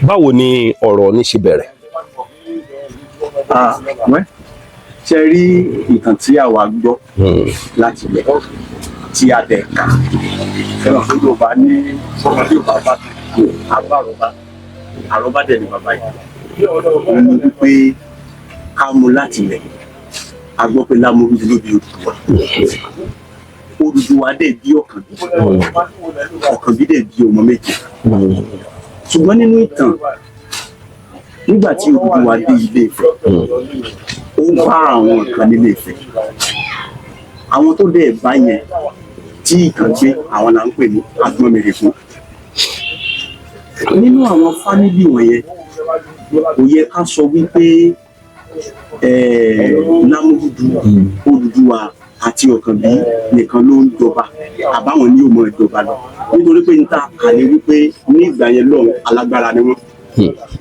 báwo ni ọ̀rọ̀ ní ṣe bẹ̀rẹ̀? Ṣe rí nǹkan tí àwa gbọ́ láti ilẹ̀ tí a dẹ̀ ká ẹ̀rọ tó ló bá ní ọmọdé ò bá bá àbárọ̀bá àrọ́bá dẹ̀ ní bàbá yìí ó ní wípé ká mú láti ilẹ̀ a gbọ́ pé Lámúrúdù ló bí Odùduwà dẹ̀ bí Ọ̀kànbí dẹ̀ bí ọmọ méje ṣùgbọ́n nínú ìtàn nígbà tí Odùduwà dé Ilé-Ifẹ̀ ó bá àwọn kan nílé Ifẹ̀ àwọn tó dẹ̀ bá yẹn tí ìkàn gbé àwọn là ń pè ní Agbọ́nmèrègún nínú àwọn fámìlì wọ̀nyẹn kò yẹ ká sọ wípé Lámúrúdù Odùduwà àti Ọ̀kànbí nìkan ló ń jọba àbáwọn ní òmò ìjọba lọ nítorí pé níta kà ní wípé ní ìgbà yẹn lọ́hùn alágbára ni wọ́n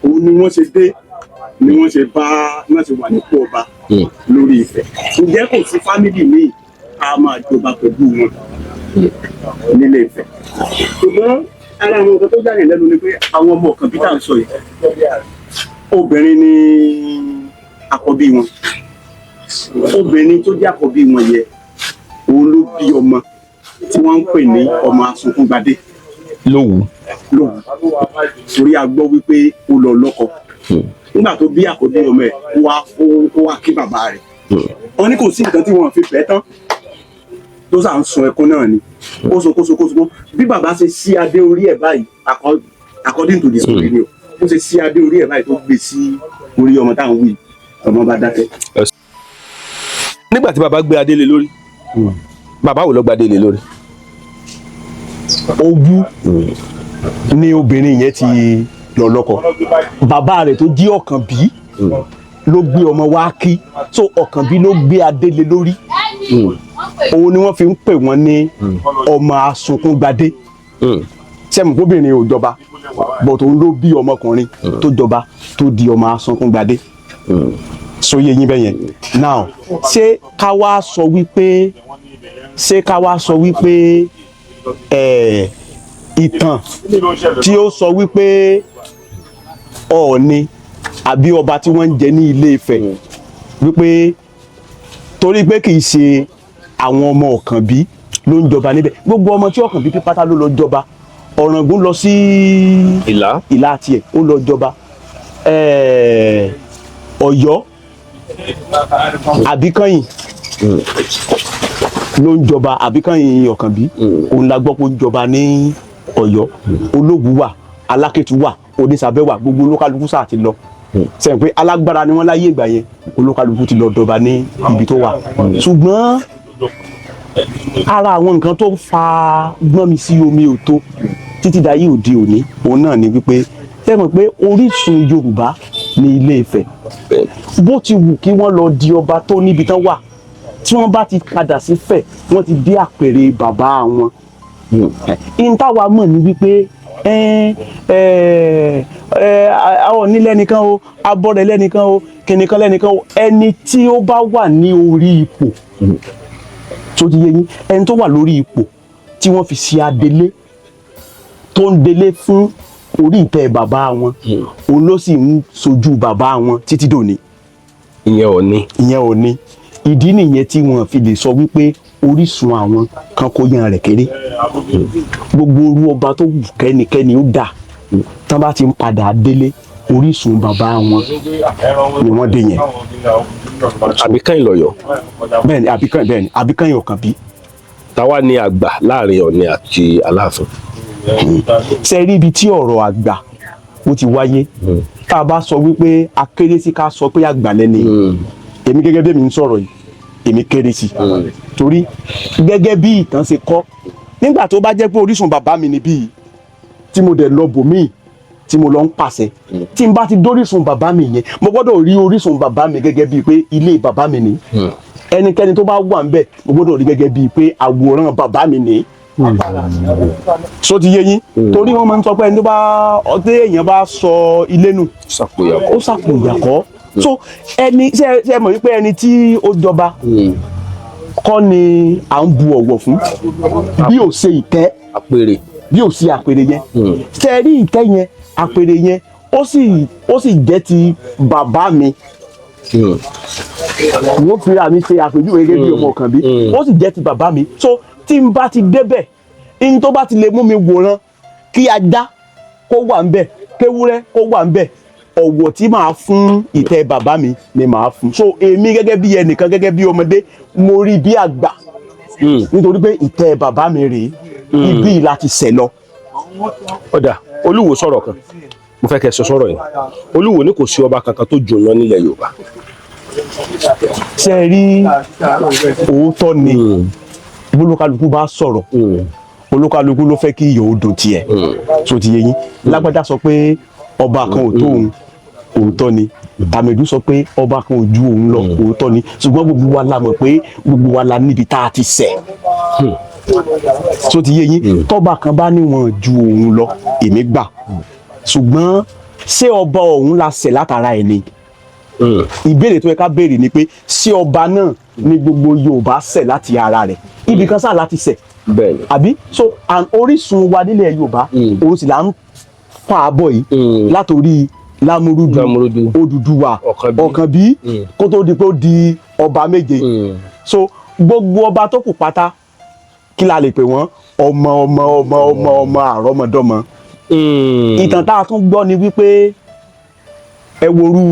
òun ni wọ́n ṣe dé ni wọ́n ṣe wà nípò ọba lórí Ifẹ̀ ǹjẹ́ kò sí fámìlì míì a máa jọba pẹ̀lú wọn nílé Ifẹ̀ ṣùgbọ́n ara àwọn nǹkan tó jáde lẹ́nu ni pé àwọn ọmọ Ọ̀kànbí tá à ń sọ yìí obìnrin ni àkọ́bí wọn obìnrin tó jẹ́ àkọ́bí wọn yẹ òun ló bí ọmọ tí wọ́n ń pè ní ọmọ Asunkúngbadé Lówù torí a gbọ́ wípé ó lọ lọ́kọ nígbà tó bí àkọ́bí ọmọ ẹ̀ ó wá kí bàbá rẹ̀ wọ́n ní kò sí nǹkan tí wọ́n fi fẹ́ tán tó sà ń sun ẹkún náà ni ó sokósokósokó bí bàbá ṣe sí adé orí ẹ̀ báyìí according to the story ni ó ṣe sí adé orí ẹ̀ báyìí tó gbé sí orí ọmọ táwọn wí ọmọ bá dákẹ́. nígbà tí bàbá gbé adé lé lórí bàbá wo ló gbé adé lé lórí? Òwú ni obìnrin yẹn ti lọ lọ́kọ bàbá rẹ̀ tó jí Ọ̀kànbí ló gbé ọmọ wá kí so Ọ̀kànbí ló gbé adé lé lórí òun ni wọ́n fi ń pè wọ́n ní ọmọ Asunkúngbadé sẹ́mu kóbìnrin ò jọba but òun ló bí ọmọkùnrin tó jọba tó di ọmọ Asunkúngbadé sóyè yín bẹ́yẹn now ṣé ká wá sọ wípé ìtàn tí ó sọ wípé Ọọ̀ni àbí ọba tí wọ́n ń jẹ ní Ilé-Ifẹ̀ wípé torí pé kì í ṣe àwọn ọmọ Ọ̀kànbí ló ń jọba níbẹ̀ gbogbo ọmọ tí Ọ̀kànbí pátá ló lọ jọba Ọ̀ràngún lọ sí Ìlá tiẹ̀ ó lọ jọba Ọ̀yọ́ Àbíkẹ́yìn ló ń jọba Àbíkẹ́yìn Ọ̀kànbí òun la gbọ́ pé ó ń jọba ní Ọ̀yọ́ Olówu wà Alákétu wà Onísàbẹ̀ wà gbogbo olókàlùkù sáà ti lọ sẹ́yìn pé alágbára ni wọ́n láyé ìgbà yẹn olókàlùkù ti lọ dọba ní ibi tó wà ṣùgbọ́n ara àwọn nǹkan tó ń fa gbọ́n mi sí omi ò tó títí dayé òde òní òun náà ni wípé sẹ́yìn pé orísun Yorùbá ní Ilé-Ifẹ̀ bó ti wù kí wọ́n lọ di ọba tó níbi tán wà tí wọ́n bá ti padà sí Ifẹ̀ wọ́n ti dé àpèrè bàbá wọn ìntàwá mọ̀ ní wípé Ọọ̀ni lẹ́nìkan o Abọ́rẹ̀ lẹ́nìkan o kìnìkan lẹ́nìkan o ẹni tí ó bá wà ní orí ipò tó ti yé yín ẹni tó wà lórí ipò tí wọ́n fi ṣe adelé tó ń delé fún orí ìtẹ́ bàbá wọn òun ló sì ń sojú bàbá wọn títí dòní. ìyẹn Ọọ̀ni ìdí nìyẹn tí wọ́n fi lè sọ wípé orísun àwọn kan kó yan rẹ̀ kéré gbogbo orú ọba tó wù kẹ́nikẹ́ni ó dà tán bá ti ń padà délé orísun bàbá wọn ni wọ́n dé yẹn. Àbíkẹ́yìn lọ́yọ̀. bẹ́ẹ̀ni Àbíkẹ́yìn Ọ̀kànbí. táwa ni àgbà láàrin Ọọ̀ni àti Aláàfin. ṣe rí ibi tí ọ̀rọ̀ àgbà ó ti wáyé tá a bá sọ wípé akéré sí ká sọ pé àgbà lẹ́ni èmi gẹ́gẹ́ bí èmi ń sọ̀rọ̀ yìí èmi kéré sí torí gẹ́gẹ́ bí ìtàn ṣe kọ́ nígbà tó bá jẹ́ pé orísun bàbá mi níbí tí mo dẹ̀ lọ bòmíì tí mo lọ ń pàṣẹ tí n bá ti dórísun bàbá mi yẹn mo gbọ́dọ̀ rí orísun bàbá mi gẹ́gẹ́ bíi pé ilé bàbá mi ní ẹnikẹ́ni tó bá wà ń bẹ̀ mo gbọ́dọ̀ rí gẹ́gẹ́ bíi pé àwòrán bàbá mi ní. so ti yé yín torí wọ́n máa ń sọ pé ẹni tó bá ọtẹ èèyàn bá sọ ilé nù ó ṣàpòyàkọ́ so ẹni ṣe mọ̀ wípé ẹni tí ó jọba kọ́ ni à ń bu ọ̀wọ̀ fún bí ò ṣe ìtẹ́ àpèrè bí ò sí àpèrè yẹn tẹ rí ìtẹ́ yẹn àpèrè yẹn ó sì jẹ́ ti bàbá mi wọ́n fi àmì ṣe àpèjúwe gẹ́gẹ́ bí ọmọ kan bí ó sì jẹ́ ti bàbá mi so tí n bá ti débẹ̀ in tó bá ti lè mú mi wòran kí ajá kó wà ń bẹ̀ kéwúrẹ́ kó wà ń bẹ̀ ọ̀wọ̀ tí màá fún ìtẹ́ bàbá mi ni màá fún so èmi gẹ́gẹ́ bí ẹnìkan gẹ́gẹ́ bí ọmọdé mo rí bí àgbà nítorí pé ìtẹ́ bàbá mi rèé ibi láti ṣẹ̀ lọ. ọ̀dà Olúwo sọ̀rọ̀ kan mo fẹ́ kẹ́ sọ sọ̀rọ̀ yìí Olúwo ní kò sí ọba kankan tó jòyàn nílẹ̀ Yorùbá. ṣe rí òótọ́ ni olúkálukú bá sọ̀rọ̀ olúkálukú ló fẹ́ kí iyọ̀ ó dùn tiẹ̀ tó ti yé yín lágbájá sọ pé ọba kan ò tó òun òótọ́ ni tàmẹ̀dù sọ pé ọba kan ò ju òun lọ òótọ́ ni ṣùgbọ́n gbogbo wa la mọ̀ pé gbogbo wa la níbi tá a ti ṣẹ̀ tó ti yé yín tọ́ba kan bá ní wọn ju òun lọ èmi gbà ṣùgbọ́n ṣé ọba ọ̀hún la ṣẹ̀ látara ẹ̀ ni ìbéèrè tó yẹ ká béèrè ni pé ṣé ọba náà ni gbogbo Yorùbá ṣẹ̀ láti ara rẹ̀ ibì kan sáà láti ṣẹ̀ àbí so orísun wa nílẹ̀ Yorùbá òun sì là ń fà á bọ̀ yìí látòrí Lámúrúdù Odùduwà Ọ̀kànbí kó tó di pé ó di ọba méje so gbogbo ọba tó kù pátá kí la lè pè wọ́n ọmọ àrọ́mọdọ́mọ ìtàn tá a tún gbọ́ ni wípé ẹ worú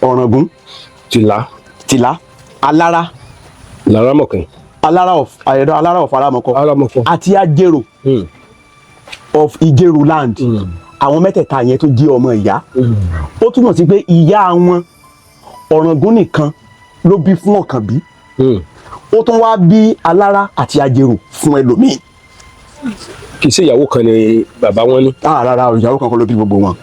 Ọ̀ràngún Tìlá Alára Alára of Aramọkọ àti Ajérò of Ìjẹ̀rò land àwọn mẹ́tẹ̀ẹ̀ta yẹn tó jẹ́ ọmọ ìyá ó túmọ̀ sí pé ìyá wọn Ọ̀ràngún nìkan ló bí fún Ọ̀kànbí ó tún wá bí Alára àti Ajérò fún ẹlòmíì. kì í ṣe ìyàwó kan ni bàbá wọn ní. rárá ìyàwó kan ló bí gbogbo wọn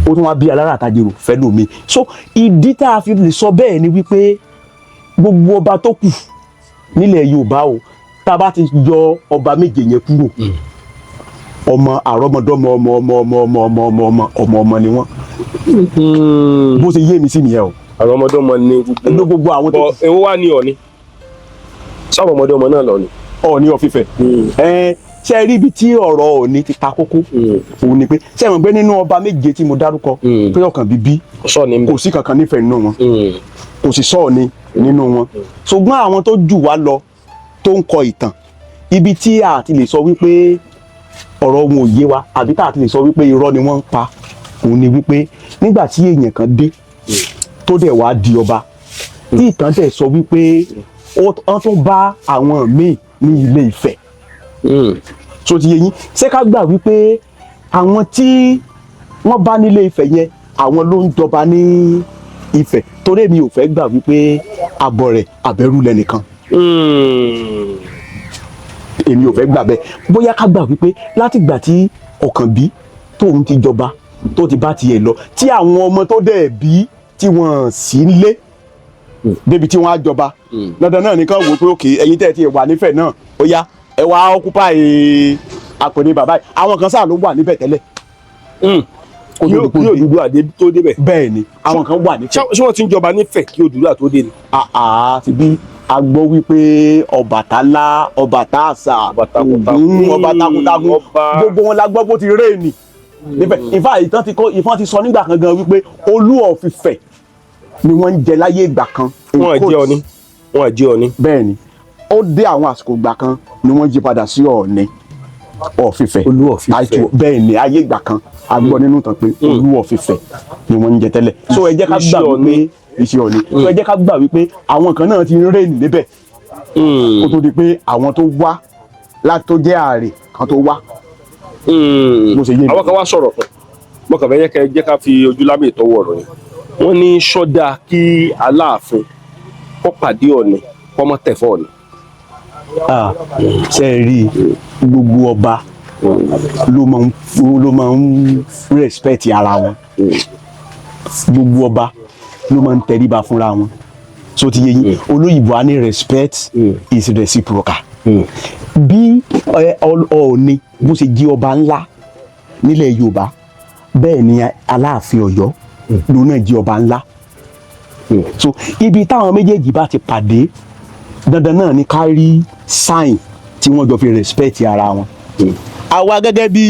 ó tún wá bí Alára àti Ajérò fẹ́lòmíì so ìdí tá a fi lè sọ bẹ́ẹ̀ ni wípé gbogbo ọba tó kù nílẹ̀ Yorùbá o tá a bá ti yọ ọba méje yẹn kúrò ọmọ àrọ́mọdọ́mọ ọmọ ni wọ́n bó ṣe yé mi sí nìyẹn o. àrọ́mọdọ́mọ ni gbogbo àwọn tó. èwo wá ní Ọọ̀ni sáwọn ọmọdọ́mọ náà lọ ni. Ọọ̀ni of Ifẹ̀ ṣe rí ibi tí ọ̀rọ̀ Ọọ̀ni ti ta kókó òun ni pé ṣe mọ̀ pé nínú ọba méje tí mo dárúkọ pé Ọ̀kànbí bí kò sí kankan nífẹ̀ẹ́ nínú wọn kò sì Ṣọ̀ọ̀ni nínú wọn ṣùgbọ́n àwọn tó jù wá lọ tó ń kọ ìtàn ibi tí a ti lè sọ wípé ọ̀rọ̀ wọn ò yé wa àbí tá a ti lè sọ wípé irọ́ ni wọ́n ń pa òun ni wípé nígbà tí èèyàn kan dé tó dẹ̀ wá di ọba tí ìtàn dẹ̀ sọ wípé wọ́n tún bá àwọn míì ní Ilé Ifẹ̀ tó ti yé yín ṣé ká gbà wípé àwọn tí wọ́n bá nílé Ifẹ̀ yẹn àwọn ló ń jọba ní Ifẹ̀ torí èmi ò fẹ́ gbà wípé abọrẹ̀ abẹ́rú lẹ́nìkan èmi ò fẹ́ gbà bẹ́ẹ̀ bóyá ká gbà wípé láti gbà tí Ọ̀kànbí tóun ti jọba tó ti bá tiẹ̀ lọ tí àwọn ọmọ tó dẹ̀ bí tí wọ́n sì ń lé débi tí wọ́n á jọba dandan náà nìkan wò pé òkè ẹ̀yin tẹ́ ẹ ti wà nífẹ̀ẹ́ náà ó yá ẹ wá occupy àpèrè bàbá yìí àwọn kan sáà ló wà níbẹ̀ tẹ́lẹ̀ kí Odùduwà tó débẹ̀. bẹ́ẹ̀ ni àwọn kan wà nífẹ̀ẹ́. ṣé wọ́n ti ń jọba nífẹ̀ẹ́ kí Odùduwà tó dé ni. ti bí a gbọ́ wípé Ọbàtálá Ọbàtásà Ògún ọba takuntakun gbogbo wọn la gbọ́ bó ti réènì níbẹ̀ ìfà ti sọ nígbà kan gan wípé Olú of Ifẹ̀ ni wọ́n ń jẹ láyé ìgbà kan. wọ́n á jẹ́ Ọọ̀ni. bẹ́ẹ̀ ni ó dé àwọn àsìkò ìgbà kan ni wọ́n jí padà sí Ọọ̀ni of Ifẹ̀. Olú of Ifẹ̀. bẹ́ẹ̀ ni ayé ìgbà kan a gbọ́ nínú ìtàn pé Olú of Ifẹ̀ ni wọ́n ń jẹ tẹ́lẹ̀. so ẹ jẹ́ ká gbà wípé iṣẹ́ Ọọ̀ni so ẹ jẹ́ ká gbà wípé àwọn kan náà ti ń réènì níbẹ̀ kó tó di pé àwọn tó wá láti tó jẹ́ ààrẹ kan tó wá. àwọn kan wá sọ̀rọ̀ kan mo kàn fẹ́ jẹ́ ká fi ojú lábẹ́ ìtọ́wọ́ ọ̀rọ̀ yẹn wọ́n ní ṣọ́dá kí Aláàfin kó pàdé Ọọ̀ni kó mọ́ tẹ̀fọ́ Ọọ̀ni. ṣe é rí gbogbo ọba ló máa ń respect ara wọn gbogbo ọba ló máa ń tẹríba fúnra wọn so ti yé yín olóyìnbó á ní respect is reciprocal bí Ọọ̀ni bó ṣe jí ọba ńlá nílẹ̀ Yorùbá bẹ́ẹ̀ ni Aláàfin Ọ̀yọ́ lòun náà jí ọba ńlá so ibi táwọn méjèèjì bá ti pàdé dandan náà ni ká rí sign tí wọ́n jọ fi respect ara wọn àwa gẹ́gẹ́ bí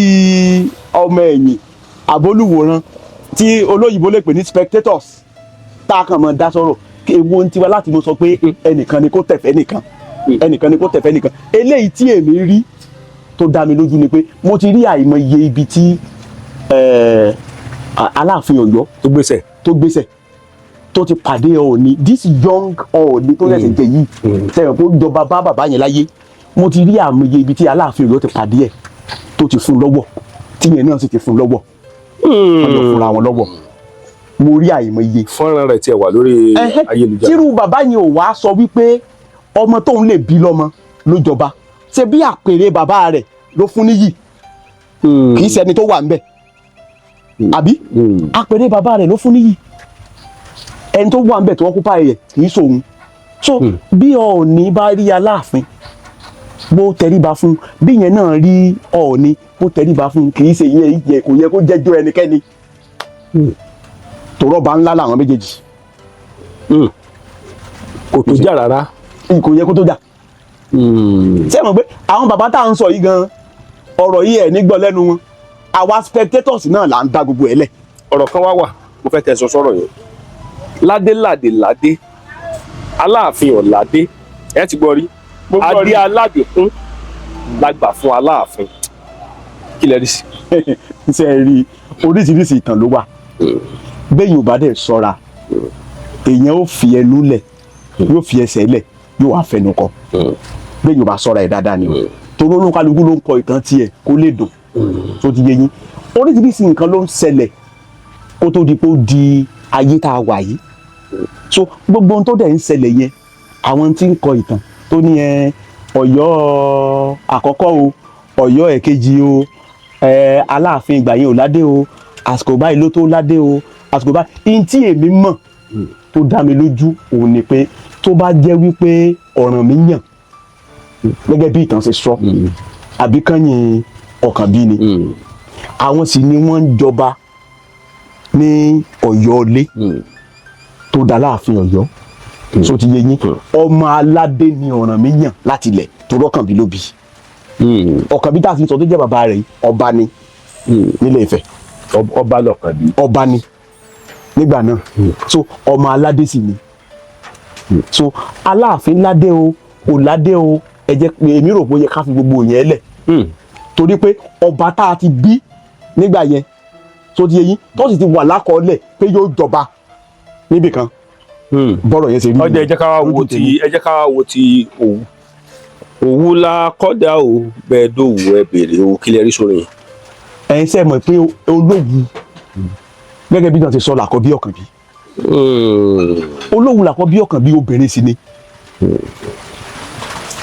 ọmọ ẹ̀yìn àbólúwòran tí olóyìnbó lè pè ní spectators tá a kàn mọ́ dá sọ̀rọ̀ ewu ń tiwa láti mọ sọ pé ẹnìkan ni kó tẹ̀fẹ́ nìkan ẹnìkan ni kó tẹ̀fẹ́ nìkan eléyìí tí èmi rí tó dá mi lójú ni pé mo ti rí àìmọye ibi tí Aláàfin Ọ̀yọ́ tó gbéṣẹ̀ tó ti pàdé Ọọ̀ni this young Ọọ̀ni tó ṣẹ̀ṣẹ̀ jẹ yìí sẹ́yìn kó jọba bá bàbá yẹn láyé mo ti rí àìmọye ibi tí Aláàfin Ọ̀yọ́ ti pàdé ẹ̀ tó ti fún lọ́wọ́ tíyẹn náà sì ti fún lọ́wọ́ wọ́n jọ fúnra wọn lọ́wọ́ mo rí àìmọye. fọ́nrán rẹ̀ tiẹ̀ wà lórí ayélujára. tírú bàbá yẹn ò wá sọ wípé ọmọ tóun lè bí lọ́mọ ló jọba ṣe bí àpèrè bàbá rẹ̀ ló fún níyì kì í ṣẹni tó wà ńbẹ̀ àbí àpèrè bàbá rẹ̀ ló fún níyì ẹni tó wà ńbẹ̀ tí wọ́n kó páyẹ kì í ṣòun so bí Ọọ̀ni bá rí Aláàfin bó tẹríba fún bí yẹn náà rí Ọọ̀ni bó tẹríba fún kì í ṣe yẹ kò yẹ kó jẹ́jọ́ ẹnikẹ́ni tòrọ́ba ńlá làwọn méjèèjì kò tó jà rárá kò yẹ kó tó jà ṣé mọ̀ pé àwọn bàbá tá à ń sọ yìí gan ọ̀rọ̀ yìí ẹ̀ nígbọ́ lẹ́nu wọn àwa spectators náà là ń dá gbogbo ẹ̀ lẹ̀. ọ̀rọ̀ kan wá wà mo fẹ́ tẹ̀sán sọ̀rọ̀ yẹn ládé Aláàfin ọ̀ládé ẹ ti gbọ́ rí adé aládé kún lágbà fún Aláàfin kí lẹ rí sí. ṣe é rí oríṣiríṣi ìtàn ló wà bẹ́ẹ̀ yóò bá dẹ̀ sọ́ra èèyàn ó fi ẹnu lẹ̀ yóò fi ẹsẹ̀ lẹ̀ yóò wá fẹnu kọ bẹ́ẹ̀ yóò bá sọ́ra ẹ̀ dáadáa ni torí olúkálukú ló ń kọ ìtàn tiẹ̀ kó lè dùn tó ti yé yín oríṣiríṣi nǹkan ló ń ṣẹlẹ̀ kó tó di pé ó di ayé tá a wà yìí so gbogbo ohun tó dẹ̀ ń ṣẹlẹ̀ yẹn àwọn tí ń kọ ìtàn tó ní Ọ̀yọ́ àkọ́kọ́ o Ọ̀yọ́ ẹ̀kejì o Aláàfin ìgbà yẹn ò ládé o àsìkò báyìí ló tó ládé o àsìkò báyìí ihun tí èmi mọ̀ tó dá mi lójú òun ni pé tó bá jẹ́ wípé Ọ̀rànmíyàn gẹ́gẹ́ bí ìtàn ṣe sọ àbí Kányìn Ọ̀kànbí ni àwọn sì ni wọ́n ń jọba ní Ọ̀yọ́ ilé tó dá Láàfin Ọ̀yọ́ so ti yé yín ọmọ aládé ni Ọ̀rànmíyàn láti ilẹ̀ tó rọ́kànbí ló bí Ọ̀kànbí tá a fi sọ tó jẹ́ bàbá rẹ̀ ọba ni nílé Ifẹ̀ ọba lọ́kànbí ọba ni nígbà náà so ọmọ aládé sì ni so Aláàfin ládé o kò ládé o ẹ jẹ́ pé èmi rò pé ó yẹ ká fi gbogbo yẹn lẹ̀ torí pé ọba tá a ti bí nígbà yẹn tó ti yé yín tó sì ti wà lákọọ́lẹ̀ pé yóò jọba níbì kan bọ́rọ̀ yẹn ṣe rí. ọjọ́ ẹ jẹ́ ká wá wo ti Òwu la kọ́dà o bẹ́ẹ̀ dòwú ẹ bèrè o kílẹ̀ rí sórí yẹn. ẹ̀yin sẹ́ mọ̀ pé Olówu gẹ́gẹ́ bí náà ti sọ làkọ́bí Ọ̀kànbí Olówu làkọ́bí Ọ̀kànbí obìnrin sì ni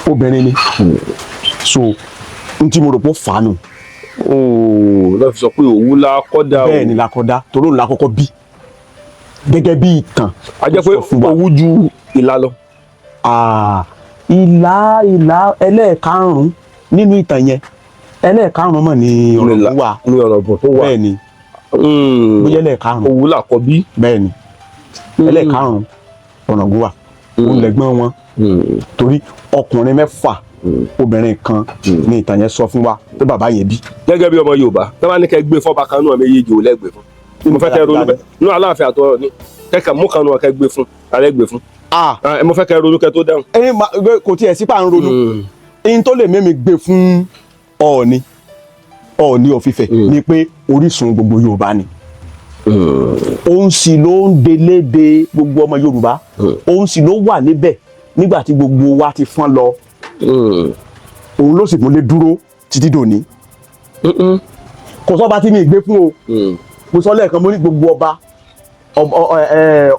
obìnrin ni so n tí mo rò pé ó fà á nù. lọ́ fi sọ pé Òwu la kọ́dà o. bẹ́ẹ̀ ni la kọ́dà torí òun la kọ́kọ́ bí gẹ́gẹ́ bí ìtàn. a jẹ́ pé Òwu ju Ìlà lọ. Ìlà ẹlẹ́ẹ̀karùn-ún nínú ìtàn yẹn ẹlẹ́ẹ̀karùn-ún mọ̀ ní Ọ̀ràngún wà ní Ọ̀ràngún tó wà bẹ́ẹ̀ ni bóyá ẹlẹ́ẹ̀karùn-ún Òwu làkọ́bí bẹ́ẹ̀ ni ẹlẹ́ẹ̀karùn-ún Ọ̀ràngún wà òun lẹ́gbọ́n wọn torí ọkùnrin mẹ́fà obìnrin kan ní ìtàn yẹn sọ fún wa pé bàbá yẹn bí. gẹ́gẹ́ bí ọmọ Yorùbá tí wọ́n bá ní kẹ́ gbé fọ́ba kan náà méjèèjì ò lẹ́gbẹ̀ẹ́ fún mo fẹ́ kẹ́ ronú bẹ́ẹ̀ nínú Aláàfin àtọ̀rọ̀ ni kẹ́kẹ́ mú kan náà kẹ́ gbé fún alẹ́ gbé fún mo fẹ́ kẹ́ ronú kẹ́ tó dáhùn. kò tiẹ̀ sípà ń ronú ẹni tó lè mẹ́mi gbé fún Ọọ̀ni of Ifẹ̀ ni pé orísun gbogbo Yorùbá ni òun sì ló ń deléde gbogbo ọmọ Yorùbá òun sì ló wà níbẹ̀ nígbà tí gbogbo wa ti fọ́n lọ òun ló sì múlé dúró títí dòní kò sọ́ba tí mi gbé fún o mo sọ lẹ́ẹ̀kan mo ní gbogbo ọba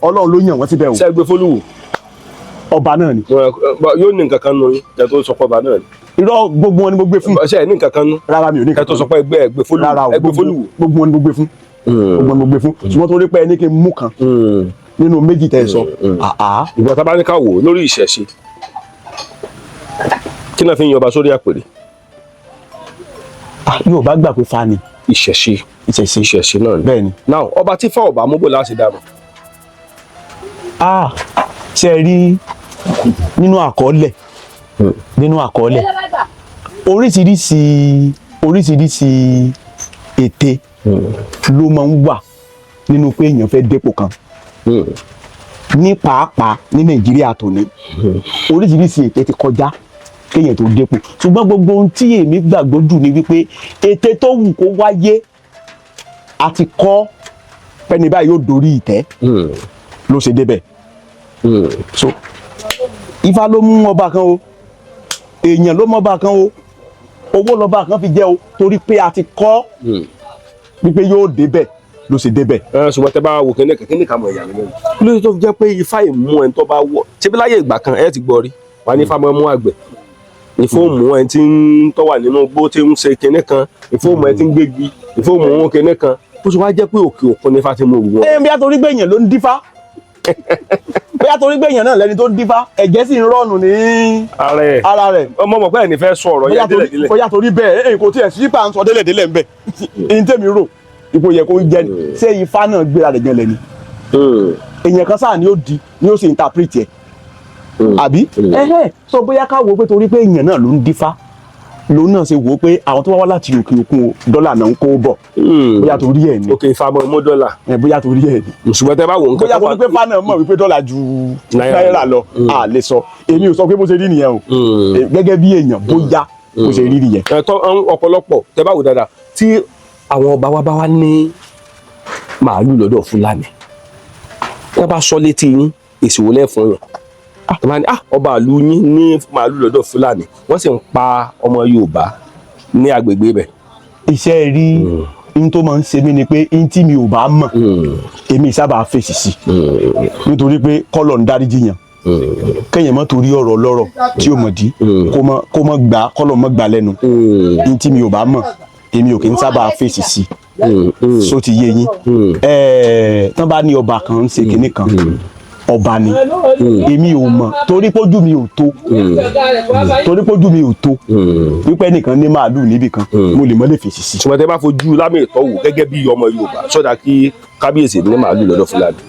Ọlọ́run ló yàn wọ́n síbẹ̀ o. ṣé ẹ gbé fólúwò. ọba náà ni. yóò ní nǹkan kan nù yín kẹ́ tó sọ pé ọba náà ni. irọ́ gbogbo wọn ni mo gbé fún. ṣé ẹ ní nǹkan kan nù. rárá mi ò ní nǹkan kan. kẹ́ tó sọ pé ẹgbẹ́ ẹgbẹ́ fólúwò. rárá o gbogbo wọn ni mo gbé fún. gbogbo wọn ni mo gbé fún ṣùgbọ́n tó rí pé ẹni kí n mú kan nínú méjì tẹ́ ẹ sọ. ìgbà tá a bá ní ká wò lórí ìṣẹ̀ṣe kí náà fi yan ọba sórí àpèrè. Yorùbá gbà pé fa ni. ìṣẹ̀ṣe náà ni. bẹ́ẹ̀ ni. now ọba tí fáwọn ọba mọ́bò láti dànù. ṣe rí nínú àkọọ́lẹ̀ oríṣiríṣi ète ló máa ń wà nínú pé èèyàn fẹ́ dépò kan ní pàápàá ní Nàìjíríà tòní oríṣiríṣi ète ti kọjá kéèyàn tó dépò ṣùgbọ́n gbogbo ohun tí èmi gbàgbọ́ jù ni wípé ète tó wù kó wáyé àti kọ́ pẹ́ni báyìí yóò dorí ìtẹ́ ló ṣe débẹ̀ so Ifá ló mú ọba kan o èèyàn ló mú ọba kan o owó lọ́ba kan fi jẹ́ o torí pé a ti kọ́ wípé yóò débẹ̀ ló ṣe débẹ̀. ṣùgbọ́n tẹ bá wo kíní kan mọ̀ ìyá mi lẹ́nu lórí tó fi jẹ́ pé Ifá ìmú ẹni tó bá wọ̀ ṣébí láyé ìgbà kan ẹ ti gbọ́ rí wà ní Ifá máa mú àgbẹ̀ ìfowómù ẹni tí ń tọ́wà nínú igbó tí ń ṣe kíní kan ìfowómù ẹni tí ń gbégi ìfowómù kíní kan bó ṣe wá jẹ́ pé òkè òkun ní Ifá ti mú òwú wọn. bí a torí gbé èèyàn ló ń dífá bí a torí gbé èèyàn náà lẹni tó ń dífá ẹ̀jẹ̀ sì ń rọ̀nù ní ara rẹ̀. ọmọ mọ̀ pé ẹni fẹ́ sọ ọ̀rọ̀ yẹn délẹ̀délẹ̀. bóyá torí bẹ́ẹ̀ èyí kò tiẹ̀ sípà ń sọ délẹ̀délẹ̀ ń bẹ̀ ní tèmi rò ipò yẹ kó jẹ ṣé Ifá náà gbéra rẹ̀ gan lẹ́ni èèyàn kan sáà ni ó di ni ó sì interpret ẹ̀ àbí so bóyá ká wo pé torí pé èèyàn náà ló ń dífá lòun náà ṣe wò ó pé àwọn tó wá wá láti òkè òkun dọ́là náà ń kó bọ̀ bóyá torí ẹ̀ ni. òkè Ifá mọ́ dọ́là. bóyá torí ẹ̀ ni. ṣùgbọ́n tẹ bá wò nǹkan bóyá torí pé Ifá náà mọ̀ wípé dọ́là ju náírà lọ a lè sọ èmi ò sọ pé bó ṣe rí nìyẹn o gẹ́gẹ́ bí èèyàn bóyá bó ṣe rí nìyẹn. ọ̀pọ̀lọpọ̀ tẹ bá wò dáadáa tí àwọn ọba wa bá wá ní màálù lọ́dọ̀ Fúlàní wọ́n bá sọ létí yín èsì wò lẹ́fún yàn ọba ìlú yín ní màálù lọ́dọ̀ Fúlàní wọ́n sì ń pa ọmọ Yorùbá ní agbègbè bẹ̀. iṣẹ́ rí n tó máa ń ṣe mí ni pé n tí mi ò bá mọ̀ èmi sábà fèsì sí nítorí pé kọ́lọ̀ ń dáríjì yàn kéèyàn má torí ọ̀rọ̀ lọ́rọ̀ tí ó mọ̀ dí kó mọ̀ gbà kọ́lọ̀ mọ̀ gbà lẹ́nu n tí mi ò bá mọ̀ èmi ò kì í sábà fèsì sí so ti yé yín tán bá ní ọba kan ń ṣe kinní kan ọba ni èmi ò mọ̀ torí pójú mi ò tó wípé nìkan ní màálù níbì kan mo lè mọ́ lè fèsì sí. ṣùgbọ́n tẹ bá fojú lámì ìtọ́wò gẹ́gẹ́ bí ọmọ Yorùbá sọ́dà kí kábíyèsí ní màálù lọ́dọ̀ Fúlàní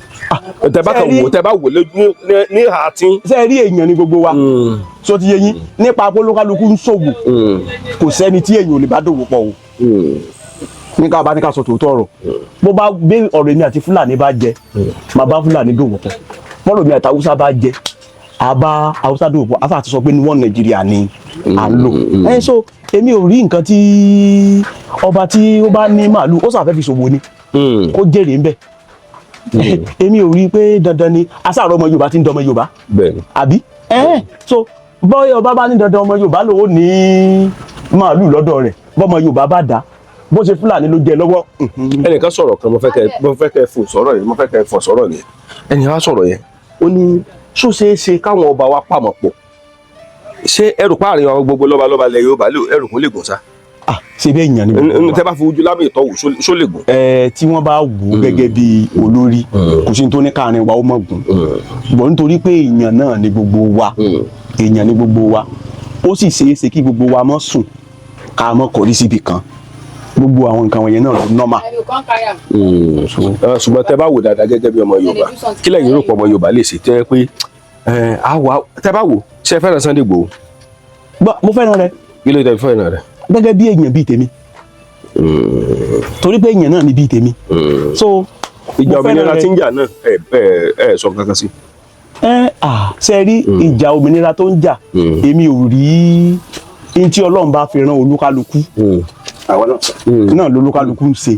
tẹ bá wò ní àti. ṣe rí èèyàn ní gbogbo wa so ti yé yín nípa polókálukú ń ṣòwò kò sẹ́ni tí èèyàn ò lè bá dòwò pọ̀ o ní ká bá ní ká sọ tòótọ́ ọ̀rọ̀ bó bá gbé ọ̀rọ̀ èmi àti Fúlàní bá jẹ máa bá Fúlàní dòwò pọ̀ bọ́ọ̀lù mi àti Haúsá bá jẹ àbá Haúsá dòwò pọ̀ afa àti sọ pé ní wọ́n Nàìjíríà ni à ń lò so èmi ò rí nǹkan tí ọba tí ó bá ní màálù ó sàfẹ́ fi ṣòwò ni kó jèrè ń bẹ̀ èmi ò rí i pé dandan ni asáàrọ̀ ọmọ Yorùbá ti ń dọmọ Yorùbá àbí so bọ́ọ̀ ọba bá ní dandan ọmọ Yorùbá lòó ní màálù lọ́dọ̀ rẹ̀ bọ́mọ Yorùbá bá dá bó ṣe Fúlàní ló jẹ lọ́wọ́. ẹnìkan sọ̀rọ̀ kan mo fẹ́ kẹ́ fò sọ̀rọ̀ yẹn ẹnìkan wá sọ̀rọ̀ yẹn ó ní ṣó ṣeé ṣe káwọn ọba wa pàmò pọ̀ ṣé ẹrù páàrin àwọn gbogbo lọ́balọ́ba lẹ Yorùbá ẹrù kún lè gùn sá. ṣe bẹ́ẹ̀ yàn ni. tẹ bá fojú lábẹ́ ìtọ́wò ṣó lè gùn. tí wọ́n bá wù ú gẹ́gẹ́ bí olórí kò sí ní tó ní káàrin wa ó mọ̀ gùn bọ̀ nítorí pé èèyàn náà ni gbogbo wa ó sì ṣeé ṣe kí gbogbo wa mọ́ sùn ká mọ́ kọrí síbi kan gbogbo àwọn nǹkan wọ̀nyẹn náà ló nọ́mà. ṣùgbọ́n tẹ bá wò dáadáa gẹ́gẹ́ bí ọmọ Yorùbá kí lẹ́yìn rò pọ̀ ọmọ Yorùbá lè ṣe tẹ́ pé tẹ bá wò ṣe fẹ́ràn Sunday Igboho. mo fẹ́ràn rẹ̀. kí ló dé fẹ́ràn rẹ̀. gẹ́gẹ́ bí èèyàn bíi tèmi torí pé èèyàn náà ni bíi tèmi. so ìjà òmìnira tí ń jà náà ẹ sọ kankan sí. ṣe rí ìjà òmìnira tó ń jà èmi ò rí ní tí Ọlọ́run bá fi rán olúkálukú náà lolúkálukú ń ṣe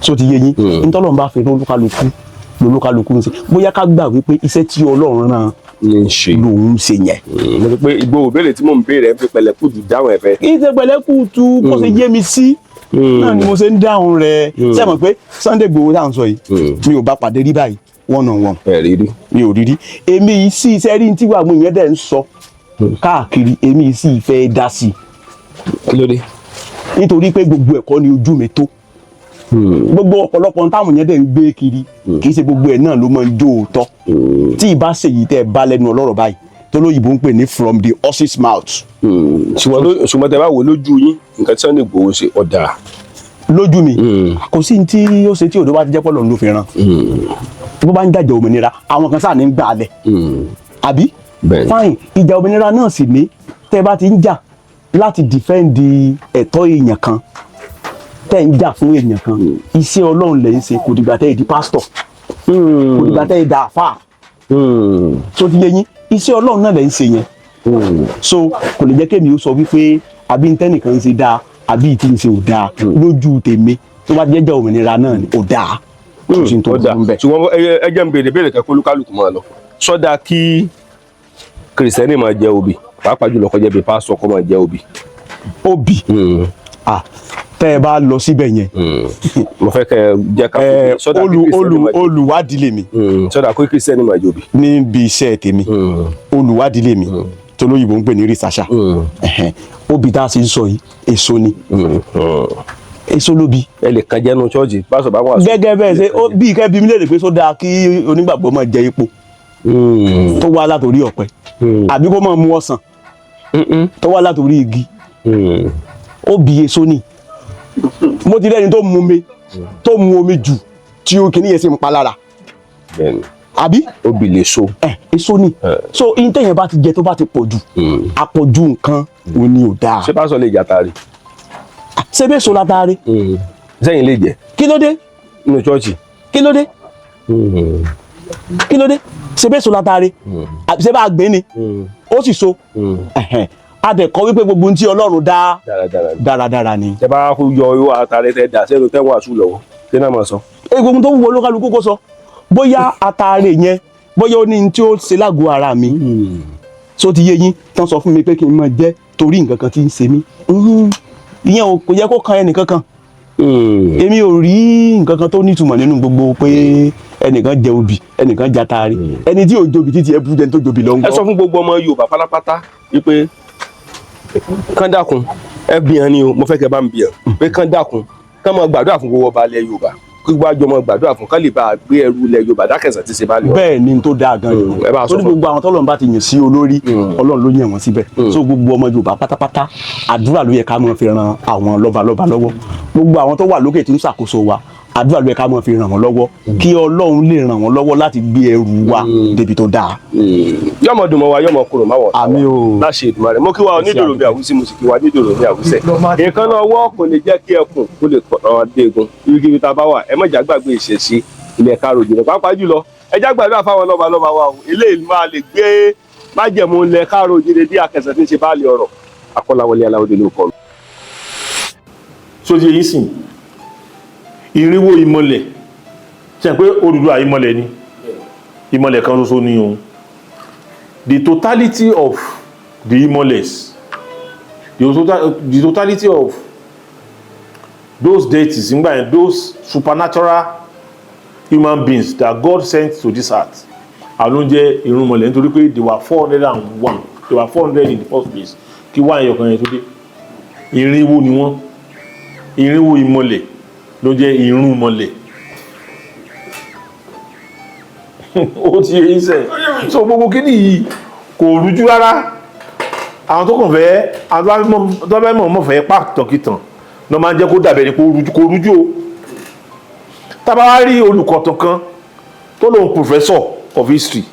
so ti yé yín ntọ́lọ́run bá fi rán olúkálukú ń ṣe bóyá ká gbà wípé iṣẹ́ tí Ọlọ́run rán lòun ṣe yẹn. mo rí pé Ìgbòho béèrè tí mò ń béèrè ẹ fi pẹ̀lẹ́kùtù dáhùn ẹ fẹ́. kì í ṣe pẹ̀lẹ́kùtù bó ṣe yé mi sí náà ni mo ṣe ń dáhùn rẹ̀ ṣé mọ̀ pé Sunday Igboho tá à ń sọ yìí mi ò bá pàdé rí báyìí one on one mi ò rí rí èmi yìí sí iṣẹ́ rí tí àwọn èèyàn dẹ̀ ń sọ káàkiri èmi sì fẹ́ dá sí i lóde nítorí pé gbogbo ẹ̀kọ́ ni ojú mi tó gbogbo ọ̀pọ̀lọpọ̀ táwọn yẹn dẹ̀ ń gbé kiri kì í ṣe gbogbo ẹ̀ náà ló máa ń jó òótọ́ tí ìbá ṣèyí tẹ́ ẹ bá lẹ́nu ọlọ́rọ̀ báyìí tó lóyìnbó ń pè ní from the horse's mouth. ṣùgbọ́n tẹ́ bá wò lójú yín nǹkan tí Sunday Igboho ṣe ọ̀dà. lójú mi kò sí tí ó ṣe tí òdo bá ti jẹ́ pọ́lọ́ ló fi ràn bó bá ń jàjà òmìnira àwọn kan sáà ní ń gbà á lẹ̀ àbí fine ìjà òmìnira náà sì ní tẹ́ bá ti ń jà láti dìfẹ́ǹdì ẹ̀tọ́ èèyàn kan tẹ́ ń jà fún èèyàn kan iṣẹ́ Ọlọ́run lẹ̀ ń ṣe kò dìgbà tẹ́ ẹ di pásítọ̀ kò dìgbà tẹ́ ẹ da àfáà so ti yé yín iṣẹ́ Ọlọ́run náà lẹ̀ ń ṣe yẹn so kò lè jẹ́ kémi ó sọ wípé àbí ntẹ́nìkan ń ṣe dáa àbí ìtì ń ṣe ò dáa lójú tèmi tó bá jẹ́jẹ́ òmìnira náà ni ò dáa kò sí tó burú bẹ́ẹ̀. ṣùgbọ́n ẹ jẹ́ n béèrè kẹ́kọ́ olúkálùkù máa lọ sọ́dà kí kìrìsìtẹ́nì máa jẹ́ obì pàápàá jùlọ kọjá bíi pásítọ̀ kó máa jẹ́ obì. obì tẹ́ ẹ bá lọ síbẹ̀ yẹn. mo fẹ́ kẹ́ ẹ jẹ́ ká sọ́dà kí kìrìsìtẹ́nì máa jẹ́ olùwádìí lèmi. sọ́dà kí kìrìsìtẹ́nì máa jẹ́ obì. níbi iṣẹ́ tèmi olùwádìí lèmi tó lóyìnbó ń pè ní rìsáṣà obì tá a sì ń sọ yìí èso ni èso lóbi. ẹ lè kan jẹ́nu ṣọ́ọ̀jì pásítọ̀ bá wà sọ. gẹ́gẹ́ bẹ́ẹ̀ ṣe bí ìkẹ́ bí mi lè rè pé sódà kí onígbàgbọ́ máa jẹ epo tó wá látòrí ọ̀pẹ àbí kó máa mu ọsàn tó wá látòrí igi obì èso ni mo ti rẹ́ni tó mu omi jù tí ó kìíní yẹn sì ń pa lára àbí obì lè so èso ni so ìtẹ̀yìn bá ti jẹ tó bá ti pọ̀ jù àpọ̀jù nǹkan ò ní ò dáa. ṣé pásítọ̀ lè jàtà rí. ṣé bẹ́ẹ̀ so látàrí. sẹ́yìn lè jẹ́. kí ló dé. nínú ṣọ́ọ̀ṣì. kí ló dé. kí ló dé. ṣé bẹ́ẹ̀ so látàrí. ṣé bá a gbé ni. ó sì so. a dẹ̀ kọ́ wípé gbogbo ohun tí Ọlọ́run dá dáradára ni. ẹ bá yọ owó àtàrẹ tẹ dà sẹ́nu tẹ́wọ̀n àṣù lọ́wọ́ kí náà máa sọ. gbogbo tó wúwo olúkálukú kó sọ bóyá àtàrẹ yẹn bóyá ó ní tí ó ṣe lágọ̀ọ́ ara mi so ti yé yín tán sọ fún mi pé kí n máa jẹ torí nǹkan kan tí ń ṣe mí ìyẹn kò yẹ kó kan ẹnì kankan èmi ò rí nǹkan kan tó nítumọ̀ nínú gbogbo pé ẹnìkan jẹ obì ẹnìkan jẹ àtàrẹ ẹni tí ò jobi títí ẹ bú jẹ tó jobi lọ́wọ́. ẹ sọ fún gbogbo ọmọ Yorùbá pátápátá wípé kán dákun ẹ bìyàn ni o mo fẹ́ kẹ́ bá ń bìyàn pé kán dákun kán máa gbàdúrà fún gbogbo ọba ilẹ̀ Yorùbá kí wọ́n á jọ máa gbàdúrà fún kán lè bá a gbé ẹrù ilẹ̀ Yorùbá dákẹ́sàn tí ṣe bá lè wá. bẹ́ẹ̀ ni tó dáa gan ni torí gbogbo àwọn tọ́lọ́run bá ti yàn sí olórí Ọlọ́run ló yàn wọ́n síbẹ̀ so gbogbo ọmọ Yorùbá pátápátá àdúrà ló yẹ ká máa fi ran àwọn lọ́balọ́ba lọ́wọ́ gbogbo àwọn tó wà lókè tí ń ṣàkóso wa àdúrà ló yẹ ká máa fi ràn wọ́n lọ́wọ́ kí Ọlọ́run lè ràn wọ́n lọ́wọ́ láti gbé ẹrù wa débi tó dáa. yọmọ dùnmọ wa yọmọ kúrò má wọ àmín o láṣẹ Èdùmàrè mo kí wa onídòrò bí àwùsí mo sì kí wa onídòrò bí àwùsẹ nǹkan náà wọ́ kò lè jẹ́ kí ẹkùn kó lè pọ̀nà dégun ibikíbi tá a bá wà ẹ má jà gbàgbé ìṣẹ̀ṣe ilẹ̀ káàró jùlọ pàápàá jùlọ ẹ já gbàdúrà fáwọn lọ́balọ́ba wa o eléyìí máa lè gbé májẹ̀mú ilẹ̀ káàró jùlọ bí akẹsàn tí ń ṣe bá lè ọ̀rọ̀ Akọ́láwọlé Aláwọ̀dé ló kọ́. sójú èyí sìn ìrìnwó ìmọ̀lẹ̀ ṣe pé Odùduwà ìmọ̀lẹ̀ ni ìmọ̀lẹ̀ kan ṣoṣo ni òun the totality of the ìmọ̀lẹ̀s the totality of those deities nígbà yẹn those supernatural human beings that God sent to this earth àwọn ló ń jẹ́ ìrúnmọlẹ̀ nítorí pé they were 401 they were 400 in the first place kí wá ẹyọ kan yẹn tó dé ìrìnwó ni wọ́n ìrìnwó ìmọ̀lẹ̀ ló jẹ́ ìrúnmọlẹ̀ ó ti yé iṣẹ́ so gbogbo kíní yìí kò rújú rárá àwọn tó kàn fẹ́ àwọn tó bá mọ̀ fẹ́ pàtàkìtàn náà máa ń jẹ́ kó dàbẹ̀ ní kò rújú o tá bá wá rí olùkọ̀tàn kan tó lóun professor of history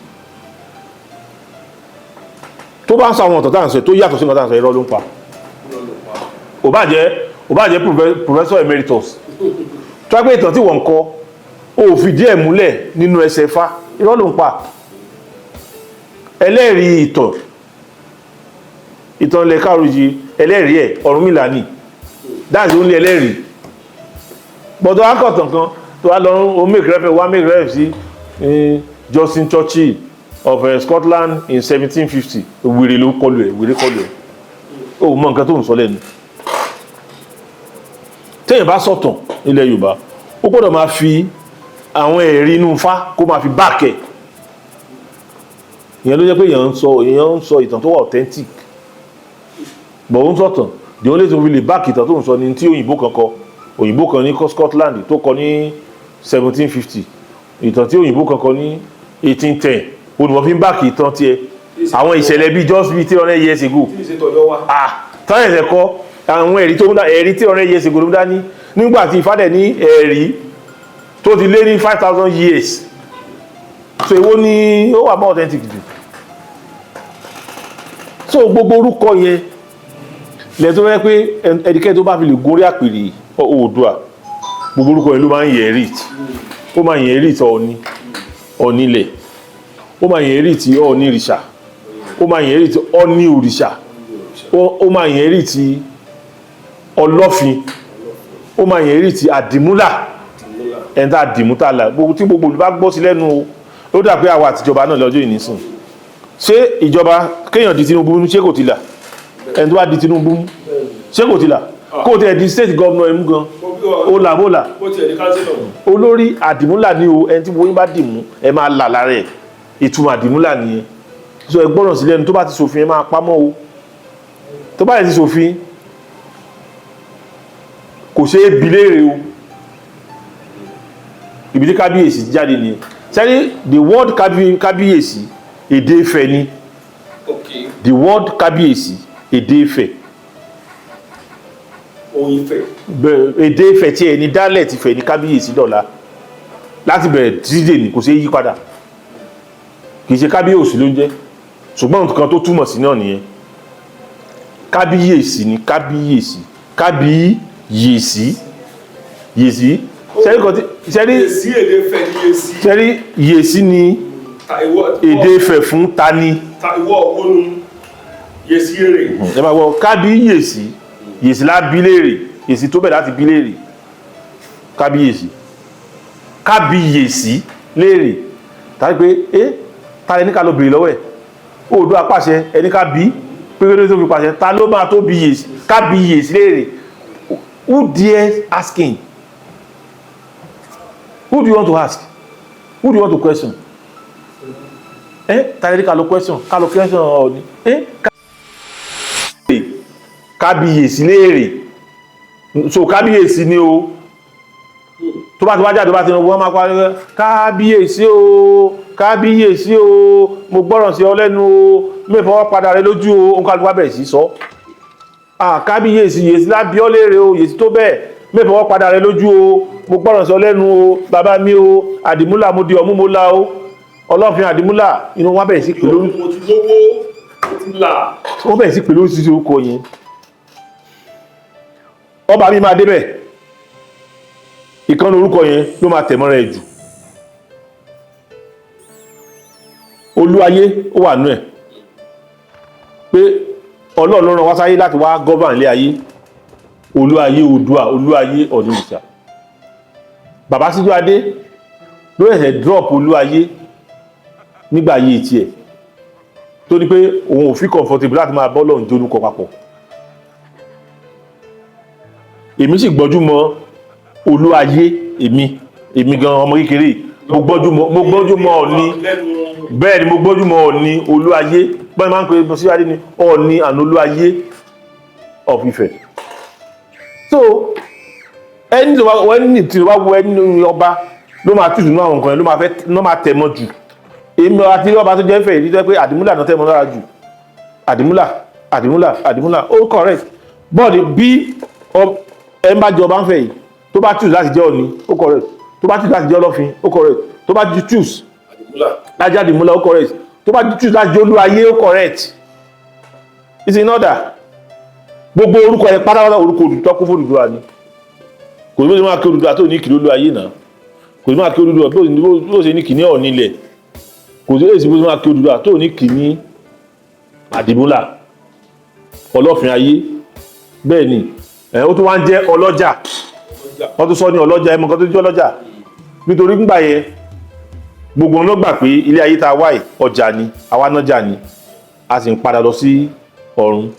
tó bá ń sọ àwọn ọ̀tọ̀ táà ń sọ tó yàtọ̀ sí nǹkan táà ń sọ irọ́ ló ń pa ò bá jẹ́ professor emeritus tó wá pé ìtàn tí wọ́n ń kọ ó fìdí ẹ̀ múlẹ̀ nínú ẹsẹ̀ Ifá irọ́ ló ń pa ẹlẹ́rìí ìtàn ilẹ̀ Káàró-o-jíire ẹlẹ́rìí ẹ̀ Ọ̀rúnmìlà ni that's the only ẹlẹ́rìí gbọ́dọ̀ akọ̀tàn kan tó wá lọ ó make reference sí Justin Churchill of Scotland in 1750 wèrè ló kọlù ẹ̀ ó mọ nǹkan tó ń sọ lẹ́nu téèyàn bá sọ̀tàn ilẹ̀ Yorùbá ó gbọ́dọ̀ máa fi àwọn ẹ̀rí inú Ifá kó máa fi báàkẹ̀ ìyẹn ló jẹ́ pé èèyàn ń sọ ìtàn tó wà authentic bọ̀ ó ń sọ̀tàn the only thing we lè báàkì ìtàn tó ń sọ ni tí òyìnbó kan ní Scotland tó kọ ní 1750 ìtàn tí òyìnbó kan kọ ní 1810 olùwọ́n fi ń báàkì ìtàn tiẹ̀ àwọn ìṣẹ̀lẹ̀ bíi just bíi 300 years ago tọ́yẹ̀ ẹ̀sẹ̀ kọ́ àwọn ẹ̀rí 300 years ago ló ń dání nígbà tí Ifá dẹ̀ ní ẹ̀rí tó ti lé ní 5,000 years so èwo ni ó wà bá authentic jù so gbogbo orúkọ yẹn lẹ́tọ́ rẹ́ pé ẹnikẹ́ni tó bá fi lè gorí àpèrè Oòduà gbogbo orúkọ yẹn ló máa ń inherit ó máa inherit Ọ̀nilẹ̀ ó máa inherit Ọ̀nìrìṣà ó máa inherit Ọ̀nì òrìṣà ó máa inherit Ọlọ́fin ó máa inherit Àdìmúlà ẹ̀ńtà Àdìmútàlà tí gbogbo olùbá gbọ́ sí lẹ́nu ó dà pé àwa àtijọba náà lọ́jọ́ ìnísìn ṣé ìjọba kéèyàn di Tinubu ṣé kò ti là ẹni tó bá di Tinubu ṣé kò ti là kó tẹ̀ di state governor ẹ̀mú gan ó là olórí Àdìmúlà ní o ẹni tí wọ́n bá dìmú ẹ máa là lára ẹ̀ ìtumọ̀ Àdìmúlà nìyẹn so ẹ gbọ́ràn sí lẹ́nu tó bá ti ṣòfin ẹ máa pamọ́ o tó bá yẹ ti ṣòfin kò ṣe é bi léèrè o ibi tí kábíyèsí jáde nìyẹn sẹ́ni the word kábíyèsí èdè Ifẹ̀ ni the word kábíyèsí èdè Ifẹ̀ èdè Ifẹ̀ tí ẹni dálẹ̀ ti fẹ̀ ní kábíyèsí dọ̀la láti bẹ̀rẹ̀ dídè ní kò sí yí padà kìí ṣe kábíyèsí ló ń jẹ́ ṣùgbọ́n nǹkan tó túmọ̀ sí náà nìyẹn kábíyèsí ni kábíyèsí sẹ́rí yèsí ni èdè Ifẹ̀ fún tani ẹ máa wọ kábíyèsí yèsí lá bí léèrè yèsí tó bẹ̀ láti bí léèrè kábíyèsí léèrè tàbí pé tàbí ní ká lọ bèèrè lọ́wọ́ ẹ̀ Oòduà pàṣẹ ẹni ká bí pẹ́pẹ́lẹ́ tó fi pàṣẹ ta ló máa tó bí yèsí kábíyèsí léèrè who dares asking who do you want to ask who do you want to question tàbí ní ká lọ question Ọọ̀ni kábíyèsí léèrè so kábíyèsí ni o tó bá ti wá jáde bá ti wọ́n máa parí kábíyèsí o mo gbọ́ràn sí ọ lẹ́nu o mẹ́fọwọ́ padà rẹ lójú o nǹkan àlùwà bẹ̀rẹ̀ sí sọ kábíyèsí yèsí lábí ọ léèrè o yèsí tó bẹ́ẹ̀ mẹ́fọwọ́ padà rẹ lójú o mo gbọ́ràn sí ọ lẹ́nu o bàbá mi o Àdìmúlà mo di ọmú mo la o Ọlọ́fin Àdìmúlà inú wọn bẹ̀rẹ̀ sí pè lórí wọ́n bẹ̀rẹ̀ sí pè lórí sí orúkọ yẹn ọba mi máa débẹ̀ ìkànnì orúkọ yẹn ló máa tẹ̀mọ́ rẹ̀ jù Olúayé ó wà nú ẹ̀ pé Ọlọ́run ló rán wá sáyé láti wá gọ́bàn ilé ayé Olúayé Oòduà Olúayé Ọ̀nìrìṣà bàbá Síjú Adé ló ẹ̀sẹ̀ drop Olúayé nígbà ayé tiẹ̀ tó ní pé òun ò fi comfortable láti máa bọ́ lọ́run jólúkọ papọ̀ èmi sì gbọ́jú mọ́ Olúayé èmi gan ọmọ kékeré mo gbọ́jú mọ́ Ọọ̀ni bẹ́ẹ̀ ni mo gbọ́jú mọ́ Ọọ̀ni Olúayé báyìí máa ń pè é sí adé ni Ọọ̀ni and Olúayé of Ifẹ̀ so ẹni tí wá wọ ẹni ọba ló máa tùsùn ní àwọn nǹkan yẹn ló máa tẹ̀mọ́ jù èmi àti ọba tó jẹ́ Ifẹ̀ yìí tó jẹ́ pé Àdìmúlà náà tẹ̀mọ́ lára jù Àdìmúlà ó correct bọ́ọ̀dì bí ẹ ń bá jọba ń fẹ́ yìí tó bá choose láti jẹ́ Ọọ̀ni ó correct tó bá choose láti jẹ́ Ọlọ́fin ó correct tó bá choose láti jẹ́ Àdìmúlà ó correct tó bá choose láti jẹ́ Olúayé ó correct it's in order gbogbo orúkọ ẹ pátápátá orúkọ Odùduwà kún fún Odùduwà ni kò ní bó ṣe máa kí Odùduwà tó ní kìlí Olúayé náà kò ní máa kí Odùduwà bó ṣe ní kìíní Ọ̀nilẹ̀ kò sí èsì bó ṣe máa kí Odùduwà tó ní kìíní Àdìmúlà Ọlọ́fin ayé bẹ́ẹ̀ ni ó tún wá ń jẹ́ ọlọ́jà wọ́n tún sọ ní ọlọ́jà ẹmọ kan tó jẹ́ ọlọ́jà nítorí gbà yẹn gbogbo wọn ló gbà pé ilé ayé ta wáì ọjà ni awánájà ni a sì ń padà lọ sí ọ̀run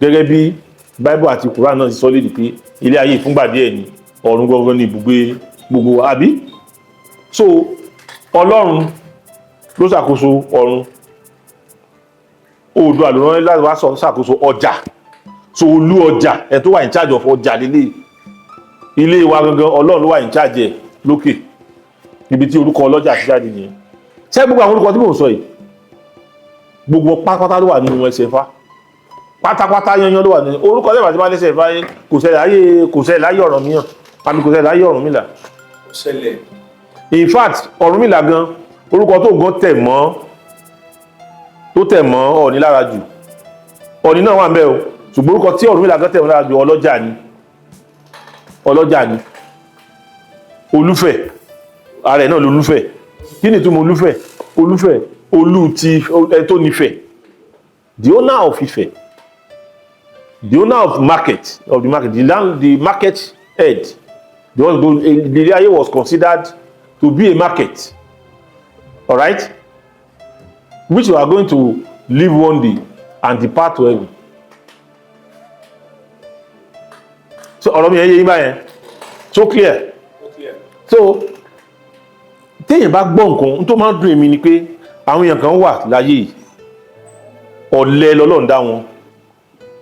gẹ́gẹ́ bí Bible àti Quran náà ti sọ lédìí pé ilé ayé ìfúngbà díẹ̀ ni ọ̀run gbọ́ngàn ní ibùgbé gbogbo wa àbí so Ọlọ́run ló ṣàkóso ọ̀run Oòduà ló rán láti wá ṣàkóso ọjà so olú ọjà ẹ tó wà in charge of ọjà lílé ilé wa gangan Ọlọ́run ló wà in charge ẹ lókè níbi tí orúkọ ọlọ́jà ti jáde nìyẹn ṣé gbogbo àwọn orúkọ tí mò ń sọ yìí gbogbo pátápátá ló wà nínú ẹsẹ̀ Ifá pátápátá yanyan ló wà nínú orúkọ lẹ́bàá tí máa lẹ́sẹ̀ Ifá kò ṣẹlẹ̀ láyé Ọ̀rànmíyàn àbí kò ṣẹlẹ̀ láyé Ọ̀rúnmìlà in fact Ọ̀rúnmìlà gan orúkọ tó gan tẹ̀ mọ́ Ọọ̀ni lára jù Ọọ̀ni náà wà ń bẹ o ṣùgbọ́n orúkọ tí Ọ̀rúnmìlà gan tẹ̀ mọ́ lára jù ọlọ́jà ni ọlọ́jà ni olúfẹ̀ ààrẹ náà lolúfẹ̀ kí ni ìtumọ̀ olúfẹ̀ olúfẹ̀ olú ti ẹni tó nífẹ̀ the owner of Ifẹ̀ the owner of the market the market head the area was considered to be a market, all right, which you are going to live one day and depart to heaven. So ọ̀rọ̀ mi yẹn yé yín báyẹn so clear so téèyàn bá gbọ́ nǹkan tó máa ń dùn èmi ni pé àwọn èèyàn kan wà láyé yìí ọ̀lẹ lọ́lọ́run dá wọn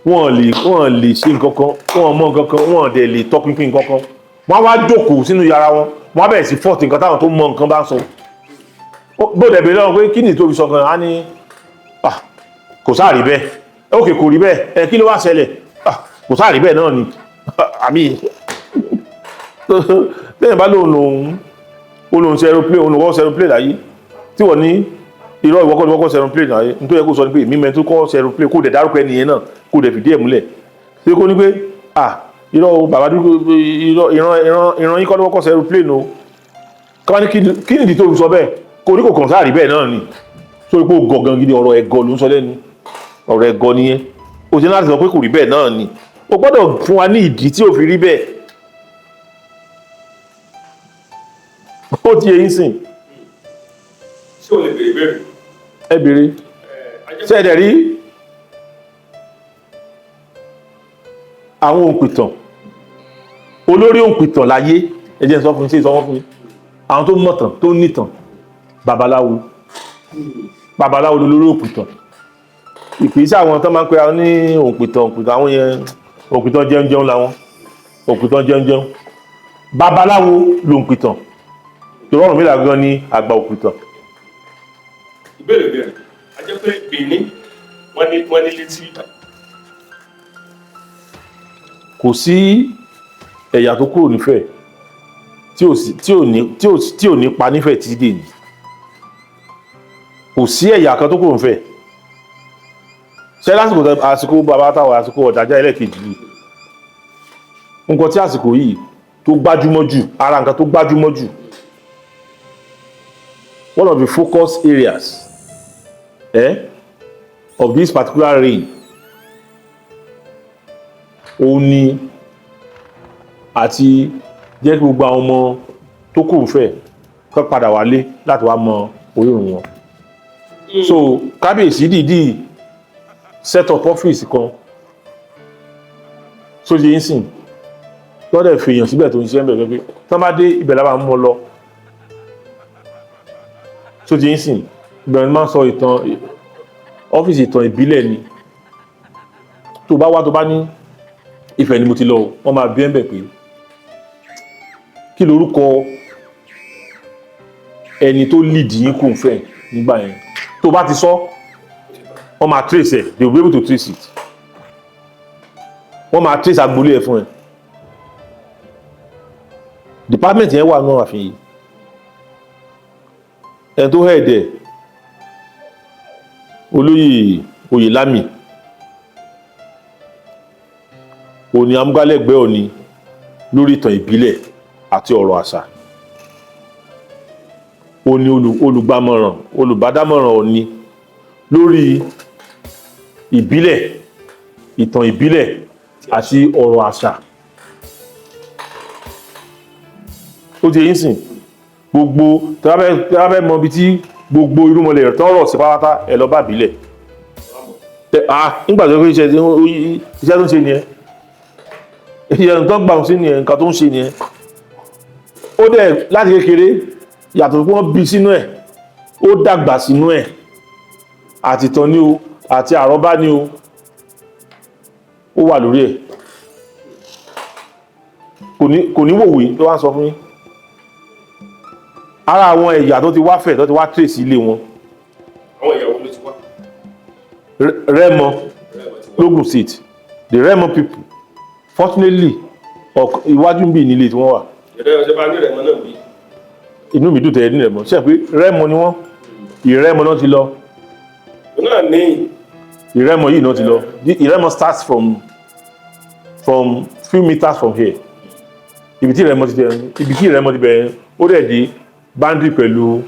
wọ́n lè ṣe nǹkan kan wọ́n mọ̀ nǹkan kan wọ́n dẹ̀ lè tọpinpin nǹkan kan wọ́n wá jókòó sínú yàrá wọn wọ́n á bẹ̀rẹ̀ sí fọ́ọ̀tì nǹkan táwọn tó mọ̀ nǹkan bá ń sọ bóde bèèrè lọ́wọ́ pé kí ni tó fi sọ kan á ní kò sáà rí bẹ́ẹ̀ ókè kò rí bẹ́ẹ̀ kí ló wá ṣẹlẹ̀ kò sáà rí bẹ́ẹ̀ náà ni àmì tẹ́yìn bá lóun ṣe aeroplane olùwọ́ ṣe aeroplane láyé tí wọ́n ní irọ́ ìwọ́kọ́ ni wọ́kọ́ ṣe aeroplane láyé ní tó yẹ kó sọ ní pé mímẹ́ tó kọ́ ṣe aeroplane kó dẹ̀ dárúkọ ẹnìyẹn náà kó dẹ̀ fìdí ẹ̀ múlẹ̀ tí kò ní pé irọ́ bàbá dúró ìran yín kọ́ ni wọ́kọ́ ṣe aeroplane o káwá ní kí nìdí tó fi sọ bẹ́ẹ̀ kò ní kò kàn sáà rí bẹ́ẹ̀ náà ni sórí pé ó gọ̀gàn gidi ọ̀rọ̀ ẹ̀gọ́ ló ń sọ lẹ́nu ọ̀rọ̀ ẹ̀gọ́ nìyẹn ó ti ní láti sọ pé kò rí bẹ́ẹ̀ náà ni o gbọ́dọ̀ fún wa ní ìdí tí ò fi rí bẹ́ẹ̀ ó ti yẹn sìn. ṣé o lè béèrè béèrè. ẹ béèrè ṣé ẹ dẹ̀ rí àwọn òǹpìtàn olórí òǹpìtàn láyé ẹ jẹ́ sọ fún mi ṣé ìsọwọ́ fún mi àwọn tó mọ̀tàn tó nítàn babaláwo lolórí òǹpìtàn ìpèsè àwọn tó máa ń pe àwọn ní òǹpìtàn àwọn yẹn òǹpìtàn jẹun làwọn òǹpìtàn jẹun babaláwo lòǹpìtàn tó rọrùn mílà gan ni àgbà òǹpìtàn. ìbéèrè bẹ̀rẹ̀ a jẹ́ pé Benin wọ́n ní létí. kò sí ẹ̀yà tó kúrò nífẹ̀ẹ́ tí ò ní pa nífẹ̀ẹ́ títí dè ní kò sí ẹ̀yà kan tó kúrò nífẹ̀ẹ́ ṣe lásìkò àsìkò bàbá táwọn àsìkò Ọ̀jájá ẹlẹ́kejì yìí nǹkan tí àsìkò yìí tó gbájúmọ́ jù ara nǹkan tó gbájúmọ́ jù one of the focus areas of this particular reign òun ni àti jẹ́ kí gbogbo àwọn ọmọ tó kù ń fẹ́ kọ́ padà wálé láti wá mọ orírun wọn so kábíyèsí dìídì set up office kan sójú yín sìn lọ́dẹ̀ fi èèyàn síbẹ̀ tó ń ṣiṣẹ́ bẹ̀rẹ̀ pé tán bá dé ibẹ̀ lábàá mú ọ lọ sójú yín sìn ìbẹ̀rẹ̀ máa ń sọ ìtàn ọ́fíìsì ìtàn ìbílẹ̀ ni tó bá wá tó bá ní Ifẹ̀ ni mo ti lọ wọ́n máa bí ẹ̀bẹ̀ pé kí lorúkọ ẹni tó lead yín kò ń fẹ́ nígbà yẹn tó bá ti sọ wọ́n máa trace ẹ̀ they will be able to trace it wọ́n máa trace agbolé ẹ̀ fún ẹ department yẹn wà náà àfihàn ẹni tó head ẹ̀ olóyè Oyèlámì òní amúgbálẹ́gbẹ̀ẹ́ òní lórí ìtàn ìbílẹ̀ àti ọ̀rọ̀ àṣà òní olùgbàmọ̀ràn olùbádámọ̀ràn òní lórí ìbílẹ̀ ìtàn ìbílẹ̀ àti ọ̀rọ̀ àṣà ó ti yín sìn gbogbo tẹ́lábẹ́ mọ ibi tí gbogbo irúnmọlẹ̀ tọ́rọ̀ sí pátá ẹ lọ bá ìbílẹ̀ nígbà tó kí iṣẹ́ tó ń ṣe nìyẹn ìyẹn tó gbà sí nìyẹn nǹkan tó ń ṣe nìyẹn ó dẹ̀ láti kékeré yàtọ̀ pé wọ́n bí sínú ẹ̀ ó dàgbà sínú ẹ̀ àti tán ní o àti àrọ́bá ní o ó wà lórí ẹ̀ kò ní wòwé tó wá sọ fún yín ara àwọn ẹ̀yà tó ti wá fẹ̀ tó ti wá tírèsì ilé wọn àwọn ìyàwó ló ti wá. Rẹ́mọ lógùn state the Rẹ́mọ people fortunately iwájú ń bí nílé tí wọ́n wà. ìrẹ́ ọ̀sẹ̀ bá ní Rẹ́mọ náà bí. inú mi dùn tẹ̀lé ní Rẹ́mọ ṣe pé Rẹ́mọ ni wọ́n Ìrẹ́mọ náà ti lọ. náà ní. Ìrẹ́mọ yìí náà ti lọ Ìrẹ́mọ starts from few meters from here ibi tí Ìrẹ́mọ ti bẹ̀rẹ̀ ó dẹ̀ di boundary pẹ̀lú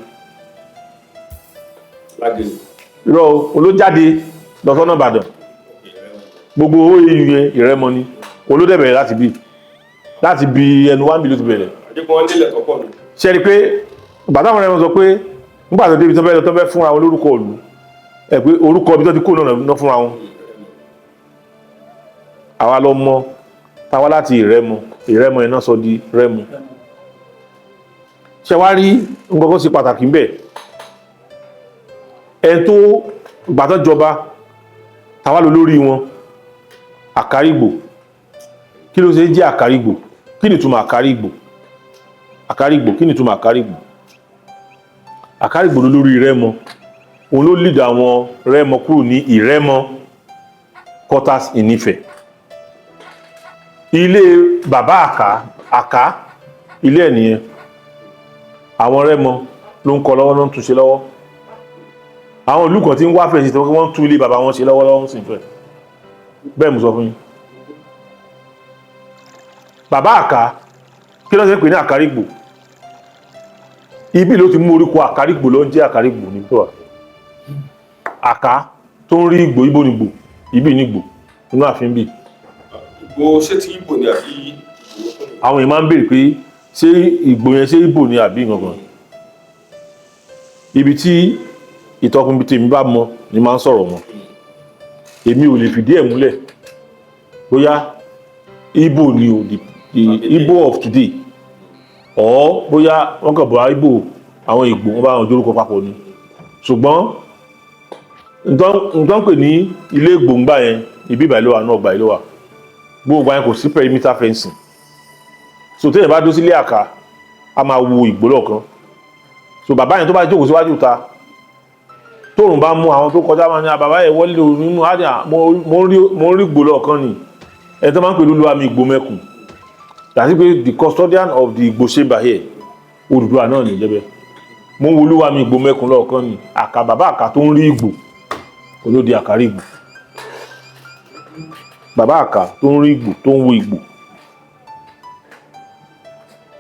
irọ́ olójáde lọ́sọ́nà Ìbàdàn gbogbo owó yẹn Ìrẹ́mọ ni olódẹ̀bẹ̀rẹ̀ láti bí ẹnu wá ń bí ló ti bẹ̀rẹ̀. ṣe rí pé bàtà àwọn Ìrẹ́mọ sọ pé nígbà tó débi tó fẹ́ fúnra wọn lórúkọ ìlú ẹ̀ pé orúkọ ibi tó ti kó náà fúnra wọn. àwa lọ mọ táwa láti Ìrẹ́mọ iná sọ di Rẹ́mọ. ṣe wá rí nǹkan kan ṣe pàtàkì ń bẹ̀ ẹ̀ tó gbàtọ́ jọba táwa lọ lórí wọn Àkàrígbò kí ló ṣe jẹ́ Àkàrígbò kí ni ìtumọ̀ Àkàrígbò kí ni ìtumọ̀ Àkàrígbò lórí Rẹ́mọ òun ló lead àwọn Rẹ́mọ kúrò ní Ìrẹ́mọ quarters in Ifẹ̀ ilé bàbá Àká ilé ẹ̀ nìyẹn àwọn Rẹ́mọ ló ń kọ́ lọ́wọ́ ló ń túnṣe lọ́wọ́ àwọn ìlú kan tí ń wá fẹ̀ sí tí wọ́n tún ilé bàbá wọn ṣe lọ́wọ́lọ́wọ́ sì ń fẹ́ bẹ́ẹ̀ mo sọ fún yín bàbá Àká kí ló ṣe pè ní Àkàrígbò ibi ló ti mú orúkọ Àkàrígbò ló ń jẹ́ Àkàrígbò ní tó wà Àká tó ń rí Ìgbò Ìgbò nígbò ibi nígbò inú ààfin bí. Ìgbò ṣé ti Ìgbò ni àbí Ìgbò? àwọn èèyàn máa ń béèrè pé ṣé Ìgbò yẹn ṣé Ìgbò ni àbí gangan ibi tí ìtọ́kùnbí tèmi bá mọ ni máa ń sọ̀rọ̀ wọn èmi ò lè fìdí ẹ̀ múlẹ̀ bóyá Ìgbò ni o the Igbo of today or bóyá wọ́n kàn bọ́ Igbo àwọn Ìgbò wọ́n bá wọn jórúkọ papọ̀ ni ṣùgbọ́n nǹkan pè ní ilé gbòǹgbà yẹn ibi ìbà ìlú wa náà ọgbà ìlú wa gbogbo yẹn kò sí perimeter fencing so téèyàn bá dó sílé Àká a máa wo Ìgbò lọ́ọ̀kan so bàbá yẹn tó bá jókòó síwájú ta tóòrùn bá mú àwọn tó kọjá máa ní bàbá yẹn wọlé nínú àdìyà mo ń rí Ìgbò lọ́ọ̀kan ni ẹni tó máa ń pè lólúwàmí Ìgbòmẹ̀kùn dàtí pé the custodian of the Igbo chamber here Odùduwà náà ní jẹ́bẹ̀ mo ń wo olúwàmí Ìgbòmẹ̀kùn lọ́ọ̀kan ni bàbá Àká tó ń rí Ìgbò olódi Àkàrígbò bàbá Àká tó ń rí Ìgbò tó ń wo Ìgbò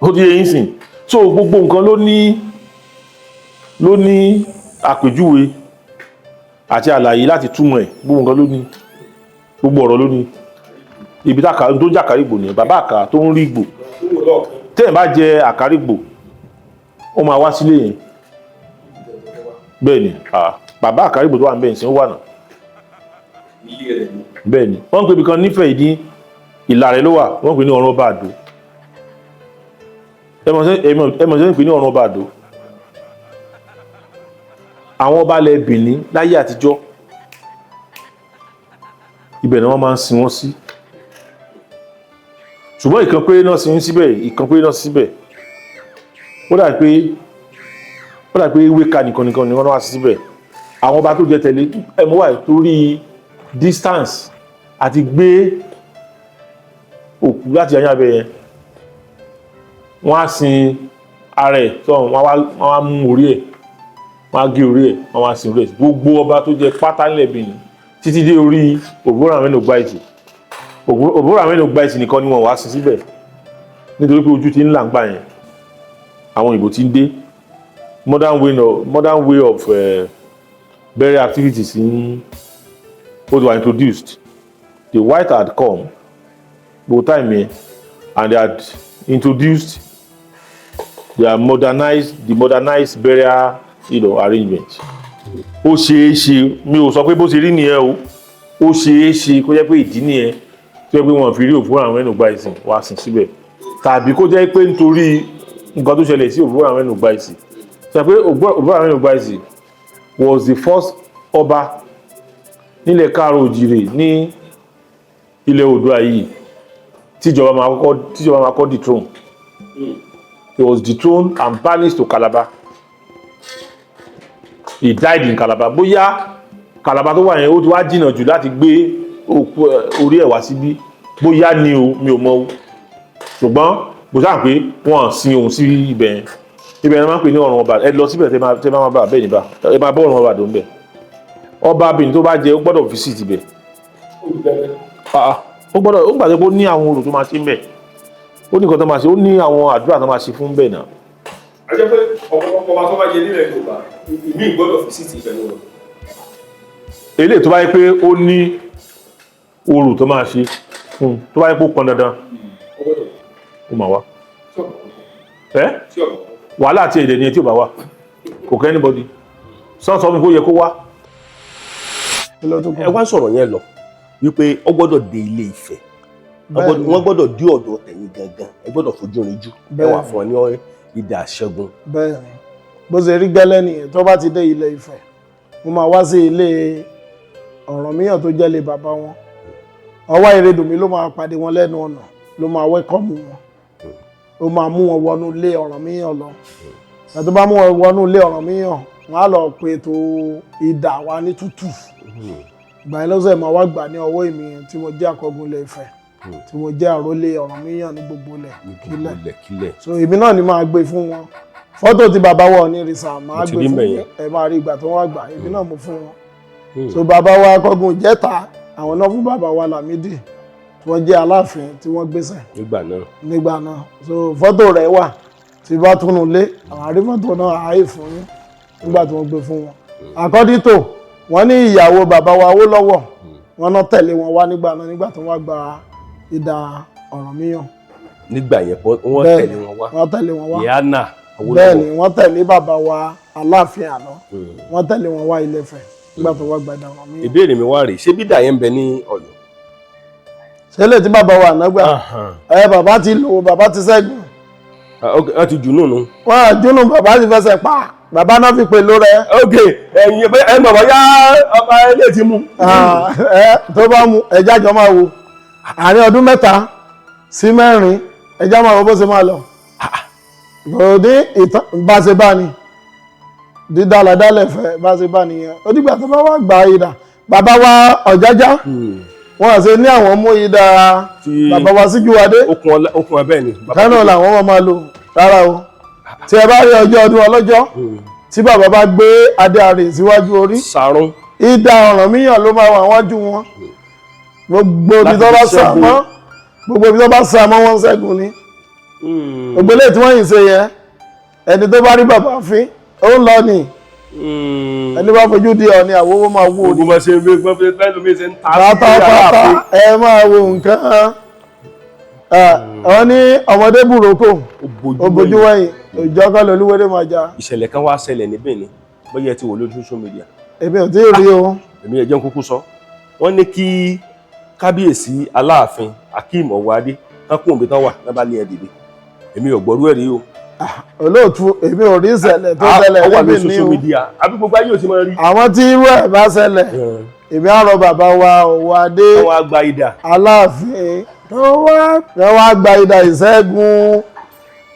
ó ti yé yín sìn so gbogbo nǹkan ló ní àpèjúwe àti àlàyé láti túmọ̀ ẹ̀ gbogbo nǹkan ló ní gbogbo ọ̀rọ̀ ló ní ibi tó jẹ́ Àkàrígbò nìyẹn bàbá Àká tó ń rí Ìgbò tẹ́yìn bá jẹ Àkàrígbò ó máa wá sílé yẹn bẹ́ẹ̀ ni bàbá Àkàrígbò tó wà ń bẹ́ẹ̀ sí ó wà náà bẹ́ẹ̀ ni wọ́n ń pè ibìkan nífẹ̀ẹ́ ìdí Ìlàrẹ̀ ló wà wọ́n ń pè ní Ọ̀run Ọba Àdó ẹmọ̀ sí ń pè ní Ọ̀run Ọba Àdó àwọn ọba ilẹ̀ Bìní láyé àtijọ́ ibẹ̀ ni wọ́n máa ń sin wọ́n sí ṣùgbọ́n ìkan péré náà sí síbẹ̀ ó dà pé wéka nìkan ni wọ́n wá sí síbẹ̀ àwọn ọba tó jẹ tẹ̀lé ẹmọ wà torí distance àti gbé òkú láti ayé abẹ yẹn wọ́n á sin ara ẹ̀ sọ́run wọ́n á mú orí ẹ̀ wọ́n á gé orí ẹ̀ wọ́n á sin orí ẹ̀ gbogbo ọba tó jẹ pátá nílẹ̀ Bìní títí dé orí Ògbórànmẹ́nu Ògbáìtì nìkan ni wọ́n wá sin síbẹ̀ nítorí pé ojú ti ń là ń gbà yẹn àwọn ìbò ti ń dé modern way of burial activities were introduced. The white had come both time here and they had introduced the modernized burial arrangement. Ó ṣeé ṣe mi ò sọ pé bó ṣe rí nìyẹn o ó ṣeé ṣe kó jẹ́ pé ìdí nìyẹn tó jẹ́ pé wọ́n fi rí Ògbórànmẹ́nu Ògbáìtì wá sìn síbẹ̀ tàbí kó jẹ́ pé nítorí nǹkan tó ṣẹlẹ̀ sí Ògbórànmẹ́nu Ògbáìtì sọ pé Ògbórànmẹ́nu Ògbáìtì was the first ọba nílẹ̀ Káàárọ̀ Oòjíire ní ilẹ̀ Oòduà yìí tíjọba máa kọ́ dethrone. He was dethroned and banished to Calabar. He died in Calabar. Bóyá Calabar tó wà yẹn ó ti wá jìnnà jù láti gbé orí ẹ̀ wá síbí bóyá ni o mi ò mọ̀ o ṣùgbọ́n bó sáà pé wọ́n sin òun sí ibẹ̀ yẹn ibẹ̀ yẹn máa ń pè ní Ọ̀run Ọba ẹ lọ síbẹ̀ tẹ́ máa bá bẹ́ẹ̀ níbà ẹ máa bọ́ Ọ̀run Ọba dùn bẹ́ẹ̀ ọba Benin tó bá jẹ ó gbọ́dọ̀ visit ibẹ̀ ó gbọ́dọ̀ ó gbàgbé pé ó ní àwọn orò tó máa ṣe ń bẹ̀ ó ní nǹkan tó máa ṣe ó ní àwọn àdúrà tó máa ṣe fún bẹ́ẹ̀ náà. a jẹ́ pé ọ̀pọ̀lọpọ̀ ọba tó bá jẹ nílẹ̀ Yorùbá ìmí ìgbọ́dọ̀ fi sí ti ìfẹ́ wọn. eléyìí tó bá yẹ pé ó ní orò tó máa ṣe fún tó bá yẹ pé ó pọn dandan ó máa wá. wàhálà àti èdè ni ẹ tí ò bá wà kò kẹ́ anybody sọ́ọ̀sọ́ mi kó yẹ kó wá. ẹ wá sọ̀rọ̀ yẹn lọ wípé ó gbọ́dọ̀ dé Ilé Ifẹ̀ wọ́n gbọ́dọ̀ dé ọ̀dọ̀ tẹ̀yìn gangan ẹ gbọ́dọ̀ fojú rinjú ẹ wà fún ọ ní idà Ṣẹ́gun. bẹ́ẹ̀ni bó ṣe rí gẹ́lẹ́ nìyẹn tó bá ti dé Ilé Ifẹ̀ mo máa wá sí ilé Ọ̀rànmíyàn tó jẹ́ ilé bàbá wọn ọwọ́ Ìrẹdùnmí ló máa pàdé wọn lẹ́nu ọ̀nà ló máa wẹ́kọ̀mù wọn ó máa mú wọn wọnú ilé Ọ̀rànmíyàn lọ àti bá mú wọn wọnú ilé Ọ̀rànmíyàn wọn á lọ pe ètò idà wa ní tútù ìgbà yẹn lọ́sẹ̀ máa wá gbà ní ọwọ́ èmi tí mo jẹ́ Akọgun Ilé Ifẹ̀ tí mo jẹ́ àrólé Ọ̀rànmíyàn ní gbogbo ilẹ̀ kílẹ̀ so èmi náà ni máa gbé fún wọn fọ́tò tí bàbá wa Onírìṣà máa gbé fún wọn ẹ máa rí ìgbà tó wọ́n gbà èmi náà mo fún wọn so bàbá wa Akọgun Ìjẹ̀ta àwọn náà fún bàbá wa Lámídì tí wọ́n jẹ́ Aláàfin tí wọ́n gbéṣẹ̀ nígbà náà so fọ́tò rẹ̀ wà tí bá túnú lé àwọn àrí fọ́tò náà àáyè fún yín nígbà tí wọ́n gbé fún wọn àkọ́dítò wọ́n ní ìyàwó bàbá wa Awólọ́wọ̀ wọ́n náà tẹ̀lé wọn wá nígbà náà nígbà tó wọ́n gba idà Ọ̀rànmíyàn. nígbà yẹn wọ́n tẹ̀lé wọn wá. wọ́n tẹ̀lé wọn wá. Ìyáànà Awólọ́wọ̀. bẹ́ẹ̀ni wọ́n tẹ̀lé bàbá wa Aláàfin àná wọ́n tẹ̀lé wọn wá Ilé Ifẹ̀ nígbà tó wọ́n gba idà Ọ̀rànmíyàn. ìbéèrè mi wá rèé ṣé bídà yẹn ń bẹ ní Ọ̀yọ́. ṣé lè tí bàbá wa àná gbà bàbá ti lò bàbá ti ṣẹ́gun. wọ́n ti jù nùnú. wọ́n àjùnú bàbá ti fẹsẹ̀ pa bàbá náà fi pè ló rẹ. ok ẹyin ẹ mọ̀ bọ́ yá ọba ilé ti mú. tó bá mú ẹja jọ máa wo àárín ọdún 3 sí 4 ẹja máa wo bó ṣe máa lọ. kò ní ìtàn bá ṣe bá ni dídáládálẹ̀ fẹ́ bá ṣe bá nìyẹn ó dìgbà tó bá wà gba idà bàbá wa Ọ̀jájá wọn àṣẹ ní àwọn mú idà bàbá wa Síjúwadé okùn ẹbẹ ni. kánà làwọn máa lò rárá o tí ẹ bá rí ọjọ́ ọdún ọlọ́jọ́ tí bàbá bá gbé adé àrè síwájú orí sàrún idà Ọ̀rànmíyàn ló máa wà wájú wọn gbogbo ibi tó bá sà mọ́ wọn ṣẹ́gun ni ògbélé tí wọ́n yìí ṣe yẹn ẹni tó bá rí bàbá fín ó ń lọ ni ẹni bá fojú di ọ ni àwòwò máa wò ní. gbogbo ṣe gbé pẹ́lú mi ṣe ń ta pátápátá ẹ máa wo nǹkan àwọn ní ọmọdé burúkú òbójú wẹ̀yìn òjò kan lolúwẹ́dẹ́ máa já. ìṣẹ̀lẹ̀ kan wá ṣẹlẹ̀ níbẹ̀ ni bóyá ẹ ti wò lójú social media. èmi ò tí ì rí o. èmi ẹ̀ jẹun kúkú sọ wọ́n ní kí kábíyèsí Aláàfin Akeem Ọwọ́adé kán kún òbí tán wà lábá ní ẹ̀dìdì èmi ò gbọ́rú ẹ̀rí o. olóòtú èmi ò rí ìṣẹ̀lẹ̀ tó ṣẹlẹ̀ níbi ní o àbí gbogbo ayé ò ti máa rí. àwọn tí irú ẹ̀ bá ṣẹlẹ̀ èmi á rọ bàbá wa Ọwọ́adé wọ́n á gba idà Aláàfin wọ́n wá gba idà ìṣẹ́gun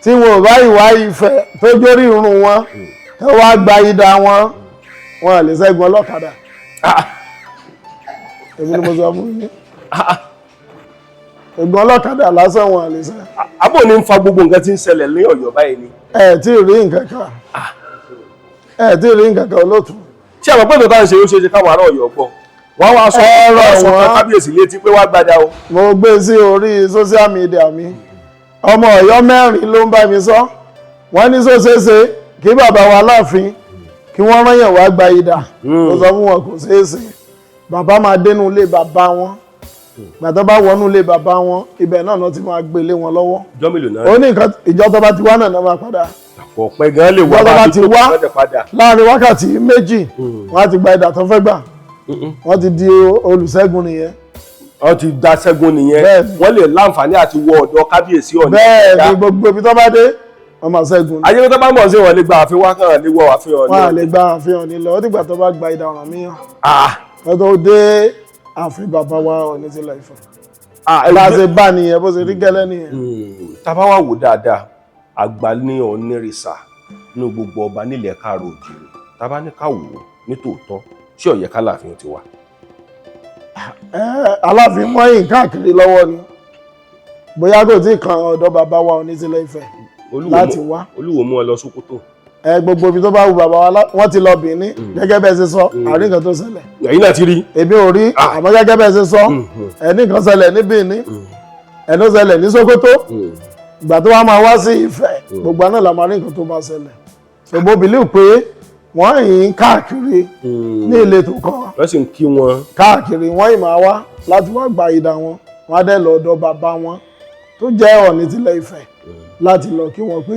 tí wọn ò bá ìwà Ifẹ̀ tó jórí irun wọn wọ́n wá gba idà wọn à lè ṣẹ́gun ọlọ́kadà èmi ni mo sọ fún yín ẹ̀gbọ́n ọlọ́kadà lásán wọn à lè ṣe. àbò ní ń fa gbogbo nǹkan tí ń ṣẹlẹ̀ ní Ọ̀yọ́ báyìí ni. ẹ tí ì rí nǹkan kan olóòtú. tí àwọn pẹ̀lú táwọn ṣe ó ṣe káwọn ará Ọ̀yọ́ gbọ́ wọ́n wá sọ ọ̀rọ̀ kábíyèsí létí pé wá gbádá o. mo gbé sí orí social media mi ọmọ Ọ̀yọ́ 4 ló ń bá mi sọ wọ́n ní sóṣèṣe kí bàbá wa Aláàfin kí wọ́n rányàn wá gba idà mo sọ fún wọn kò ṣeéṣe bàbá máa dénú ilé bàbá wọn gbàtọ́ bá wọnú ilé bàbá wọn ibẹ̀ náà ti máa gbé lé wọn lọ́wọ́. ìjọ mélòó náà. ó ní nǹkan ìjọ tó bá ti wá náà máa padà. ọ̀pẹ gan lè wá bá ti wá láàrin wákàtí 2 wọ́n á ti gba idà tó fẹ́ gbà wọ́n ti di olùṣẹ́gun nìyẹn. wọ́n ti da ṣẹ́gun nìyẹn wọ́n lè láǹfààní àti wọ ọ̀dọ̀ kábíyèsí Ọ̀ọ̀ni. bẹ́ẹ̀ ni gbogbo ibi tó bá dé wọ́n máa ṣẹ́gun. ayé tó bá mọ̀ sí wọn lè gba ààfin wá kàn lè wọ ààfin Ọ̀ọ̀ni. wọ́n á lè gba ààfin Ọ̀ọ̀ni lọ ó dìgbà tó bá gba idà Ọ̀rànmíyàn. wọ́n tó dé ààfin bàbá wa Ọ̀ọ̀ni ti Ilé Ifẹ̀. bá a ṣe bá nìyẹn bó ṣe rí gẹ́lẹ́ nìyẹn. tá a bá wá wò dáadáa àgbà ní Onírìṣà ní gbogbo ọba nílẹ̀ Káàárọ̀ Oòjíire tá a bá ní ká wò ó ní tòótọ́ ṣé ó yẹ k'Aláàfin ti wà. Aláàfin mọ́yìn káàkiri lọ́wọ́ ni bóyá kò tí kan ọ̀dọ̀ bàbá wa Ọọ̀ni ti Ilé Ifẹ̀ láti wá. Olúwo mú ọ lọ Sókótó. gbogbo ibi tó bá wù bàbá wa wọ́n ti lọ Bìíní gẹ́gẹ́ bẹ́ẹ̀ ṣe sọ àrí nǹkan tó ṣẹlẹ̀. ẹ̀yin náà ti rí. èmi ò rí àmọ́ gẹ́gẹ́ bẹ́ẹ̀ ṣe sọ ẹni kan ṣẹlẹ̀ ní Bìíní ẹni ṣẹlẹ̀ ní Sókótó ìgbà tó wá máa wá sí Ifẹ̀ gbogbo náà la máa rí nǹkan tó bá ṣẹlẹ̀ ṣùgbọ́n believe pé wọ́n yìí ń káàkiri ní ìletò kan wọ́n sì ń kí wọn káàkiri wọ́n yìí máa wá láti wá gba idà wọn wọ́n á dẹ̀ lọ ọ̀dọ̀ bàbá wọn tó jẹ́ Ọọ̀ni tilẹ̀ Ifẹ̀ láti lọ kí wọn pé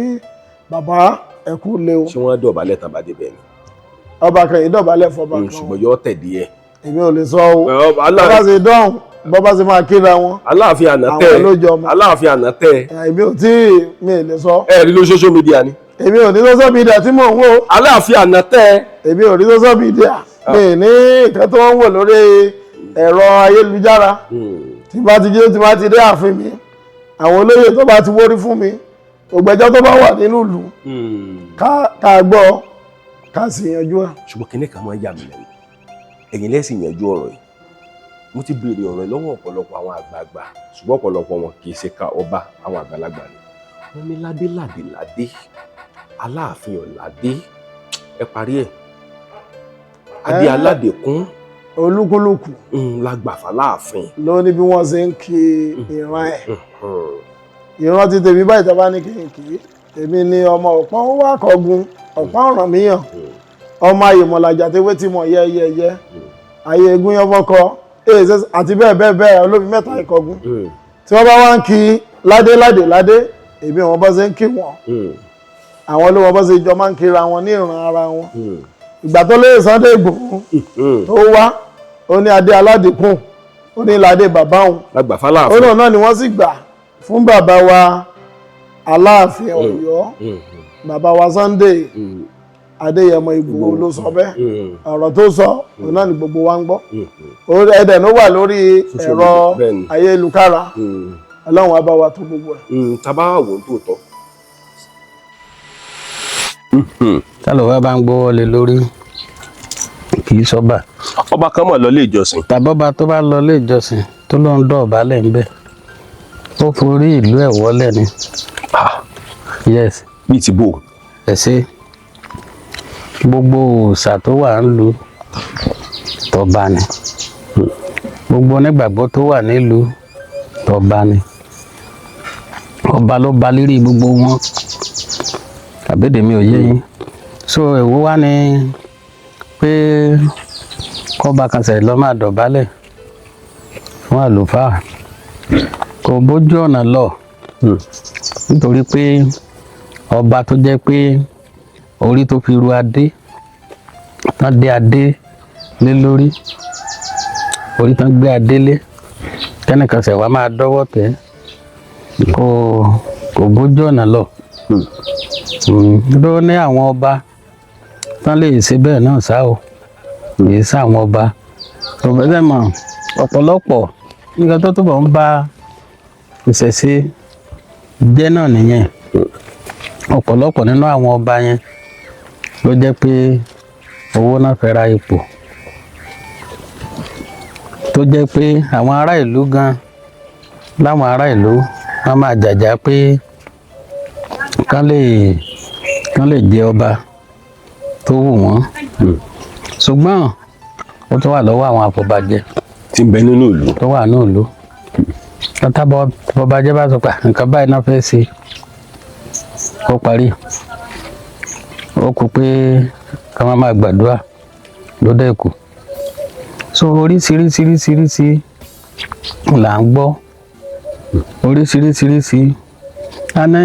bàbá ẹ kú lé o. ṣé wọ́n dọ̀bálẹ̀ tán bá débẹ̀ ni. ọba kan yìí dọ̀bálẹ̀ fọba kan ṣùgbọ́n yóò tẹ̀dí ẹ̀. èmi ò lè sọ o bọ́bá ṣe dọ̀hùn bọ́bá ṣe máa kíra wọn. Aláàfin Ànàtẹ́ Aláàfin Ànàtẹ́. èmi ò tí mi ì lè sọ. ẹ rí ló social media ni. èmi ò ní social media tí mò ń wò. Aláàfin Ànàtẹ́. èmi ò ní social media mi ì ní nǹkan tó ń wò lórí ẹ̀rọ ayélujára tí bá ti dé ààfin mi àwọn olóyè tó bá ti wórí fún mi ògbẹ́jọ́ tó bá wà nínú ìlú ká gbọ́ ká sì yanjú ẹ̀. ṣùgbọ́n kíní kan máa ń yà mí lẹ́nu ẹ̀yin lẹ́sìn yanjú ọ̀rọ̀ yìí mo ti béèrè ọ̀rọ̀ yìí lọ́wọ́ ọ̀pọ̀lọpọ̀ àwọn àgbààgbà ṣùgbọ́n ọ̀pọ̀lọpọ̀ wọn kì í ṣe ká ọba àwọn àgbàlagbà ni wọ́n ní ládé Aláàfin Ọ̀ládé ẹ parí ẹ̀ adé aládé kún olúkúlùkù lágbàfà láàfin ló ní bí wọ́n ṣe ń kí ìran ẹ̀ ìran ti tèmi báyìí tàbá ní kìí èmi ni ọmọ ọ̀pọ̀n ó wà kọ́gun ọ̀pọ̀n Ọ̀rànmíyàn ọmọ ayèmọ̀làjà tewé tí mọ̀ yẹ́yẹ́yẹ́ ayé egun yọ́bọ́kọ àti bẹ́ẹ̀ olómi mẹ́ta ìkọ̀gun tí wọ́n bá wá ń kí ládé èmi wọn bá ṣe ń kí wọn àwọn olówó bá ṣe jọ máa ń kíra wọn ní ìran ara wọn ìgbà tó lóye Sunday Igboho tó wá ó ní adé aládìkún ó ní ládé bàbá òun ó náà náà ni wọ́n sì gbà fún bàbá wa Aláàfin Ọ̀yọ́ bàbá wa Sunday Adéyẹmọ Ìgbòho ló sọ bẹ́ẹ̀ ọ̀rọ̀ tó sọ òun náà ni gbogbo wa ń gbọ́ ẹ̀dẹ̀ ló wà lórí ẹ̀rọ ayélujára Ọlọ́run á bá wa tó gbogbo ẹ̀. tábà wò ó tòótọ́. tálọ̀ bá ń gbówó lé lórí kì í sọ́ba. ọba kan mọ̀ lọ ilé ìjọsìn. tàbọ́ba tó bá lọ ilé ìjọsìn tó ló ń dọ̀bálẹ̀ ń bẹ̀ ó forí ìlú ẹ̀ wọlé ni. yes. bíi ti bò. ẹ ṣe gbogbo òòṣà tó wà ń lu tọba ni gbogbo onígbàgbọ́ tó wà nílùú tọba ni ọba ló ba lérí gbogbo wọn àbẹ́dẹ̀mí ò yé yín so èwo wá ní pé kọ́ba kan ṣẹ̀ lọ́ máa dọ̀bálẹ̀ fún àlùfáà kò bójú ọ̀nà lọ nítorí pé ọba tó jẹ́ pé orí tó fi ru adé tán dé adé lé lórí orí tán gbé adé lé kẹ́nìkan ṣẹ̀ wá máa dọ́wọ́ tẹ̀ kò bójú ọ̀nà lọ ló ní àwọn ọba tán lè ṣe bẹ́ẹ̀ náà ṣá o kìí sáwọn ọba tó bẹ́ẹ̀ mọ̀ ọ̀pọ̀lọpọ̀ nígbà tó túbọ̀ ń bá ìṣẹ̀ṣe jẹ́ náà nìyẹn ọ̀pọ̀lọpọ̀ nínú àwọn ọba yẹn ló jẹ́ pé owó náà fẹ́ ra ipò tó jẹ́ pé àwọn ará ìlú gan láwọn ará ìlú wọ́n máa jàjà pé kán lè jẹ ọba tó wù wọ́n ṣùgbọ́n ó tún wà lọ́wọ́ àwọn àfọ̀bàjẹ́ tí ń bẹ nínú ìlú tó wà nínú ìlú tọ́tà bọ́bàjẹ́ bá sọ pé nǹkan báyìí náà fẹ́ ṣe ó parí ó kù pé ká má máa gbàdúrà ló dẹ́kù so oríṣiríṣiríṣiríṣi là ń gbọ́ oríṣiríṣiríṣi a ní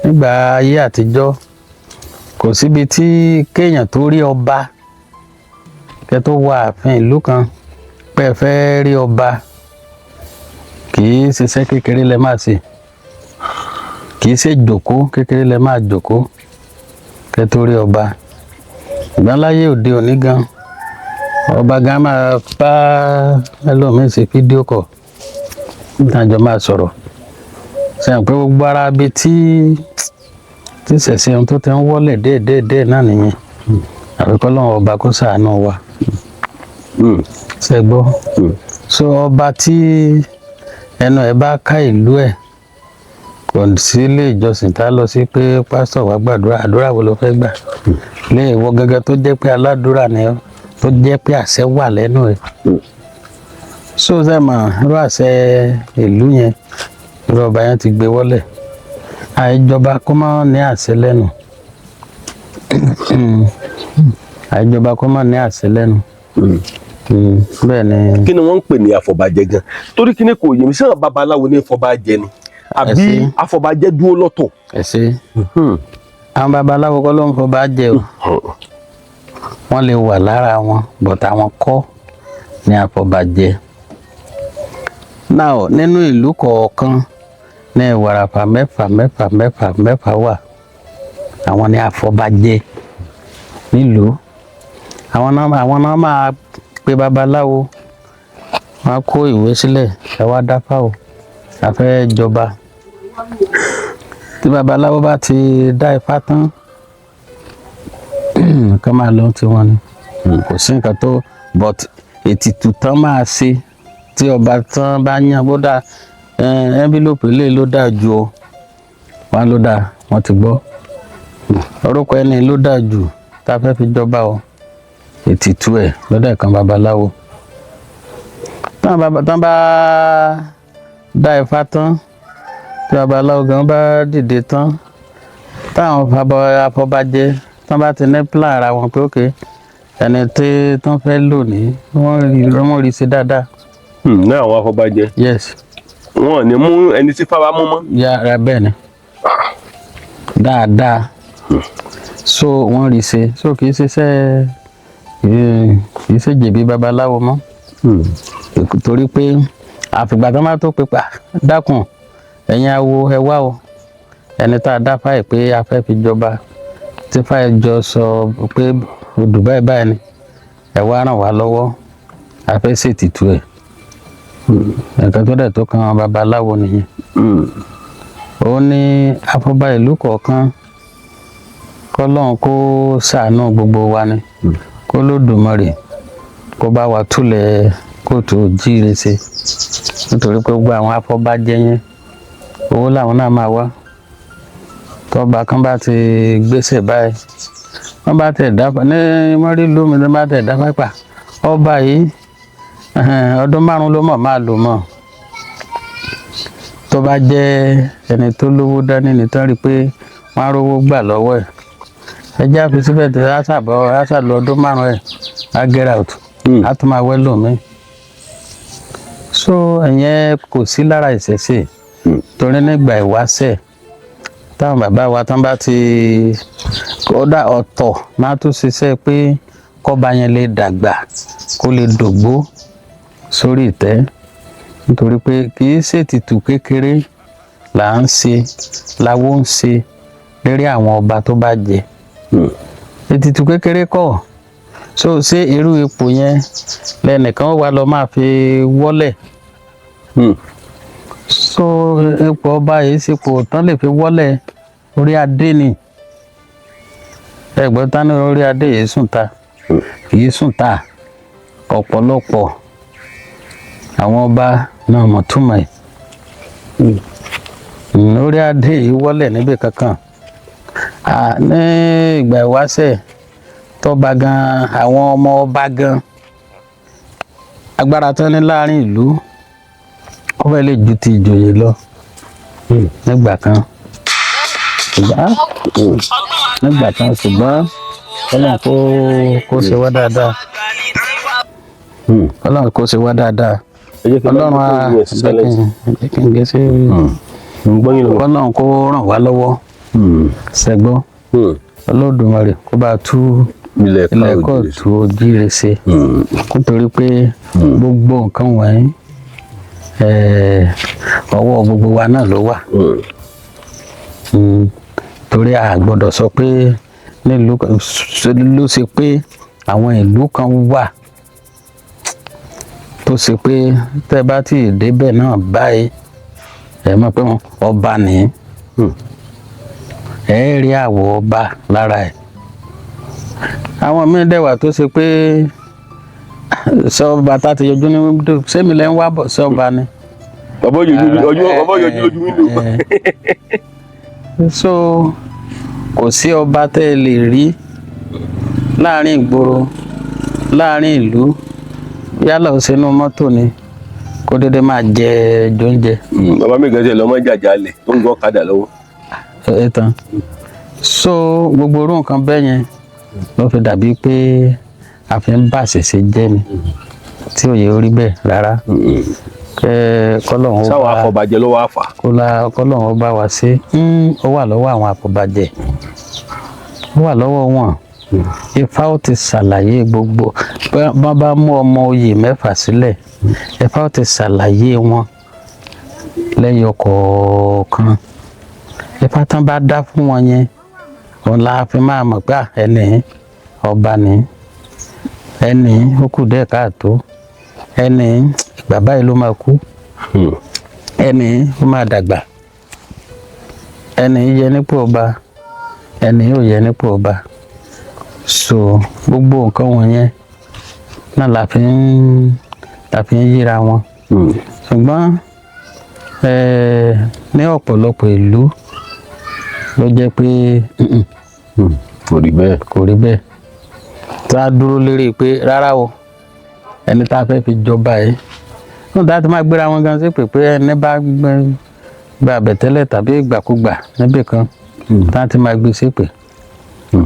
nígbà ayé àtijọ́ kò síbi tí kéèyàn tó rí ọba kẹ́ tó wọ ààfin ìlú kan pé ẹ fẹ́ rí ọba kì í ṣiṣẹ́ kékeré lẹ máa ṣe kì í ṣe jókòó kékeré lẹ máa jókòó kẹ́ tó rí ọba ìgbàláyé òde òní gan ọba gan máa bá ẹlòmíín ṣe fídíò kọ nítajọ máa sọ̀rọ̀ sẹ́yìn pé gbogbo ara bíi tí ṣẹ̀ṣẹ̀ ohun tó ti ń wọlé déédéé náà nìyẹn àbíkọ́ lọ́wọ́ ọba kó ṣàánú wa ṣe gbọ́ so ọba tí ẹnu ẹ̀ bá ká ìlú ẹ̀ kò sí ilé ìjọsìn tá a lọ sí pé pásítọ̀ wá gbàdúrà àdúrà wo ló fẹ́ gbà lé ìwọ gẹ́gẹ́ tó jẹ́ pé aládùúrà ni ọ́ tó jẹ́ pé àṣẹ wà lẹ́nu ẹ̀ so sẹ́mọ̀ irú àṣẹ ìlú yẹn irú ọba yẹn ti gbé wọlẹ̀ àìjọba kó má ní àṣẹ lẹ́nu àìjọba kó má ní àṣẹ lẹ́nu bẹ́ẹ̀ ni. kí ni wọ́n ń pè ní àfọ̀bàjẹ́ gan torí kí ni kò yé mi sẹ́wọ̀n babaláwo ní fọbajẹ ni àbí àfọ̀bàjẹ́ dúró lọ́tọ̀. ẹ ṣe àwọn babaláwo kọ́ ló ń fọba jẹ o wọ́n lè wà lára wọn but àwọn kọ́ ní àfọ̀bàjẹ́. now nínú ìlú kọ̀ọ̀kan ní ìwàràpá mẹ́fà wà àwọn ní àfọ̀bàjẹ́ nílùú àwọn náà máa pe babaláwo wọ́n kó ìwé sílẹ̀ ẹ wá dáfá o a fẹ́ jọba tí babaláwo bá ti dá ifá tán kán máa lọ tí wọ́n ní kò sí nǹkan tó but ètìtù tán máa ṣe tí ọba tán bá yàn bó dá envelope lè ló dà jù o wọn ló dà wọ́n ti gbọ́ orúkọ ẹni ló dà jù tá a fẹ́ fi jọba o ètìtù ẹ̀ lọ́dọ̀ kan babaláwo tán bá dá ifá tán tí babaláwo gan bá dìde tán táwọn afọbajẹ tán bá ti ní plan ara wọn pé ókè ẹni tí tán fẹ́ lò ní wọ́n rí sí dáadáa. ní àwọn afọbajẹ. yes. wọn ò ní mú ẹni tí fáwa mú mọ́. yàrá bẹ́ẹ̀ ni dáadáa so wọ́n rí ṣe so kì í ṣe jẹ̀bi babaláwo mọ́ torí pé àfìgbà tó máa tó pípa dákun ẹ̀yin awo ẹ wá o ẹni tá a dá fáì pé a fẹ́ fi jọba tí fáì jọ sọ pé odù báyìí báyìí ni ẹ wá ràn wá lọ́wọ́ a fẹ́ ṣètìtù ẹ̀ nǹkan tó dẹ̀ tó kan babaláwo nìyẹn ó ní afọba ìlú kọ̀ọ̀kan kọ́lọ́n kó ṣàánú gbogbo wa ni kó lódùmarè kó bá wa túlẹ̀ kóòtù jíire ṣe nítorí pé gbogbo àwọn afọbajẹ yẹn owó làwọn náà máa wá tọba kan bá ti gbéṣẹ́ báyìí wọ́n bá tẹ̀ dáfà ní mọ́rí lómi tó bá tẹ̀ dáfà pa ọba yìí ọdún 5 ló mọ̀ máa lò mọ́ tó bá jẹ́ ẹni tó lówó dání nítorí rí pé wọ́n á rówó gbà lọ́wọ́ ẹ̀ ẹjẹ́ àfi síbẹ̀ tí a lọ ọdún 5 ẹ̀ á get out á tún máa wẹ́ lómi so ẹ̀yẹn kò sí lára ìṣẹ̀ṣe torí nígbà ìwáṣẹ̀ táwọn bàbá wa tán bá ti kódà ọ̀tọ̀ máa tún ṣiṣẹ́ pé kọ́ba yẹn lè dàgbà kó lè dògbó sórí ìtẹ́ nítorí pé kì í ṣètìtù kékeré là ń ṣe láwo ń ṣe lérí àwọn ọba tó bá jẹ ètìtù kékeré kọ́ so ṣé irú ipò yẹn lẹ́nìkan wà lọ máa fi wọ́lẹ̀ so ipò ọba yìí sípò tán lè fi wọ́lẹ̀ orí adé ni ẹgbẹ́ tán ní orí adé yìí sùn ta kìí sùn ta ọ̀pọ̀lọpọ̀ àwọn ọba náà mọ̀ túmọ̀ ẹ̀ orí adé yìí wọ́lẹ̀ níbi kankan ní ìgbà ìwáṣẹ̀ tọ́ba gan àwọn ọmọ ọba gan agbára tán ní láàrin ìlú ó fẹ́ lè ju ti ìjòyè lọ nígbà kan ṣùgbọ́n ọlọ́run kó ṣe wá dáadáa ọlọ́run kó ṣe wá dáadáa ọlọ́run á kí n gé sí ọlọ́run kó ràn wá lọ́wọ́ ṣẹ́gbọ́n Olódùmarè kó bá tú ilẹ̀ kóòtù ojíire ṣe nítorí pé gbogbo nǹkan wọ̀nyí ọwọ́ gbogbo wa náà ló wà torí a gbọ́dọ̀ sọ pé nílùú ló ṣe pé àwọn ìlú kan wà tó ṣe pé tẹ́ bá ti débẹ̀ náà báyìí ẹ mọ̀ pé ọba nìyí ẹ rí àwọ̀ ọba lára ẹ̀ àwọn míì dẹ̀wà tó ṣe pé sọ́ọ̀bà tá ti yọjú ní wíńdò sẹ́mi lẹ́ ń wá bọ̀ sọ́ọ̀bà ni. ọmọ yọjú lójú wíńdò. so kò sí ọba tẹ́ ẹ lè rí láàrin ìgboro láàrin ìlú yálà ó sínú mọ́tò ni kó dédé máa jẹ jóúnjẹ. bàbá mi gan ṣe lọ́mọ jàjà lẹ̀ tó ń gbọ́ kadà lọ́wọ́. ẹ tán so gbogbo orú nǹkan bẹ́ẹ̀ yẹn ló fi dàbí pé a fi ń bà ṣẹ̀ṣẹ̀ jẹ́ ni tí òye orí bẹ́ẹ̀ rárá kọ́lọ́hún sáwọn afọbajẹ ló wá fà. kọ́lọ́hún bá wa ṣe ó wà lọ́wọ́ àwọn afọbajẹ ó wà lọ́wọ́ wọn Ifá ó ti ṣàlàyé gbogbo bọ́n bá mú ọmọ oyè mẹ́fà sílẹ̀ Ifá ó ti ṣàlàyé wọn lẹ́yọ kọ̀ọ̀kan Ifá tán bá dá fún wọn yẹn òun la fi máa mọ̀ pé ẹni ọba ni ẹni ó kù díẹ̀ káàtó ẹni ìgbà báyìí ló máa kú ẹni ó máa dàgbà ẹni yẹ nípò ọba ẹni yóò yẹ nípò ọba so gbogbo nǹkan wọ̀nyẹn náà la fi ń yíra wọn ṣùgbọ́n ní ọ̀pọ̀lọpọ̀ ìlú ló jẹ́ pé kò rí bẹ́ẹ̀ tá a dúró lérí pé rárá o ẹni tá a fẹ́ fi jọba yìí wọ́n dá ti máa gbéra wọn gan sí pé ẹni bá gba àbẹ̀tẹ́lẹ̀ tàbí ìgbàkúgbà níbì kan tá a ti máa gbé sí pé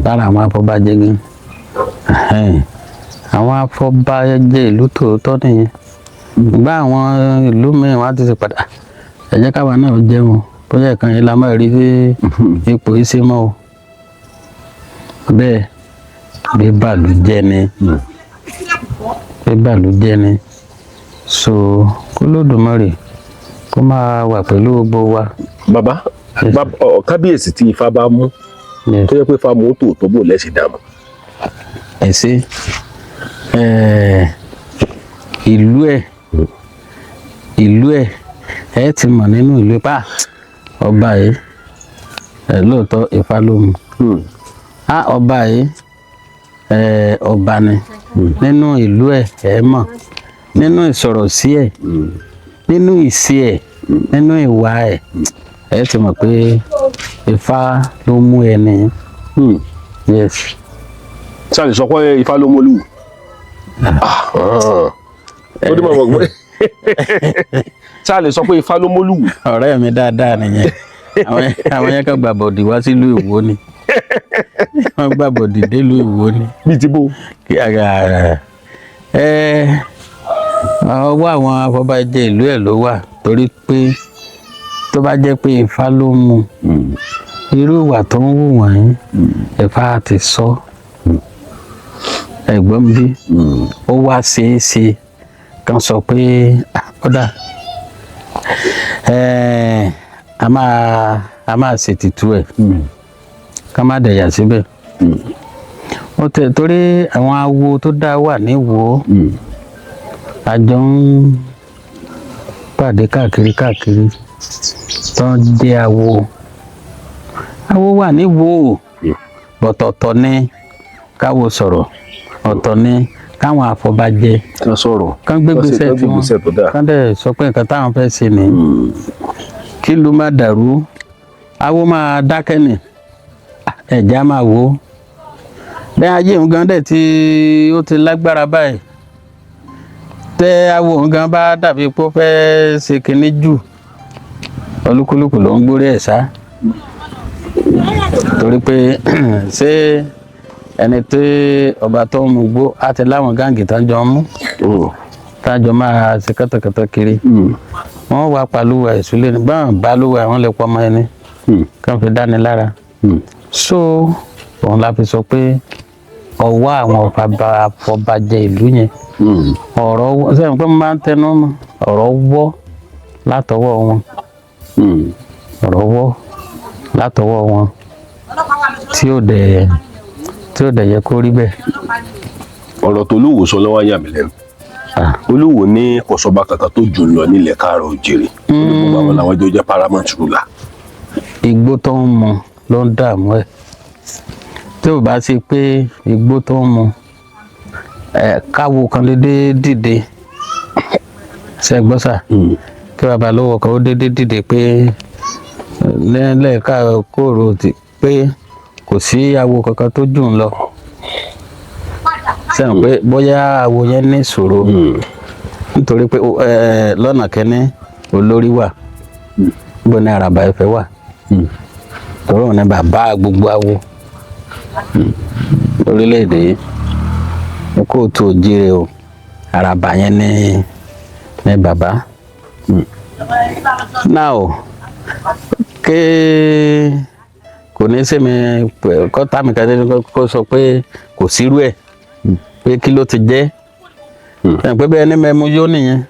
lára àwọn afọbajẹ gan àwọn afọbajẹ ìlú tòótọ́ nìyẹn gbá àwọn ìlú mìíràn wọ́n á ti ṣe padà ẹ jẹ́ káwa náà jẹun bóyá ìkan yìí la máa rí sí ipò ìṣe mọ́ o bẹ́ẹ̀ bí bàlújẹ́ ni so kó lódùmarè kó máa wà pẹ̀lú gbogbo wa. bàbá kábíyèsí tí Ifá bá mú tó yẹ pé Ifá mú tòótọ́ bò lẹ́sìn dààmú. ìlú ẹ̀ ẹ ti mọ̀ nínú ìlú pa ọba yìí lóòótọ́ Ifá ló mú ọba yìí ọba ni nínú ìlú ẹ mọ̀ nínú ìsọ̀rọ̀ sí ẹ̀ nínú ìṣe ẹ̀ nínú ìwà ẹ̀ ẹ ti mọ̀ pé Ifá ló mú ẹni. Yes. sáà lè sọ pé Ifá ló mólú. ó dé mọ̀ mọ̀ sáà lè sọ pé Ifá ló mólú. ọ̀rẹ́ mi dáadáa nìyẹn àwọn yẹn kan gbàbọ̀dì wá sílùú Ìwó ni wọ́n gbàbọ̀dì délùú Ìwó ni. bíi ti bó. ọwọ́ àwọn afọbajẹ ìlú ẹ̀ ló wà torí pé tó bá jẹ́ pé Ifá ló mú irú ìwà tó ń wù wọ̀nyí Ifá ti sọ ẹ̀gbọ́n bí ó wá ṣeéṣe kan sọ pé ọ̀dà a máa ṣètìtú ẹ̀ ká má dẹ̀yà síbẹ̀ ó tẹ̀ torí àwọn awo tó dá wà níwò àjọ ń pàdé káàkiri tó ń jẹ́ awo wà níwò ọ̀tọ̀ọ̀tọ̀ ní káwo sọ̀rọ̀ ọ̀tọ̀ ní káwọn afọbajẹ kan sọ̀rọ̀ kán gbégbèsè tí wọn kán dẹ̀ sọ pé nǹkan táwọn fẹ́ ṣe ni kí ló má dàrú awo máa dákẹ́ ni ẹ̀já máa wò ó bẹ́ẹ̀ ayé òun gan dẹ̀ tí ó ti lágbára báyìí tẹ́ awo òun gan bá dàbí pé ó fẹ́ ṣe kinní jù olúkúlùkù ló ń gbórí ẹ̀ sá torí pé ṣé ẹni tí ọba tó ń mú gbó á ti láwọn gáǹgì tá jọ ń mú tájọ máa ṣe kẹ́tọ̀kẹ́tọ̀ kiri wọ́n wá palúwa ìsúlẹ̀ ní báwọn balúwa àwọn lè pọ́ ọmọ ẹni kàn fi dáni lára so òun la fi sọ pé ọwọ́ àwọn afọbajẹ ìlú yẹn ọ̀rọ̀ sẹ́yìn pé mo máa ń tẹnu mọ́ ọ̀rọ̀ wọ́ látọwọ́ wọn tí ó dẹ̀ yẹ kó rí bẹ́ẹ̀. ọ̀rọ̀ tó Olúwo sọ lọ́wọ́ yà mí lẹ́nu Olúwo ní kọ̀sọ́ba kankan tó jù lọ nílẹ̀ Káàárọ̀ Oòjíire gbogbo àwọn làwọn jọ jẹ́ paramount ruler. igbó tó ń mu ló ń dààmú ẹ̀ tí ò bá sí pé igbó tó ń mu káwo kan dédé dìde ṣẹgbọ́sà kí bàbá lọ́wọ́ kan ó dédé dìde pé lẹ́ẹ̀ka kóòrò pé kò sí awo kankan tó jù ń lọ sẹ́yìn pé bóyá awo yẹn ní ìṣòro nítorí pé lọ́nà kẹ́ni olórí wà bó ní àràbà ẹ̀fẹ̀ wà tọ́rọ̀ ní bàbá gbogbo awo lórílẹ̀‐èdè yìí ní kóòtù òjíire o àràbà yẹn ní bàbá now kò ní sẹ́mi kọ́tà mi kan kó sọ pé kò sírú ẹ̀ pé kí ló ti jẹ́ pé bẹ́ẹ̀ ni mẹ́mu yó nìyẹn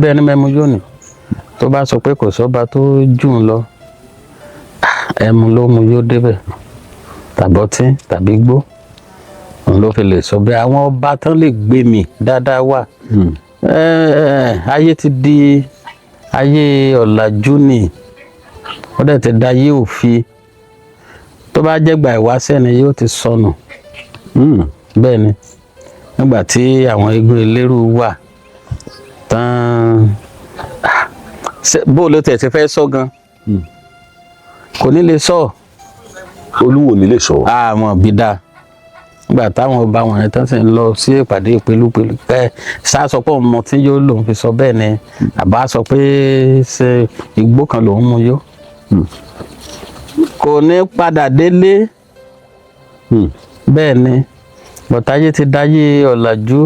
bẹ́ẹ̀ ni mẹ́mu yó nì tó bá sọ pé kò sọ́ba tó jù ń lọ ẹmu ló mu yó débẹ̀ tàbọ́tí tàbí gbó òun ló fi lè sọ bẹ́ẹ̀ àwọn ọba tán lè gbé mi dáadáa wà ayé ti di ayé ọ̀làjú ni ó dẹ̀ ti da ayé òfin tó bá jẹ́gbà ìwáṣẹ̀ ni yóò ti sọnù bẹ́ẹ̀ ni nígbà tí àwọn eégún elérú wà tán bó ló tẹ̀ ti fẹ́ sọ gan kò ní lè sọ olúwo ní lè sọ àmọ́ bí dáa nígbà táwọn ọba wọ̀nyẹn tán sì ń lọ sí ìpàdé pẹ̀lúpẹ̀lú ṣáà sọ pé ọmọ tí yóò lòun fi sọ bẹ́ẹ̀ ni àbá sọ pé ṣe igbó kan lòun mu yó kò ní padà délé bẹ́ẹ̀ ni bọ̀táyé ti dáyé ọ̀làjú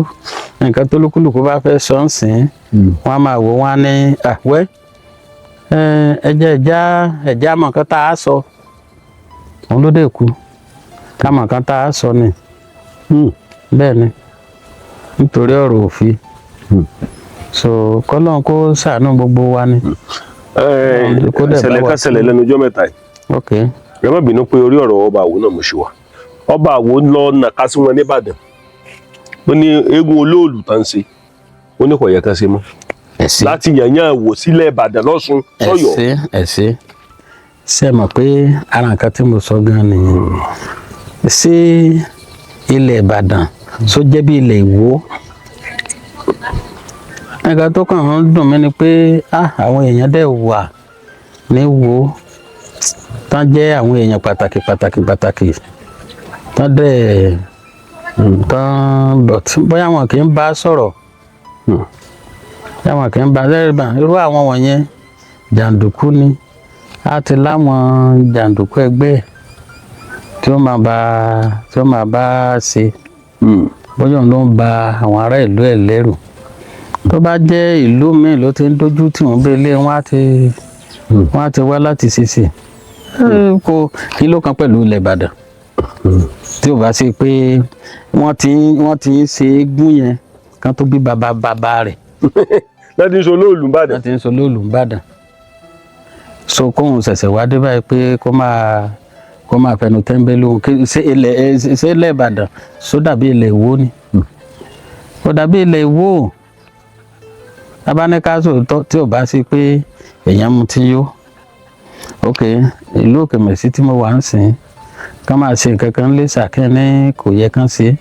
nǹkan tó lúkúlùkù bá fẹ́ sọ ń sìn wọ́n á máa wò wọ́n á ní àwẹ́ ẹ̀já mọ̀ nǹkan tá a sọ òun ló dé kú ká mọ̀ nǹkan tá a sọ ni bẹ́ẹ̀ ni nítorí ọ̀rọ̀ òfin so kọ́lọ́n kó ṣàánú gbogbo wa ni. ìṣẹ̀lẹ̀ kan ṣẹlẹ̀ lẹ́nu ọjọ́ mẹ́ta yìí ok ẹ má bínú pé orí ọ̀rọ̀ ọba àwo náà mo ṣe wà ọba àwo lọ nàka sí wọn nìbàdàn ó ní eégún olóòlù tá ń ṣe ó ní kò yẹ kán ṣe mọ́ láti yànyàn wò sílẹ̀ ìbàdàn lọ́sùn sọ́yọ́. ṣe mọ̀ pé ara nǹkan tí mo sọ gan nìyẹn sí ilẹ̀ ìbàdàn só jẹ́ bí ilẹ̀ ìwó nǹkan tó kàn ń dùn mí ni pé àwọn èèyàn dẹ̀ wà ní Ìwó tán jẹ́ àwọn èèyàn pàtàkì tán dẹ̀ bóyá wọn kì í bá sọ̀rọ̀ bóyá wọn kì í bá lẹ́rìbà irú àwọn wọ̀nyẹn jàǹdùkú ni á ti láwọn jàǹdùkú ẹgbẹ́ tí ó máa bá ṣe bóyá òun ló ń ba àwọn ará ìlú ẹ̀ lẹ́rù tó bá jẹ́ ìlú míì ló ti ń dojú tí wọ́n bẹ́ẹ̀ lé wọ́n á ti wá láti ṣiṣẹ́ kò kí ló kan pẹ̀lú ilẹ̀ Ìbàdàn tí ò bá sí pé wọ́n ti ń ṣe eégún yẹn kan tó bí bàbá rẹ̀ láti ń sọ olóòlù Ìbàdàn so kóhun ṣẹ̀ṣẹ̀ wá dé báyìí pé kó máa fẹnu tẹ́ńbẹ́lú ṣé ilẹ̀ Ìbàdàn só dàbí ilẹ̀ Ìwó ni ó dàbí ilẹ̀ Ìwó abáníkásò tí ò bá sí pé èèyàn mu ti yó ok ìlú Òkèmẹ̀sí tí mo wà ń sìn ká máa ṣe nǹkan kan lé sàkẹ́ ní kò yẹ kán ṣe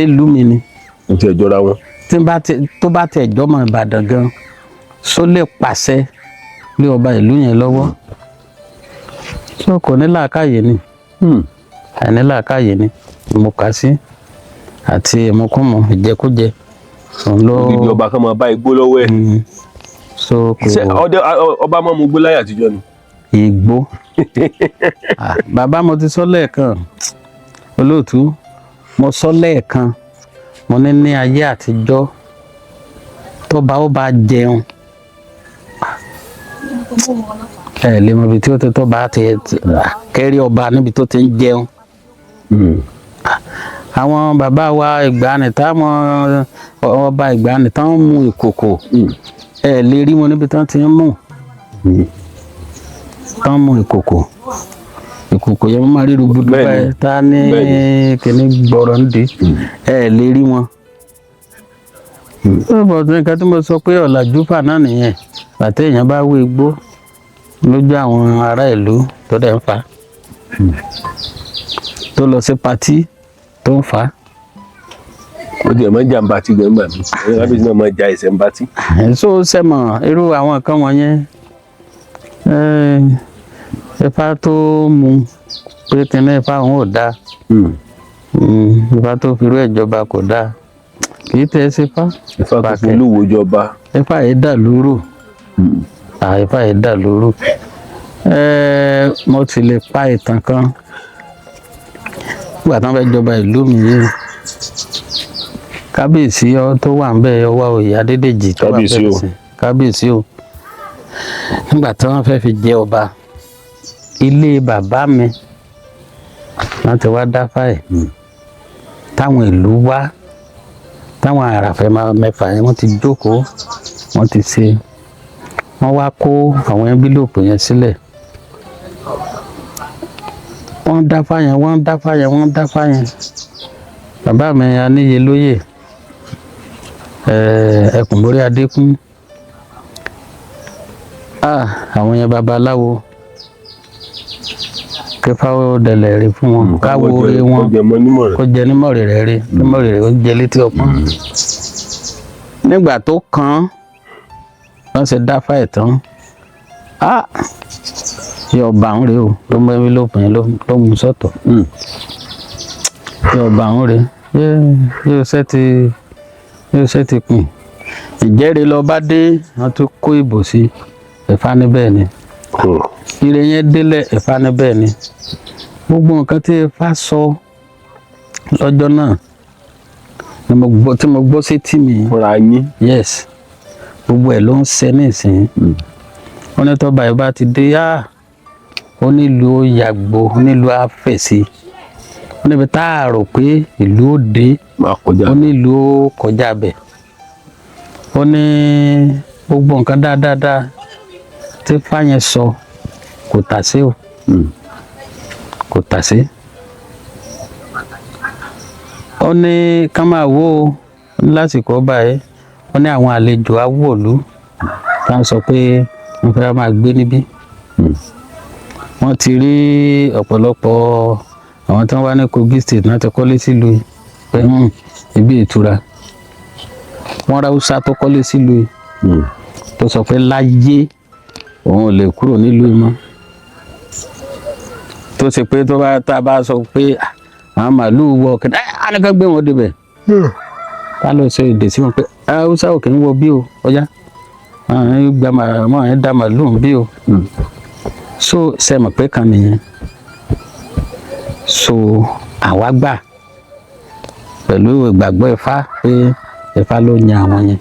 ìlú mi ni ti ẹjọra wọn tó bá tẹ ìjọmọ Ìbàdàn gan só lè pàṣẹ lé ọba ìlú yẹn lọ́wọ́ tó kò ní làákàyè ni àìní làákàyè ni mo kà sí àti ìmúkúmu ìjẹkújẹ odidi ọba kan máa bá igbó lọ́wọ́ ẹ̀ so kò ọba máa mú igbó láyé àtijọ́ ni. Igbó bàbá mo ti sọ lẹ́ẹ̀kan olóòtú mo sọ lẹ́ẹ̀kan mo ní ayé àtijọ́ tọ́ba ó bá jẹun ẹ lè mọ ibi tí ó ti tọ́ba ti kẹ́rí ọba níbi tó ti ń jẹun àwọn bàbá wa ìgbàanì táwọn ọba ìgbàanì táwọn mú ìkòkò ẹ lè rí wọn níbi tán ti ń mú tán mú ìkòkò yẹn wọ́n máa rí rúgbùdú báyìí tá ní kíní gbọ́rọ̀ ń di ẹ lè rí wọn. bọ́ọ̀ tí nǹkan tí mo sọ pé ọ̀làjú fà náà nìyẹn bàtẹ́ èèyàn bá wé igbó lójú àwọn ará ìlú tó dẹ̀ ń fa tó lọ sí patí tó ń fa. ó jẹ́ máa ń jà ń bá tí gan gbà mí rábìsì náà máa ń ja ẹsẹ̀ ń bá tí. so sẹ́mọ̀ irú àwọn nǹkan wọ̀nyẹn Ifá tó mu pé kíní Ifá òun ò dáa Ifá tó fi irú ìjọba kò dáa kì í tẹ́ sífá. Ifá tó fún olúwo jọba. Ifá yìí dà lóru. Ifá yìí dà lóru. Mo ti lè pa ìtàn kan nígbà tí wọ́n fẹ́ jọba ìlú mi yìí. Kábíyèsí tó wà ń bẹ̀ ọwọ́ òye Adédèjì tó wà bẹ́ẹ̀ sí. Kábíyèsí o. Nígbà tí wọ́n fẹ́ fi jẹ ọba, ilé bàbá mi láti wá dáfá ẹ̀. Táwọn ìlú wá, táwọn àràfẹ́ mẹ́fà yẹn wọ́n ti jókòó, wọ́n ti ṣe. Wọ́n wá kó àwọn ẹ́ńbílòpù yẹn sílẹ̀. Wọ́n dáfá yẹn. Bàbá mi Aníyelóyè, Ẹkùnbórí Adékún. Àwọn yẹn babaláwo. Kẹfà ó dẹlẹ̀ rí fún wọn. Káwo orí wọn. Kó jẹ nímọ̀rì rẹ̀ rí. Nímọ̀rì rẹ̀ ó jẹ létí ọpọ́n. Nígbà tó kàn wọ́n ṣe dáfá ẹ̀ tán. Yọ ọba àwọn rèé o ló mọ ẹbí lópin ló mú sọ́tọ̀. Yọ ọba àwọn rèé yóò ṣe ti pin. Ìjẹ́rìí lọ bá dé wọ́n tún kó ìbò sí Ẹ̀fá níbẹ̀ ni. Ire yẹn délẹ̀ Ẹ̀fá níbẹ̀ ni. Gbogbo nǹkan tí Ẹ̀fá sọ lọ́jọ́ náà tí mo gbọ́ sí tì mí. Fúnra yín. Yes, gbogbo ẹ̀ ló ń ṣe nísìnyí. Wọ́n ní tọ́ba ẹ̀ bá ti dé ó nílùú yàgbó, ó nílùú àfẹ̀sí. Ó níbi tá a rò pé ìlú ó dé, ó nílùú ó kọjá bẹ̀. Ó ní gbogbo nǹkan dáadáa tí Fáyẹn sọ kò tà sí o. Kò tà sí. Ó ní ká máa wò ó lásìkò ọba ẹ̀. Ó ní àwọn àlejò awòlú tá à ń sọ pé wọ́n fẹ́ máa gbé níbí. Wọ́n ti rí ọ̀pọ̀lọpọ̀ àwọn tí wọ́n wá ní Kogi State náà ti kọ́lé sílùú pé ibi ìtura. Wọ́n ra Hausa tó kọ́lé sílùú tó sọ pé láyé òun ò lè kúrò nílùú mọ́. Tó ṣe pé tá a bá sọ pé àwọn màálùú wọ kẹ̀dá á ní ká gbé wọn débẹ̀. Ká ló ṣe èdè sí wọn pé Hausa ò kì í wọ bí o ọjà. Àwọn yẹn dá màálùú bí o. So ṣe mọ̀ pé kan nìyẹn. So àwa gbà pẹ̀lú ìgbàgbọ́ Ẹ̀fá pé Ẹ̀fá ló yan àwọn yẹn.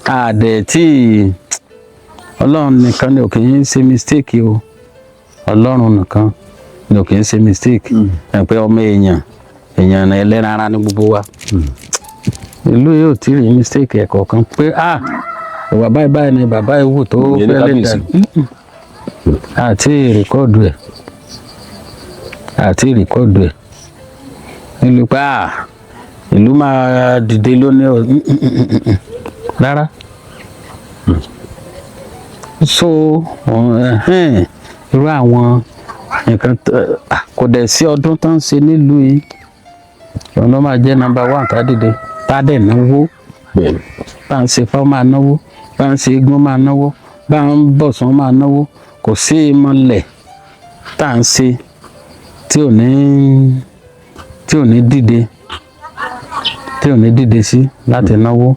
Àdẹ̀ tí Ọlọ́run nìkan ni ò kì í ṣe mistake o. Ọlọ́run nìkan ni ò kì í ṣe mistake. Ẹ̀ pé ọmọ èèyàn ẹlẹ́ran ara ní gbogbo wa. Ìlú yóò tí rí mistake ẹ̀kọ́ kan pé ìwà báyìí ni bàbá ewu tó fẹ́ lè dà. Àti rìkọ́ọ̀dù ẹ̀. Ìlú pé ìlú máa dìde lónìí rárá. So irú àwọn nǹkan kò dẹ̀ sí ọdún tó ń ṣe nílùú yìí. Òun ló máa jẹ́ number 1 tá dìde tá dẹ̀ náwó. Bá ń ṣe Ifá máa náwó, bá ń ṣe eégún máa náwó, bá ń bọ̀sán máa náwó. Kò sí ìmọ̀lẹ̀ tá à ń ṣe tí ò ní dìde sí láti náwó.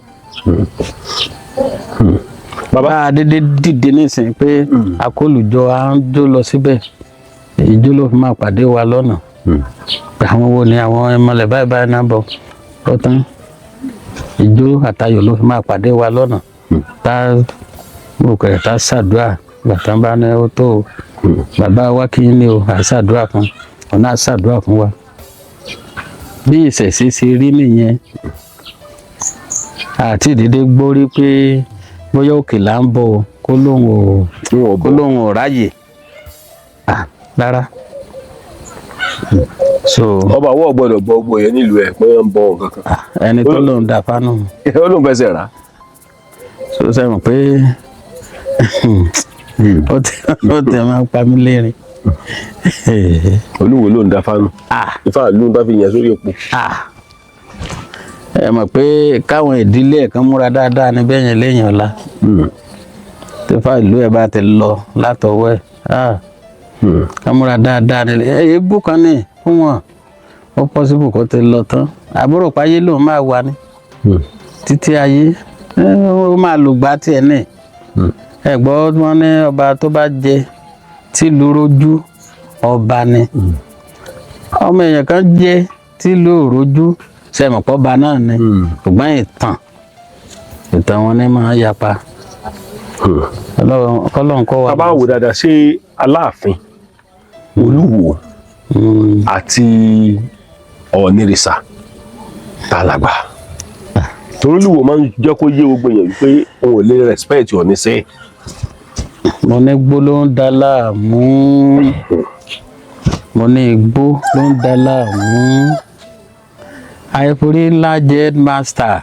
Bàbá Adédè dìde nísìnyí pé akólùjọ à ń jó lọ síbẹ̀. Ìjó ló fi máa pàdé wa lọ́nà. Àwọn wo ni àwọn ìmọ̀lẹ̀ báyìí náà bọ̀ lọ́tàn. Ìjó àtayọ̀ ló fi máa pàdé wa lọ́nà. Tá gbòkèrè tá ṣàdúrà gbàtà bá ní ó tó bàbá wa kí ni o àṣàdúrà kan ọ̀nà àṣàdúrà fún wa. Bí ìṣẹ̀ṣe ṣe rí nìyẹn. Àti ìdílé gbórí pé bóyá òkè là ń bọ̀ kó lóun ò ráyè. Rárá. So ọba àwọ̀ gbọ́dọ̀ gbọ́ gbogbo yẹn nílùú ẹ̀ pé wọ́n ń bọ nǹkan kan. Ẹni tó lóun dà fánù. Ó lóun fẹsẹ̀ rà. So sẹ́wọ̀n pé ó tẹ̀ máa ń pa mí lérin. Olúwo ló ń da fánù. Ifá ló ń bá fi yẹn sórí epo. Ẹ mọ̀ pé káwọn ìdílé ẹ̀ kan múra dáadáa ní bẹ́yẹn lẹ́yìn ọ̀la. Tí Ifá ìlú ẹ̀ bá ti lọ látọwọ́ ẹ̀ ká múra dáadáa ní eégún kan ní fún wọn. ó possible kó ti lọ tán àbúrò páyé lòun máa wà ní títí ayé ó máa lùgbà tiẹ̀ ní ẹ̀gbọ́n wọn ní ọba tó bá jẹ tìlú rojú ọba ni ọmọ èèyàn kan jẹ tìlú rojú sẹmọpọ ọba náà ni ṣùgbọ́n ìtàn wọn ní máa yapa Ọlọ́run kọ́ wa. tá a bá wò dáadáa ṣé Aláàfin Olúwo àti Ọ̀nìrìṣà tá lágbà torí Olúwo máa ń jẹ́ kó yé gbogbo èèyàn wípé òun ò lè respect Ọ̀nìṣẹ́. mo ní igbó ló ń dá láàmú mo ní igbó ló ń dá láàmú àìforí ńlá jẹ́ headmaster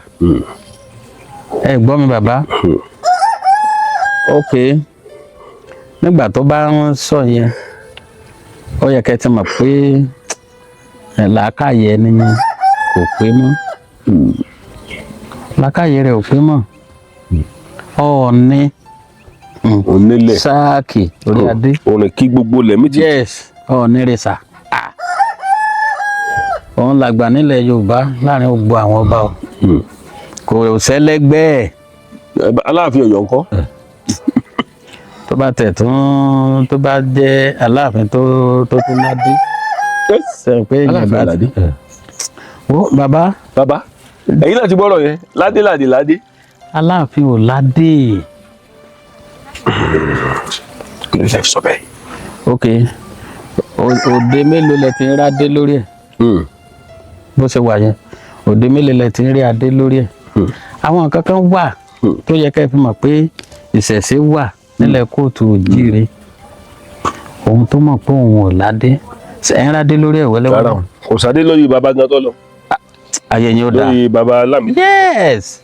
ẹ gbọ́ mi bàbá ok nígbà tó bá ń sọ yẹn ó yẹ kẹ́ ti mọ̀ pé làákàyè ẹni yẹn kò pé mọ́ làákàyè rẹ̀ ò pé mọ́ Ọọ̀ni onílẹ̀ sáàkì orí adé òrìn kí gbogbo lẹ́mí ti. yes Ọ̀nìrìṣà òun làgbà nílẹ̀ Yorùbá láàrin gbogbo àwọn ọba o kò sẹ́lẹ́gbẹ́ ẹ̀. Aláàfin Ọ̀yọ́ ńkọ́. tó bá tẹ̀ tó bá jẹ́ Aláàfin tó tún ládé sẹ́yìn pé Aláàfin aládé. wo bàbá ẹ̀yin náà ti gbọ́rọ̀ yẹn ládé. Aláàfin ò ládé. kí ló ṣe sọ bẹ́ẹ̀. ok òde mélòó lẹ ti ń rádé lórí ẹ̀ bó ṣe wà yẹn òde mélòó lẹ ti ń rí adé lórí ẹ̀ àwọn nǹkan kan wà tó yẹ ká fi mọ̀ pé ìṣẹ̀ṣe wà nílẹ̀ kóòtù òjíire òun tó mọ̀ pé òun ò ládé ẹ̀ ń rádé lórí ẹ̀ wẹ́lẹ́wẹ́lẹ́. kò sáde lórí baba gan tó lọ. ayé yẹn ó dáa lórí baba Lámìdí. yes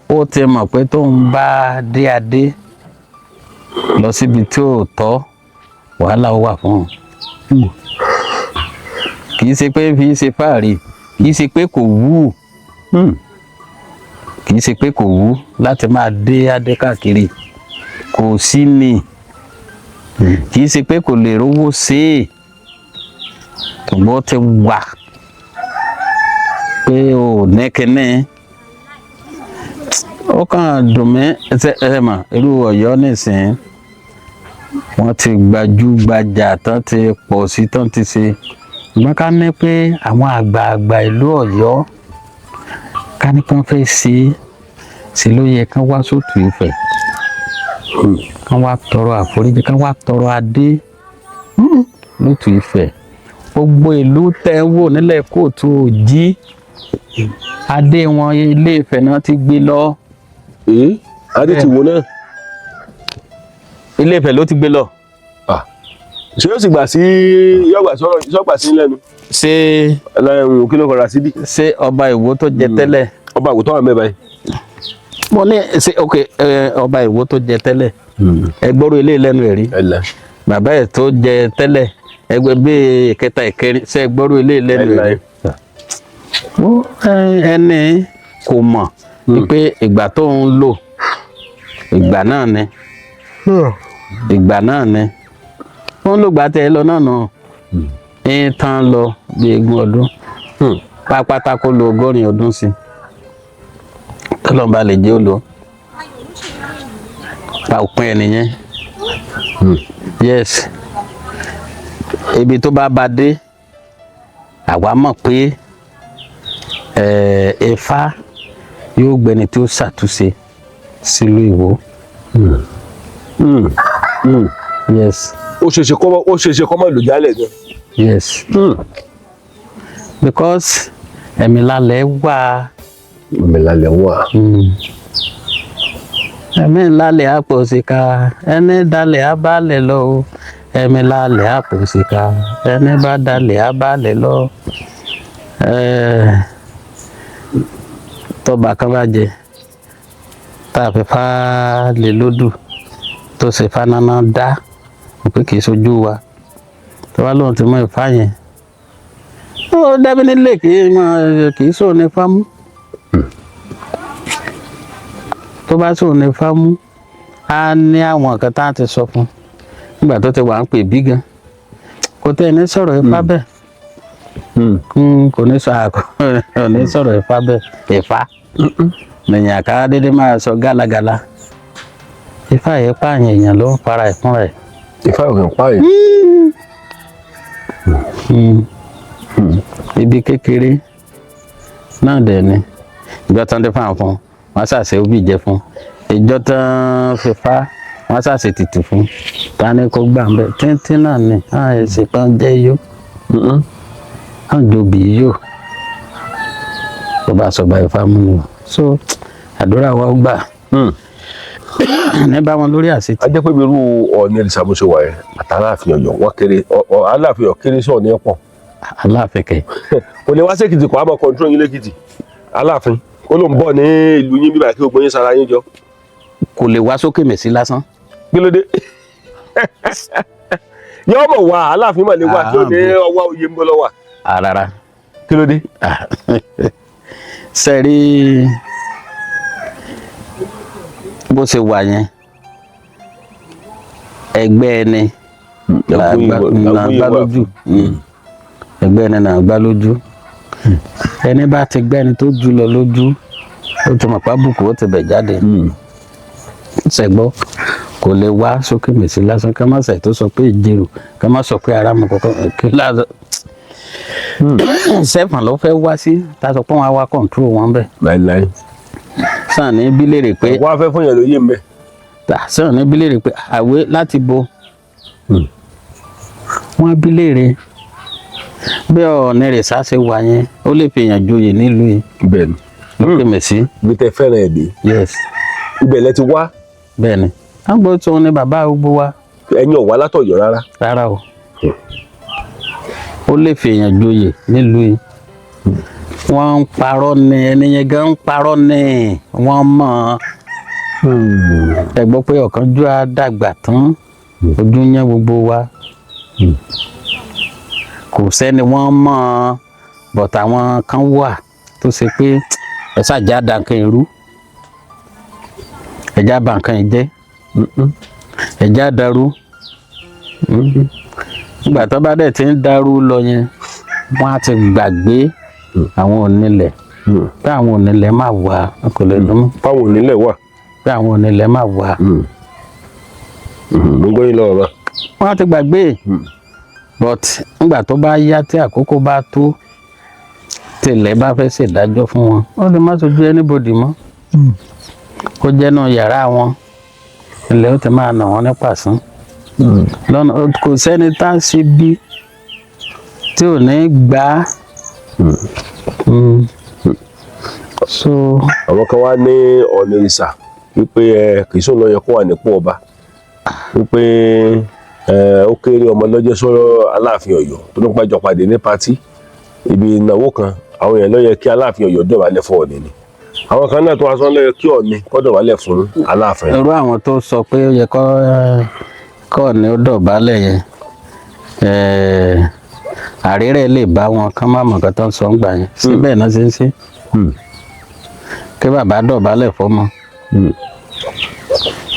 ó ti mọ̀ pé tóun bá dé adé lọ síbi tí ò tọ́ wàhálà ó wà fún un kì í ṣe pé fi ṣe fáàrí kì í ṣe pé kò wú kì í ṣe pé kò wú láti máa dé adé káàkiri kò sí ni kì í ṣe pé kò lè rówó ṣe é ṣùgbọ́n ti wà pé o nẹ́kẹ́nẹ́ ó kàn dùn mí ẹ mọ̀ irú Ọ̀yọ́ nísìnyí wọ́n ti gbajúgbajà tán ti pọ̀ sí tán ti ṣe ṣùgbọ́n ká ní pé àwọn àgbààgbà ìlú Ọ̀yọ́ ká ní kí wọ́n fẹ́ ṣe ló yẹ kán wá sótù Ifẹ̀ kán wá tọrọ àforíjì kán wá tọrọ adé lótù Ifẹ̀ gbogbo ìlú tẹ́ ń wò nílẹ̀ kóòtù òjí adé wọn Ilé Ifẹ̀ náà ti gbé lọ. adé ti wo náà. Ilé Ifẹ̀ ló ti gbé lọ. ṣé yóò sì gbà sí yọgbà sí lẹ́nu. ṣé kí ló kọra síbí. ṣé ọba Ìwó tó jẹ tẹ́lẹ̀. ọba Ìwó tó wà mẹ́ba yìí. mo ní ṣe ok ọba Ìwó tó jẹ tẹ́lẹ̀ ẹ gbọ́rọ̀ ilé lẹ́nu ẹ̀ rí bàbá ẹ̀ tó jẹ tẹ́lẹ̀ ẹgbẹ́ bí ìkẹta ìkẹrin ṣe gbọ́rọ̀ ilé lẹ́nu ẹ̀ rí. ẹni kò mọ̀ wípé ìgbà tó ń lò ìgbà náà ni wọ́n ló gbà tẹ́ ẹ lọ náà nù ń tán lọ bí egún ọdún pápátá kó lo 100 ọdún sí tọ́lọ́mbà lè jẹ́ ó lọ pa òpin ẹ̀ nìyẹn yes ibi tó bá dé àwa mọ̀ pé Ifá yóò gbẹni tí ó ṣàtúnṣe sílùú Ìwó yes ó ṣeéṣe kọ́ mọ́ ìlú jálẹ̀ gan. yes because ẹ̀mí lálẹ́ wà. ẹ̀mí lálẹ́ wà. ẹ̀mí lálẹ́ àpò òṣìkà ẹni dalẹ̀ abálẹ̀ lọ o ẹ̀mí lálẹ́ àpò òṣìkà ẹni bá dalẹ̀ abálẹ̀ lọ. tọ́ba kan bá jẹ tá a fi fá lè lódù tó ṣe fanáná dá pé kì í ṣojú wa tó bá lóun ti mọ Ifá yẹn ó dábí nílé kì í sóun ní Ifá mú tó bá sóun ní Ifá mú á ní àwọn nǹkan tá a ti sọ fún nígbà tó ti wà ń pè bí gan kò tẹ́ ẹ ní sọ̀rọ̀ Ifá bẹ́ẹ̀ kò ní sọ kò ní sọ̀rọ̀ Ifá bẹ́ẹ̀ Ifá lẹ́yìn àká dédé máa sọ gálagàla Ifá yẹn pààyàn èèyàn ló ń para ẹ̀ fúnra ẹ̀. Ifá ò kàn pààyàn. Ibi kékeré náà dẹ̀ ni ìjọ tán dé fáwọn fún wọn ṣàṣẹ òbí jẹ fún ìjọ tán fífa wọn ṣàṣẹ tìtì fún ta ni kò gbà ń bẹ tíntín náà ni ẹsẹ kan jẹ yó àjòbí yó tó bá sọ báyìí fáwọn mi so àdúrà wa ó gbà ní bá wọn lórí àṣetì. A jẹ́ pé irú Ọọ̀ni ìṣàmúṣe wà ẹ́ àtàláàfin Ọ̀yọ́ wọ́n kéré Aláàfin Ọ̀yọ́ kéré sí Ọọ̀ni ẹ̀pọ̀. Aláàfin kẹ. Kò lè wá sí Èkìtì kò á bọ̀ kọ̀ǹtró yín lẹ́kìtì Aláàfin ó ló ń bọ̀ ní ìlú yín bíbá kí gbogbo yín sara yín jọ. Kò lè wá sókè mẹ́sì lásán. Kí ló dé? Yọ́ mọ̀ wá Aláàfin mà lè wá kí ó ní ọwọ́ oyè ń bọ́ lọ́wọ́. Rárá. Kí ló dé? Sẹ́rí bó ṣe wà yẹn ẹgbẹ́ ẹni là gbá lójú ẹgbẹ́ ẹni là gbá lójú ẹni bá ti gbẹ́ni tó jù lọ lójú ó ti mọ̀ pábùkù ó ti bẹ̀ jáde ṣẹ̀gbọ́ kò lè wá sókè mèsì lásán ká má ṣe tó sọ pé ìjẹrù ká má sọ pé ara mọ̀ kọ́kọ́ kí lásán sẹ́fọ̀n ló fẹ́ wá sí tá a sọ pé wọ́n á wá kọ̀ǹtúrò wọn bẹ́ẹ̀. Láíláí. Sàn ní bí léèrè pé wọ́n á fẹ́ fún yẹn lóye ń bẹ̀. Sàn ní bí léèrè pé àwé láti bo wọ́n bí léèrè bí Ọọ̀ni Ìrẹsà ṣe wà yẹn ó lè fi èèyàn joyè nílùú yìí. Bẹ́ẹ̀ni. Lókè mèsì. Bí tẹ fẹ́ràn ẹ̀ dé. Yes. Ibẹ̀ lẹ ti wá. Bẹ́ẹ̀ni àgbọ̀ tí wọn ní bàbá gbogbo wa. Ẹ̀yin ò wá látọ̀yọ́ rárá. Rárá o ó lè fi èèyàn joyè nílùú yìí wọ́n ń parọ́ ni ẹni yẹn gan ń parọ́ ni wọ́n mọ̀ ẹ gbọ́ pé ọ̀kánjú á dàgbà tán ojú yẹn gbogbo wa kò sẹ́ni wọ́n mọ̀ bọ̀tà àwọn kan wà tó ṣe pé ẹ ṣàjà dànkan irú ẹ̀já bànkan ìjẹ́ ẹ̀já dàrú nígbà tó bá dẹ̀ ti ń dàrú lọ yẹn wọ́n á ti gbàgbé àwọn onílẹ̀ pé àwọn onílẹ̀ máa wà kò lè dùn. Fáwọn onílẹ̀ wà. Pé àwọn onílẹ̀ máa wà. Mo gbọ́ yín lọ́wọ́ bá. Wọ́n á ti gbàgbé but nígbà tó bá yá tí àkókò bá tó tẹ́lẹ̀ bá fẹ́ ṣèdájọ́ fún wọn ó lè má sojú anybody mọ́ kó jẹ́ náà yàrá wọn ilẹ̀ ó ti máa nà wọ́n ní pàṣán lọ́nà kò sẹ́ni tá a ṣe bí tí ò ní gbà á. So àwọn kan wá ní Ọọ̀ni Ìrẹsà wípé kì í sóun lọ yẹ kó wà nípò ọba wípé ó kéré ọmọ lọ́jọ́ sọ́rọ̀ Aláàfin Ọ̀yọ́ tó ló ń pàjọ pàdé ní patí ibi ìnáwó kan àwọn èèyàn ló yẹ kí Aláàfin Ọ̀yọ́ dọ̀bálẹ̀ fún Ọọ̀ni ni àwọn kan náà tó wá sọ ló yẹ kí Ọọ̀ni kó dọ̀bálẹ̀ fún Aláàfin. irú àwọn tó sọ pé ó yẹ kó Ọọ̀ni ó dọ̀bálẹ̀ yẹn àrírẹ̀ lè bá wọn kán má mọ̀ nǹkan tó ń sọ ń gbà yẹn síbẹ̀ náà ṣe ń ṣe kí bàbá dọ̀bálẹ̀ fọ́mọ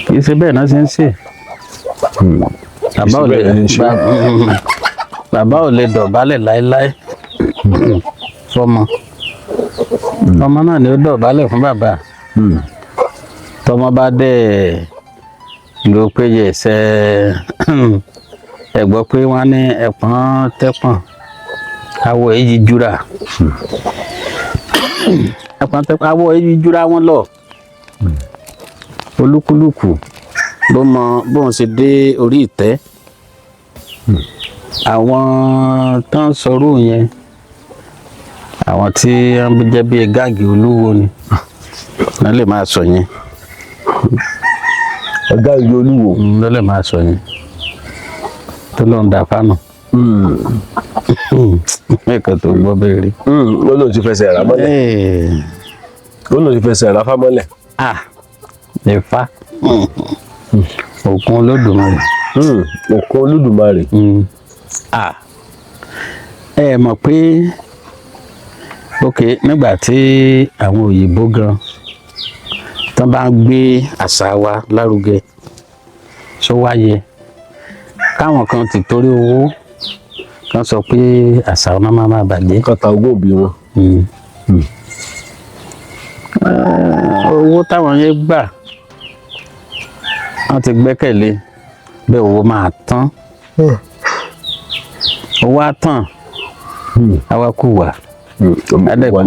kì í ṣe bẹ́ẹ̀ náà ṣe ń ṣe bàbá ò lè dọ̀bálẹ̀ láéláé fọ́mọ ọmọ náà ni ó dọ̀bálẹ̀ fún bàbá tọmọ bá dẹ̀ ló péye ẹsẹ̀ ẹ gbọ́ pé wọ́n ní ẹ̀pọ̀n tẹ́pọ̀n awọ èyí jura ẹ̀pọ̀n tẹ́pọ̀n awọ èyí jura wọn lọ olúkúlùkù ló mọ bóun ṣe dé orí ìtẹ́ àwọn tó ń sọ̀rọ̀ yẹn àwọn tí wọ́n jẹ́ bíi gáàgì olúwo ni wọ́n lè máa sọ yẹn gáàgì olúwo ló lè máa sọ yẹn tó ló ń dà fánù mẹ́kàn tó gbọ́ béèrè. lónà ti fẹsẹ̀ rà mọ́lẹ̀ lónà ti fẹsẹ̀ rà fá mọ́lẹ̀. Ifá òkun Olódùmarè. òkun Olódùmarè. ẹ mọ̀ pé ok nígbà tí àwọn òyìnbó gan tán bá ń gbé àṣà wa lárugẹ sọ wáyé káwọn kan ti torí owó wọ́n sọ pé àṣà ọmọ máa bàjẹ́. kàtà ogún òbí wọn. owó táwọn yẹn gbà wọ́n ti gbẹ́kẹ̀lé bẹ́ẹ̀ owó máa tán owó á tán àwa kù wà adẹ́kù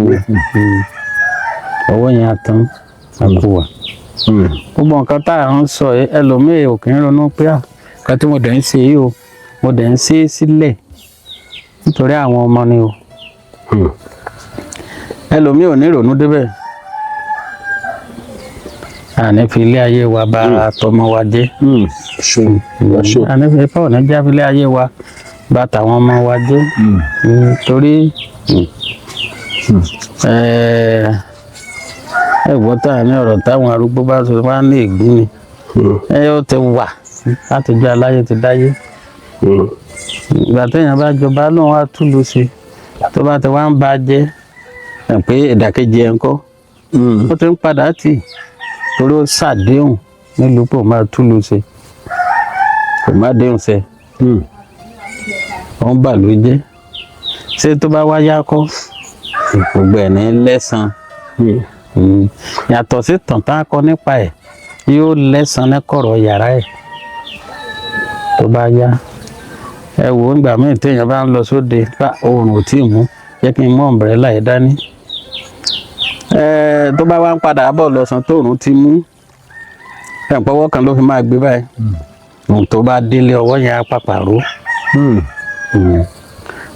owó yẹn á tán àkù wà. gbogbo nǹkan tá à ń sọ ẹlòmíì ò kì í ronú pé nǹkan tí mo dẹ̀ ń ṣe yìí o mo dẹ̀ ń ṣe é sílẹ̀ nítorí àwọn ọmọ ni o ẹlòmíì ò ní ronú débẹ̀ àní fi ilé ayé wa bá tọmọ wa jẹ́ àní fi ipá ọ̀nà já fi ilé ayé wa bá tàwọn ọmọ wa jẹ́ torí ẹ̀gbọ́n tá à ní ọ̀rọ̀ táwọn arúgbó bá sọ wá ní ègún ni ó ti wà látọjọ́ aláyé ti dáyé ìgbà téèyàn bá jọba lóun á túlù sí tó bá ti wá ń bá jẹ́ pé ìdàkejì ẹ̀ ń kọ́ ó ti ń padà tì torí ó ṣàdéhùn nílùú pò máa túlù sí kò má déhùn sẹ ó ń bà ló jẹ́ ṣé tó bá wáyá kọ́ gbogbo ẹ̀ ní lẹ́san yàtọ̀ sí tàn tá a kọ nípa ẹ̀ yóò lẹ́san ní kọ̀rọ̀ yàrá ẹ̀ tó bá yá ẹ wò ó nígbà míì téèyàn bá ń lọ sóde bá oòrùn ò tí ì mú jẹ́ kí n mú ọ̀mbrẹ́là yìí dání tó bá wá ń padà bọ̀ lọ́sàn tóòrùn ti mú ẹ̀pọ̀wọ́ kan ló fi máa gbé báyìí ohun tó bá délé ọwọ́ yẹn á pàpàrọ̀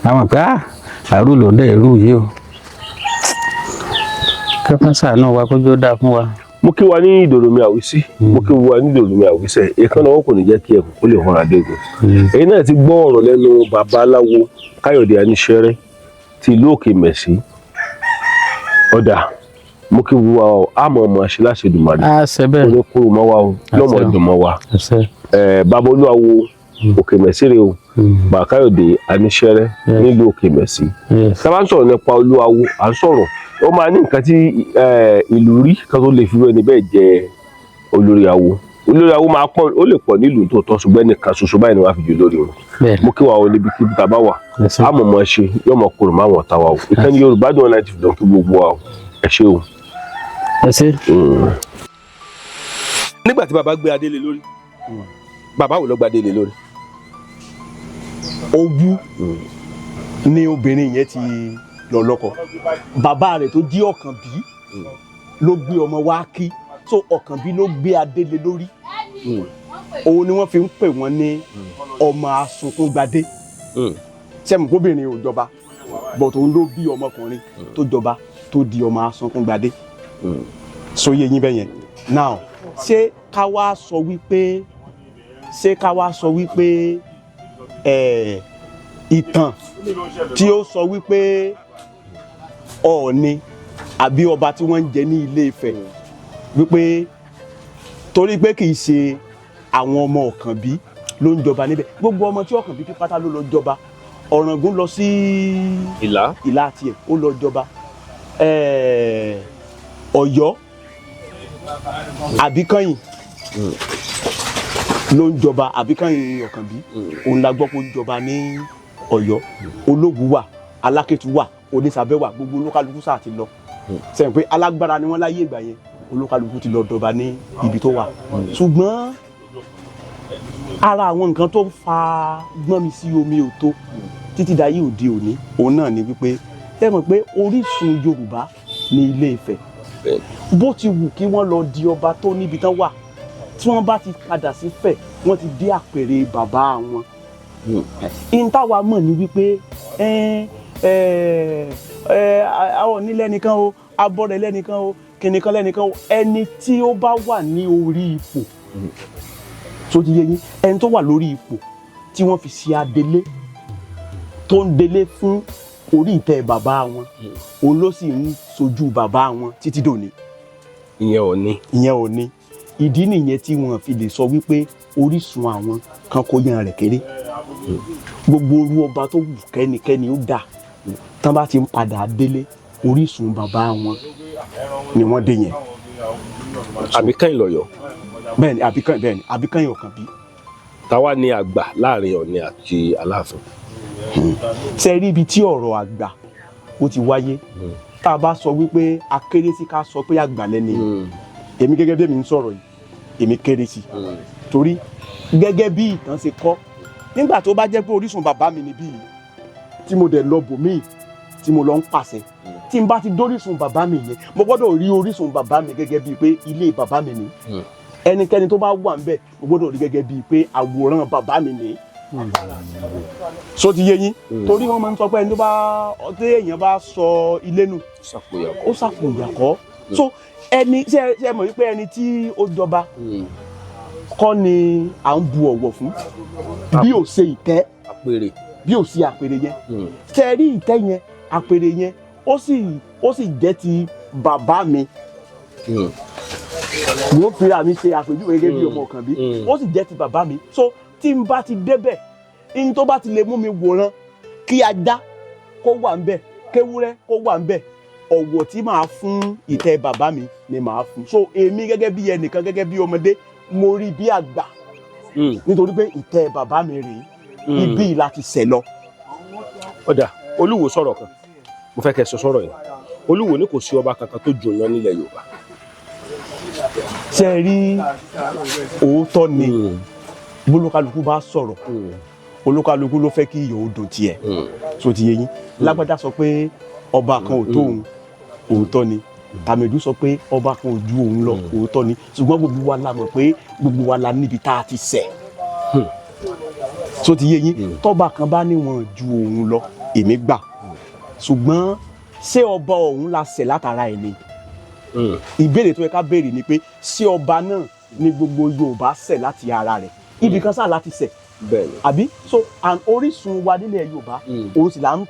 àwọn pé àrùn ló dé irú yìí o kẹ́kọ̀ọ́ sàánú wa kójú ó dáa fún wa. mo kí wa ní ìdòròmí àwísí mo kí wa ní ìdòròmí àwísẹ èèkan náà wọn kò ní jẹ́ kí ẹkùn kó lè hàn adégun èyí náà ti gbọ́ ọ̀rọ̀ lẹ́nu babaláwo káyọ̀dé aníṣẹ́rẹ́ ti ìlú òkè mẹ̀sí ọ̀dà mo kí wa ọ àmọ́ ọmọ àṣẹ láṣẹ dùmàdì oníkúrò mọ́ wa o lọ́mọ dùn mọ́ wa bàbá olúwawo òkè mẹ̀sí rè o bàbá káyọ̀dé aníṣẹ́rẹ́ nílùú òkè mẹ̀sí tá a bá ń sọ̀rọ̀ nípa olúwawo à ń sọ̀rọ̀ ó máa ní nǹkan tí ìlú rí kan tó lè fi wẹ́ni bẹ́ẹ̀ jẹ olórí awo máa pọ̀ ó lè pọ̀ nílùú tó tọ́ ṣùgbọ́n ẹnìkan ṣoṣo báyìí ni wọ́n á fi jù lórí wọn mo kí wa ọ níbi kí tá a bá wà àmọ̀ mọ́ ṣe yóò mọ̀ kúrò máa wọ̀n ta wa o ìkànnì Yorùbá Dùn Online TV dán kí gbogbo wa o ẹ ṣé o. ẹ ṣé. nígbà tí bàbá gbé adé lé lórí bàbá wo ló gbé adé lé lórí. Òwú ni obìnrin yẹn ti lọ lọ́kọ bàbá rẹ̀ tó jí Ọ̀kànbí ló gbé ọmọ wá kí so Ọ̀kànbí ló gbé adé lé lórí òun ni wọ́n fi ń pè wọ́n ní ọmọ asunkúngbadé sẹ́mu kóbìnrin ò jọba but òun ló bí ọmọkùnrin tó jọba tó di ọmọ asunkúngbadé sóyè yín bẹ́yẹn now ṣé ká wá sọ wípé ìtàn tí ó sọ wípé Ọọ̀ni àbí ọba tí wọ́n ń jẹ ní Ilé Ifẹ̀ wípé torí pé kì í ṣe àwọn ọmọ Ọ̀kànbí ló ń jọba níbẹ̀ gbogbo ọmọ tí Ọ̀kànbí fi pátá ló lọ jọba Ọ̀ràngún lọ sí Ìlá tiẹ̀ ó lọ jọba Ọ̀yọ́ Àbíkẹ́yìn ló ń jọba Àbíkẹ́yìn Ọ̀kànbí òun la gbọ́ pé ó ń jọba ní Ọ̀yọ́ Ológun wà Alákétu wà Onísàbẹ̀ wà gbogbo olúkálukú sáà ti lọ sẹ́yìn pé alágbára ni wọ́n láyé ìgbà yẹn olúkálukú ti lọ dọba ní ibi tó wà ṣùgbọ́n ara àwọn nǹkan tó fa gbọ́n mi sí omi òtó títí dayé òde òní òun náà ni wípé ẹ mọ̀ pé orísun Yorùbá ní Ilé Ifẹ̀ bó ti wù kí wọ́n lọ di ọba tó níbi tán wà tí wọ́n bá ti padà sí Ifẹ̀ wọ́n ti dé àpèrè bàbá wọn ìntàwa mọ̀ ní wípé àwọn onílẹ̀ nìkan o abọ́rẹ̀ lẹ́nìkan o kìnìkan lẹ́nìkan o ẹni tí ó bá wà ní orí ipò tó ti yé yín ẹni tó wà lórí ipò tí wọ́n fi ṣe adelé tó ń delé fún orí ìtẹ́ bàbá wọn òun ló sì ń sojú bàbá wọn títí dòní. ìyẹn ò ní ìdí nìyẹn tí wọ́n fi lè sọ wípé orísun àwọn kan kó yan rẹ̀ kéré gbogbo orú ọba tó wù kẹ́nikẹ́ni ó dà tán bá ti ń padà délé orísun bàbá wọn ni wọ́n dé yẹn. Àbíkẹ́yìn lọ́yọ́. bẹ́ẹ̀ni Àbíkẹ́yìn Ọ̀kànbí. táwa ni àgbà láàrin Ọọ̀ni àti Aláàfin. ṣe rí ibi tí ọ̀rọ̀ àgbà ó ti wáyé tá a bá sọ wípé a kéré sí ká sọ pé àgbà lẹ́ni èmi gẹ́gẹ́ bí èmi ń sọ̀rọ̀ yìí èmi kéré sí torí gẹ́gẹ́ bí ìtàn ṣe kọ́ nígbà tó bá jẹ́ pé orísun bàbá mi níbí yìí tí mo dẹ̀ lọ bòmíì tí mo lọ ń pàṣẹ tí n bá ti dórísun bàbá mi yẹn mo gbọ́dọ̀ rí orísun bàbá mi gẹ́gẹ́ bíi pé ilé bàbá mi ni ẹnikẹ́ni tó bá wà ńbẹ̀ mo gbọ́dọ̀ rí gẹ́gẹ́ bíi pé àwòrán bàbá mi ni so ti yé yín torí wọ́n máa ń sọ pé ẹni tó bá ọtí èèyàn bá sọ ilé nù ó ṣàpòyàkọ́ so ẹni ṣe mọ̀ wípé ẹni tí ó jọba kọ́ ni à ń bu ọ̀wọ̀ fún bí ò ṣe ìtẹ́ bí ò sí àpèrè yẹn ṣe rí ìtẹ́ yẹn àpèrè yẹn ó sì jẹ́ ti bàbá mi mo fira mi ṣe àpèjúwe gẹ́gẹ́ bí ọmọ kan bí ó sì jẹ́ ti bàbá mi so tí n bá ti débẹ̀ ní tó bá ti lè mú mi wòran kí ajá kó wà ńbẹ̀ kéwúrẹ́ kó wà ńbẹ̀ ọ̀wọ̀ tí màá fún ìtẹ́ bàbá mi ni màá fún so èmi gẹ́gẹ́ bí ẹnìkan gẹ́gẹ́ bí ọmọdé mo rí bí àgbà nítorí pé ìtẹ́ bàbá mi rèé ibi láti ṣẹ̀ lọ. ọ̀dà Olúwo sọ̀rọ̀ kan mo fẹ́ kẹ́ sọ sọ̀rọ̀ yìí Olúwo ní kò sí ọba kankan tó jù lọ nílẹ̀ Yorùbá. ṣe rí òótọ́ ni bólúkálukú bá sọ̀rọ̀ olúkálukú ló fẹ́ kí ìyóò dùn tiẹ̀ so ti yé yín lágbájá sọ pé ọba kan ò tó òun òótọ́ ni tàmẹ̀dù sọ pé ọba kan ò ju òun lọ òótọ́ ni ṣùgbọ́n gbogbo wa la mọ̀ pé gbogbo wa la níbi tá a ti ṣẹ̀ so ti yé yín tọ́ba kan bá níwọ̀n ju òun lọ èmi gbà ṣùgbọ́n ṣé ọba ọ̀hún la ṣẹ̀ látara ẹ̀ ni ìbéèrè tó yẹ ká béèrè ni pé ṣé ọba náà ni gbogbo Yorùbá ṣẹ̀ láti ara rẹ̀ ibì kan sáà láti ṣẹ̀ àbí so orísun wa nílẹ̀ Yorùbá òun sì là ń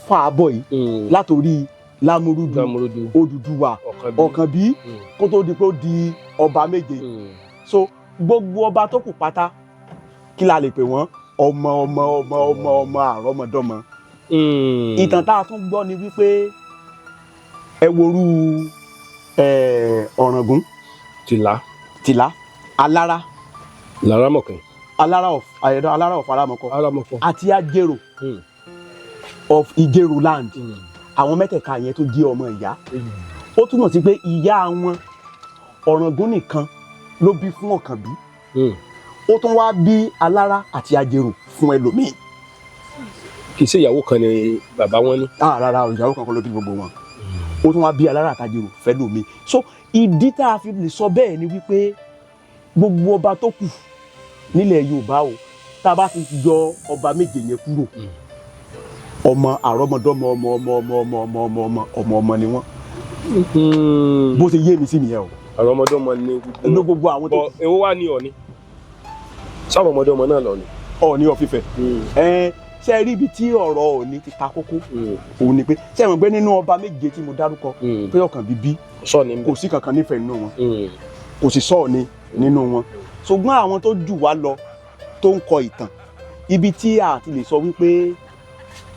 fa àbọ̀ yìí látòrí Lámúrúdù Odùduwà Ọ̀kànbí kó tó di pé ó di ọba méje so gbogbo ọba tó kù pátá kí la lè pè wọ́n ọmọ àrọ́mọdọ́mọ ìtàn tá a tún gbọ́ ni wípé ẹ worú Ọ̀ràngún Tìlá Alára Alára of Aramọkọ àti Ajérò of Ìjẹ̀rò land àwọn mẹ́tẹ̀ẹ̀ka yẹn tó jẹ́ ọmọ ìyá ó túmọ̀ sí pé ìyá wọn Ọ̀ràngún nìkan ló bí fún Ọ̀kànbí ó tún wá bí Alára àti Ajérò fún ẹlòmíì. kì í ṣe ìyàwó kan ni bàbá wọn ní. rárá ìyàwó kan kọ́ ló bí gbogbo wọn ó tún wá bí Alára àti Ajérò fẹ́lòmíì so ìdí tá a fi lè sọ bẹ́ẹ̀ ni wípé gbogbo ọba tó kù nílẹ̀ Yorùbá o tá a bá ti yọ ọba méje yẹn kúrò ọmọ àrọ́mọdọ́mọ ọmọ ni wọ́n bó ṣe yé mi sí nìyẹn o. àrọ́mọdọ́mọ ní gbogbo àwọn tó. èwo wà ní Ọ̀ọ̀ni sáwọn ọmọdọ́mọ náà lọ ni. Ọ̀ọ̀ni of Ifẹ̀ ṣe rí ibi tí ọ̀rọ̀ Ọ̀ọ̀ni ti ta kókó òun ni pé ṣe mọ̀ pé nínú ọba méje tí mo dárúkọ pé Ọ̀kànbí bí kò sí kankan nífẹ̀ẹ́ nínú wọn kò sì Ṣọ̀ọ̀ni nínú wọn ṣùgbọ́n àwọn tó jù wá lọ tó ń kọ ìtàn ibi tí a ti lè sọ wípé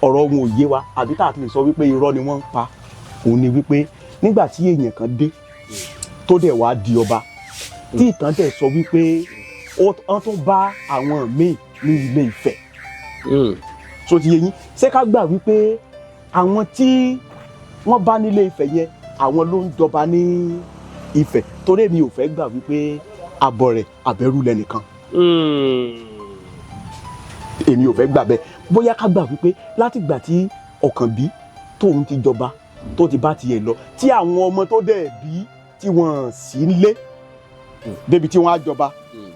ọ̀rọ̀ wọn ò yé wa àbí tá a ti lè sọ wípé irọ́ ni wọ́n ń pa òun ni wípé nígbà tí èèyàn kan dé tó dẹ̀ wá di ọba tí ìtàn dẹ̀ sọ wípé wọ́n tún bá àwọn míì ní Ilé Ifẹ̀ so ti yé yín ṣé ká gbà wípé àwọn tí wọ́n bá nílé Ifẹ̀ yẹn àwọn ló ń jọba ní Ifẹ̀ torí mi ò fẹ́ gbà wípé abọrẹ̀ abẹ́rú lẹ́nìkan èmi ò fẹ́ gbà bẹ́ẹ̀ bóyá ká gbà wípé látìgbà tí Ọ̀kànbí tóun ti jọba tó ti bá tiẹ̀ lọ tí àwọn ọmọ tó dẹ̀ bí tí wọ́n sì ń lé débi tí wọ́n á jọba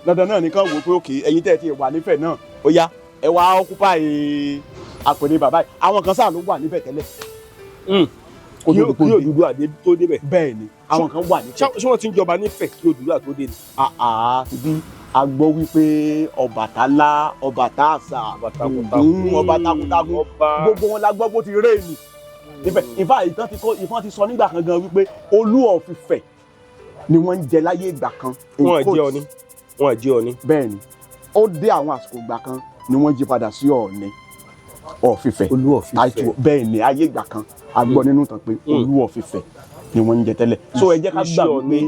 dandan náà nìkan wò pé òkè ẹ̀yin tẹ́ ẹ ti wà nífẹ̀ẹ́ náà ó yá ẹ wá occupy àpèrè bàbá yìí àwọn kan sáà ló wà níbẹ̀ tẹ́lẹ̀ kí Odùduwà tó débẹ̀. bẹ́ẹ̀ ni àwọn kan wà níbẹ̀. ṣé wọ́n ti ń jọba nífẹ̀ẹ́ kí Odùduwà tó dé ni. bí a gbọ́ wípé Ọbàtálá Ọbàtásà Ògún ọba takuntakun gbogbo wọn la gbọ́ bó ti ré ni níbẹ̀ ìfà ti sọ nígbà kan gan wípé Olú of Ifẹ̀ ni wọ́n ń jẹ láyé ìgbà kan. wọ́n jẹ́ Ọ̀ọ̀ni. bẹ́ẹ̀ ni ó dé àwọn àsìkò ìgbà kan ni wọ́n jí padà sí Ọ̀ọ̀ni of Ifẹ̀. Olú of Ifẹ̀. bẹ́ẹ̀ ni ayé ìgbà kan a gbọ́ nínú ìtàn pé Olú of Ifẹ̀ ni wọ́n ń jẹ tẹ́lẹ̀. so ẹ jẹ́ ká gbà wípé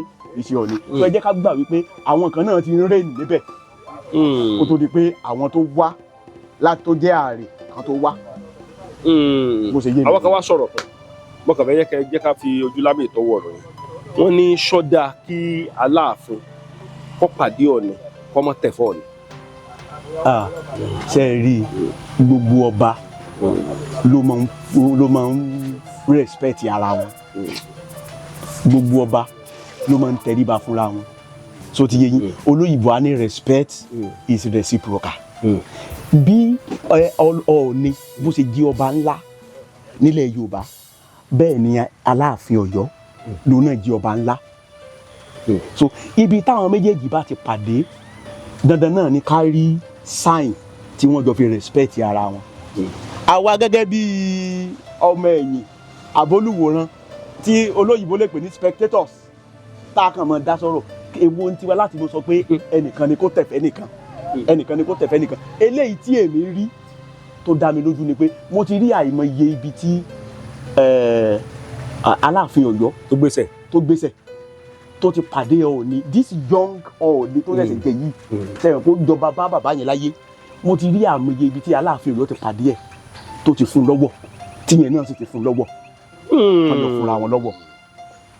iṣẹ́ Ọ̀ọ̀ni so ẹ jẹ́ ká gbà wípé àwọn kan náà ti ń rè níbẹ̀ kó tó di pé àwọn tó wá láti tó jẹ́ ààrẹ kan tó wá. Bó ṣe yé mi. àwọn kan wá sọ̀rọ̀ kan mo kàn fẹ́ jẹ́ ká fi ojú lámì ìtọ́wọ́ ọ̀rọ̀ yẹn wọ́n ní ṣọ́dá kí Aláàfin kó pàdé Ọọ̀ni kó má tẹ̀fọ́ Ọọ̀ni. Ṣe é rí gbogbo ọba ló máa ń respect ara wọn, gbogbo ọba ló máa ń tẹríba fúnra wọn. So ti yé yín, olóyìnbó á ní respect is reciprocal. Bí Ọọ̀ni bó ṣe jí ọba ńlá nílẹ̀ Yorùbá bẹ́ẹ̀ ni Aláàfin Ọ̀yọ́ lòun náà jí ọba ńlá. So ibi táwọn méjèèjì bá ti pàdé dandan náà ni ká rí sign tí wọ́n jọ fi respect ara wọn. Àwa gẹ́gẹ́ bí ọmọ ẹ̀yìn àbólúwòrán tí olóyìnbó lè pè ní spectators tá a kàn mọ́ dá sọ̀rọ̀ èwo ń tiwa láti mo sọ pé ẹnìkan ni kó tẹ̀fẹ́ nìkan ẹnìkan ni kó tẹ̀fẹ́ nìkan. Eléyìí tí èmi rí tó dá mi lójú ni pé mo ti rí àìmọye ibi tí Aláàfin Ọ̀yọ́ tó gbéṣẹ̀ tó ti pàdé Ọọ̀ni, this young Ọọ̀ni tó ṣẹ̀ṣẹ̀ jẹ yìí sẹ́yìn kó jọba bá bàbá yẹn láyé. Mo ti rí àìmọye ibi tí Aláàfin Ọ̀yọ́ ti pàdé ẹ̀ tó ti fún lọ́wọ́ tíyẹn náà sì ti fún lọ́wọ́ tọ́jọ́ fúnra wọn lọ́wọ́.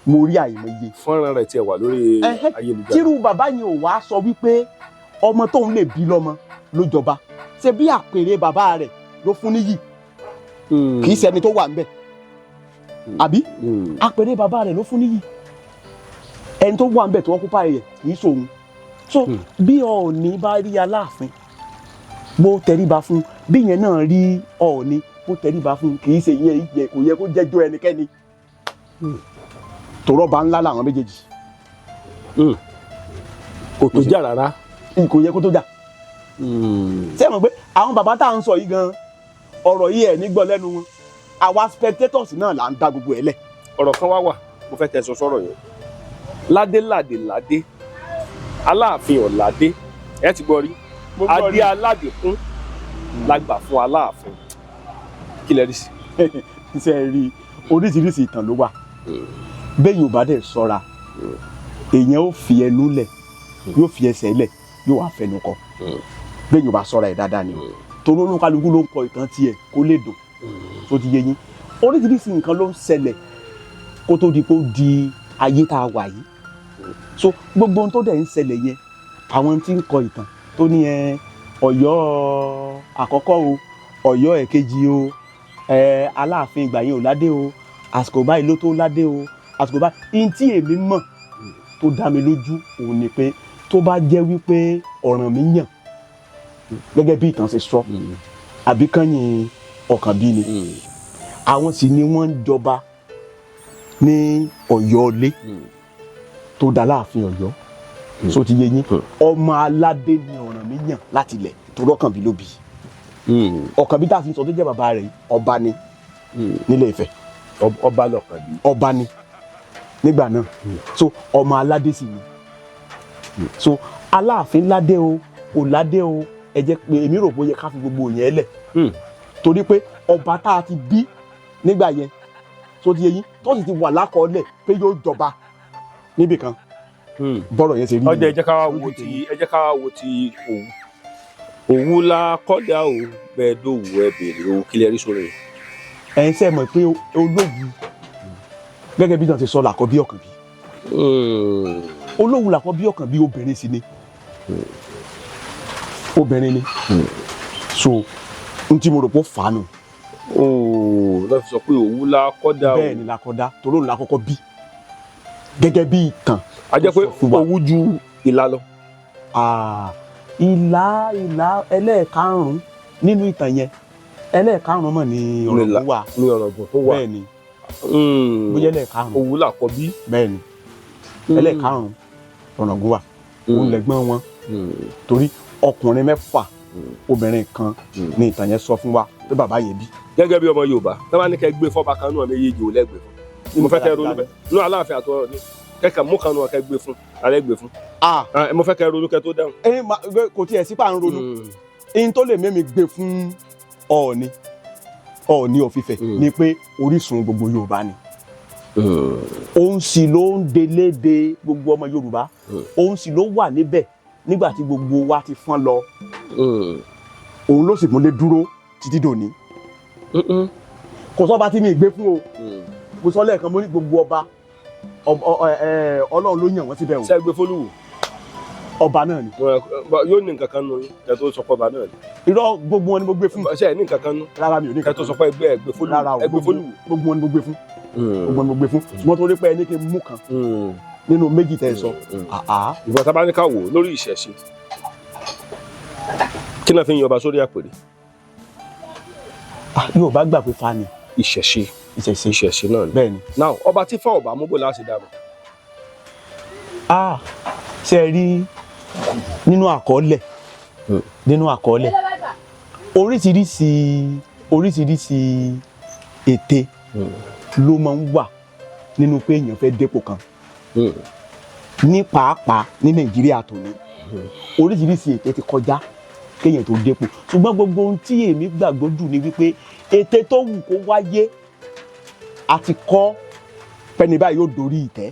Mo rí àìmọye. fọ́nrán rẹ̀ tiẹ̀ wà lórí ayélujára. tírú bàbá yẹn ò wá sọ wípé ọmọ tóun lè bí lọ́mọ ló jọba, ṣe bí àpèrè bàbá rẹ̀ ló fún níyì, kì í ṣẹni tó wà ńbẹ̀ àbí àpèrè bàbá rẹ̀ ló fún níyì, ẹni tó wà ńbẹ̀ tó wọ́n kópa ẹ̀yẹ kì í ṣòun. So bí Ọọ̀ni bá rí Aláàfin bó tẹríba fún, bí yẹn náà rí Ọọ̀ni bó tẹríba fún, kì í ṣe yẹn kò yẹ kó jẹ́jọ́ ẹnikẹ́ni. Tòrọ́ba ńlá làwọn méjèèjì. kò tó jà rárá. Kò yẹ kó tó jà. Ṣé mọ̀ pé àwọn bàbá tá à ń sọ yìí gan ọ̀rọ̀ yìí ẹ̀ ní gbọ́ lẹ́nu wọn, àwa spectators náà là ń dá gbogbo ẹ̀ lẹ̀. ọ̀rọ̀ kan wá wà mo fẹ́ tẹ̀sán sọ̀rọ̀ yẹn ládé Aláàfin ọ̀ládé ẹ ti gbọ́ rí adé aládé kún lágbà fún Aláàfin kí lẹ rí sí. Ṣé rí oríṣiríṣi ìtàn ló wà, bẹ́ẹ̀ yóò bá dẹ̀ sọ́ra èèyàn ó fi ẹnu lẹ̀ yóò fi ẹsẹ̀ lẹ̀ yóò wá fẹnu kọ, bẹ́ẹ̀ yóò bá sọ́ra ẹ̀ dáadáa ni torí olúkálukú ló ń kọ ìtàn tiẹ̀ kó lè dùn. Tó ti yé yín, oríṣiríṣi nǹkan ló ń ṣẹlẹ̀ kó tó di kó di ayé tá a wà yìí. So gbogbo ohun tó dẹ̀ ń ṣẹlẹ̀ yẹn àwọn tí ń kọ ìtàn tó ní Ọ̀yọ́ àkọ́kọ́ o, Ọ̀yọ́ ẹ̀kejì o, Aláàfin ìgbà yẹn ò ládé o, àsìkò báyìí ló tó ládé o, àsìkò báyìí. Ihun tí èmi mọ̀ tó dá mi lójú òun ni pé tó bá jẹ́ wípé Ọ̀rànmíyàn gẹ́gẹ́ bí ìtàn ṣe sọ àbí Kányìn Ọ̀kànbí ni àwọn sì ni wọ́n ń jọba ní Ọ̀yọ́ ilé tó dá Láàfin Ọ̀yọ́. So ti yé yín, ọmọ aládé ni Ọ̀rànmíyàn láti ilẹ̀ tó rọ́kànbí ló bí. Ọ̀kànbí tá a fi sọ tó jẹ́ bàbá rẹ̀ ọba ni nílẹ̀ Ifẹ̀, ọba lọ̀kànbí ọba ni nígbà náà. So ọmọ aládé sì ni. So Aláàfin ládé o kò ládé o, ẹ jẹ́ pé èmi rò bóyá ká fi gbogbo yẹn lẹ̀ torí pé ọba tá a ti bí nígbà yẹn tó ti yé yín tó sì ti wà lákọọ́lẹ̀ pé yóò jọba níbì kan bọ́rọ̀ yẹn ṣe rí. ọjà ẹ jẹ́ ká wá wo ti Òwu la kọ́dà o bẹ́ẹ̀ dòwú ẹ bèrè o kí lẹ rí sórí rẹ̀. ẹ̀ ń sẹ́ mọ̀ pé Olówu gẹ́gẹ́ bí náà ti sọ làkọ́bí Ọ̀kànbí, Olówu làkọ́bí Ọ̀kànbí obìnrin sì ni, obìnrin ni. So n tí mo rò pé ó fà á nù. lọ́ fi sọ pé Òwu la kọ́dà o. Bẹ́ẹ̀ ni la kọ́dá torí òun la kọ́kọ́ bí gẹ́gẹ́ bí ìtàn. a jẹ́ pé Òwu ju Ìlà lọ. Ìlà ẹlẹ́ẹ̀karùn-ún nínú ìtàn yẹn, ẹlẹ́ẹ̀karùn-ún mọ̀ ní Ọ̀ràngún wà. ní Ọ̀ràngún tó wà. Bẹ́ẹ̀ ni bóyá ẹlẹ́ẹ̀karùn-ún. Òwu làkọ́bí. Bẹ́ẹ̀ ni ẹlẹ́ẹ̀karùn-ún Ọ̀ràngún wà. Òun lẹ́gbọ́n wọn torí ọkùnrin mẹ́fà obìnrin kan ní ìtàn yẹn sọ fún wa pé bàbá yẹn bí. gẹ́gẹ́ bí ọmọ Yorùbá tí wọ́n ní kẹ́ gbé fọ́ba kan náà méjèèjì ò lẹ́gbẹ̀ẹ́ fún ni mo fẹ́ kẹ́ ronú bẹ́ẹ̀ nínú Aláàfin àti Ọọ̀ni kẹ́kẹ́ mú kan náà kẹ́ gbé fún alẹ́ gbé fún. mo fẹ́ kẹ́ ronú kẹ́ tó dáhùn. Kò tiẹ̀ sí pa ń ronú ihun tó lè mẹ́mi gbé fún Ọọ̀ni of Ifẹ̀ ni pé orísun gbogbo Yorùbá ni. Òun sì ló ń deléde gbogbo ọmọ Yorùbá, òun sì ló wà níbẹ̀ nígbà tí gbogbo wa ti fọ́n lọ. òun ló sì múlé dúró títí dòní kò sọ́ba tí mi gbé fún o mo sọ lẹ́ẹ̀kan mo ní gbogbo ọba Ọlọ́run ló yàn wọ́n síbẹ̀ o. ṣé ẹ gbé fólúwò. ọba náà ni. yóò ní nǹkan kan nù ẹ tó sọ pé ọba náà ni. irọ́ gbogbo wọn ni mo gbé fún. ṣé ẹ ní nǹkan kan nù. rárá mi ò ní nǹkan kan. ẹ tó sọ pé ẹ gbé fólúwò. rárá o gbogbo wọn ni mo gbé fún. gbogbo wọn ni mo gbé fún. ṣùgbọ́n torí pé ẹni kí n mú kan nínú méjì tẹ́ ẹ sọ. ìgbà tá a bá ní ká wò lórí ìṣẹ̀ṣe kí náà fi ń yọba sórí àpèrè. yóò bá gbà pé fa ni. ìṣẹ̀ṣe náà ni. bẹ́ẹ̀ ni. now ọba tí fáwọn ọba amúgbò láti dàbọ̀. ṣe rí nínú àkọọ́lẹ̀ oríṣiríṣi ète ló máa ń wà nínú pé èèyàn fẹ́ dépò kan ní pàápàá ní Nàìjíríà tòní oríṣiríṣi ète ti kọjá kéèyàn tó dépò ṣùgbọ́n gbogbo ohun tí èmi gbàgbọ́ jù ni wípé ète tó wù kó wáyé àti kọ́ pẹ́ni báyìí yóò dorí ìtẹ́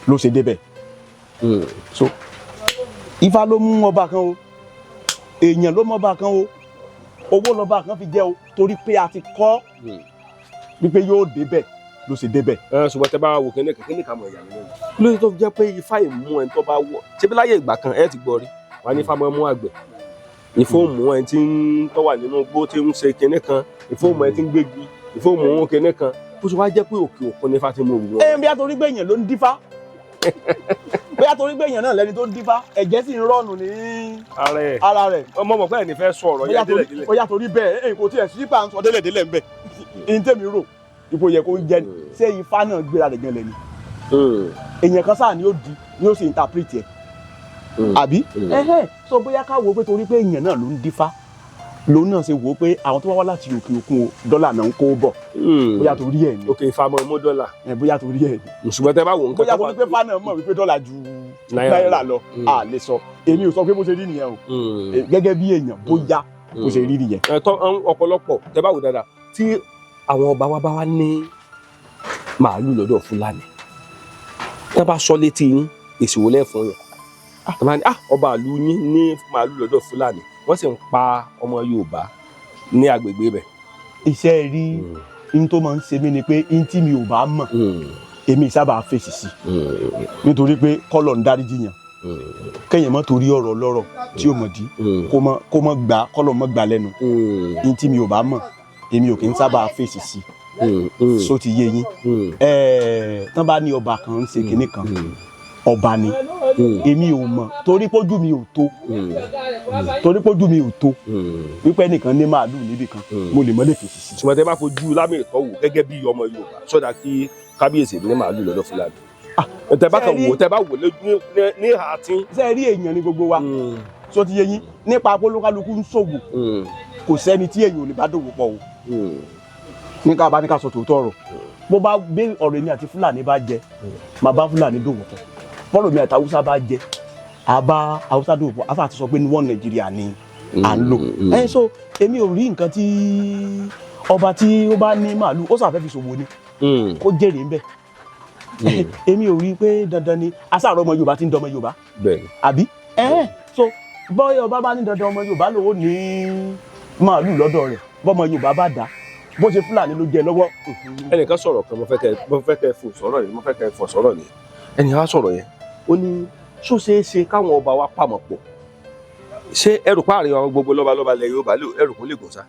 ló ṣe débẹ̀. So Ifá ló mú ọba kan o èèyàn ló mú ọba kan o owó lọba kan fi jẹ o torí pé a ti kọ́ wípé yóò débẹ̀ ló ṣe débẹ̀. ṣùgbọ́n tẹ bá wò kíní kan mọ̀ ìyá mi lẹ́nu lórí tó jẹ́ pé Ifá ìmú ẹni tó bá wọ̀ ṣé bí láyé ìgbà kan ẹ ti gbọ́ rí wà ní Ifá máa mú àgbẹ̀ ìfowómù ẹni tí ń tọ́ wà nínú igbó tí ń ṣe kíní kan ìfowómù ẹni tí ń gbégi ìfowómù kíní kan bó ṣe wá jẹ́ pé òkè òkun ní Ifá ti mú òwúrọ̀. bí a torí gbé èèyàn ló ń dífá bí a torí gbé èèyàn náà lẹni tó ń dífá ẹ̀jẹ̀ sì ń rọ̀nù ní ara rẹ̀. ọmọ mọ̀ pé ẹni fẹ́ sọ ọ̀rọ̀ yẹn délẹ̀délẹ̀. bóyá torí bẹ́ẹ̀ kò tiẹ̀ sí pa ń sọ délẹ̀délẹ̀ ń bẹ̀ ní tèmi rò ipò yẹ kó jẹ́ ni ṣé Ifá náà gbéra rẹ̀ gan lẹ́ni. èèyàn kan sáà ni ó sì interpret ẹ̀ àbí so bóyá ká wò ó pé torí pé èèyàn náà ló ń dífá lòun náà ṣe wò ó pé àwọn tó wá láti òkè òkun o dọ́là náà ń kó bọ̀ bóyá torí ẹ̀ ni. òkè Ifá mọ́ dọ́là. bóyá torí ẹ̀ ni. ṣùgbọ́n tẹ bá wò nǹkan bóyá torí pé Ifá náà mọ̀ wípé dọ́là ju náírà lọ a lè sọ èmi ò sọ pé bó ṣe rí nìyẹn o gẹ́gẹ́ bí èèyàn bóyá bó ṣe rí nìyẹn. ọ̀pọ̀lọpọ̀ tẹ bá wò dáadáa tí àwọn ọba wa bá wá ní màálù lọ́dọ̀ Fúlàní tẹ bá sọ létí yín èsì wò lẹ́ẹ̀fún yẹn ọba àlù yín ní màálù lọ́dọ̀ Fúlàní wọ́n sì ń pa ọmọ Yorùbá ní agbègbè bẹ̀. iṣẹ́ rí n tó máa ń ṣe mí ni pé n tí mi ò bá mọ̀ èmi sábà fèsì sí nítorí pé kọ́lọ̀ ń dáríjì yàn kẹ́yìn mọ́ torí ọ̀rọ̀ ọlọ́rọ̀ tí ó mọ̀ dí kó mọ́ gbà kọ́lọ̀ mọ́ gbà lẹ́nu n tí mi ò bá mọ̀ èmi ò kì í sábà fèsì sí so ti yé yín tán bá ní ọba kan ń ṣe kinní kan ọba ni èmi ò mọ̀ torí pójú mi ò tó wípé nìkan ní màálù níbì kan mo lè mọ́ lè fèsì sí. ṣùgbọ́n tẹ bá fojú lámì ìtọ́wò gẹ́gẹ́ bí ọmọ Yorùbá sọ́dà kí kábíyèsí ní màálù lọ́dọ̀ Fúlàní. tẹ bá kàn wò tẹ bá wò ní ààtín. ṣé rí èèyàn ní gbogbo wa so ti yé yín nípa polókálukú ń ṣòwò kò sẹ́ni tí èèyàn ò lè bá dòwò pọ̀ o ní ká bá ní ká sọ tòótọ́ ọ̀rọ̀ bó bá gbé ọ̀rọ̀ èmi àti Fúlàní bá jẹ màá bá Fúlàní dòwò pọ̀ bọ́ọ̀lù mi àti Haúsá bá jẹ àbá Haúsá dòwò pọ̀ àfa àti sọ pé ní wọ́n Nàìjíríà ni à ń lò so èmi ò rí nǹkan tí ọba tí ó bá ní màálù ó sàfẹ́ fi ṣòwò ni kó jèrè ń bẹ̀ èmi ò rí i pé dandan ni asáàrọ̀ ọmọ Yorùbá ti ń dọmọ Yorùbá àbí so bọ́ọ̀ ọba bá ní dandan ọmọ Yorùbá lòó ní màálù lọ́dọ̀ rẹ̀ bọ́mọ Yorùbá bá dá bó ṣe Fúlàní ló jẹ lọ́wọ́. ẹnìkan sọ̀rọ̀ kan mo fẹ́ kẹ́ fò sọ̀rọ̀ ni ẹnìkan wá sọ̀rọ̀ yẹn ó ní ṣó ṣeé ṣe káwọn ọba wa pàmò pọ̀ ṣé ẹrù páàrin àwọn gbogbo lọ́balọ́ba lẹ Yorùbá ẹrù kò lè gùn sá.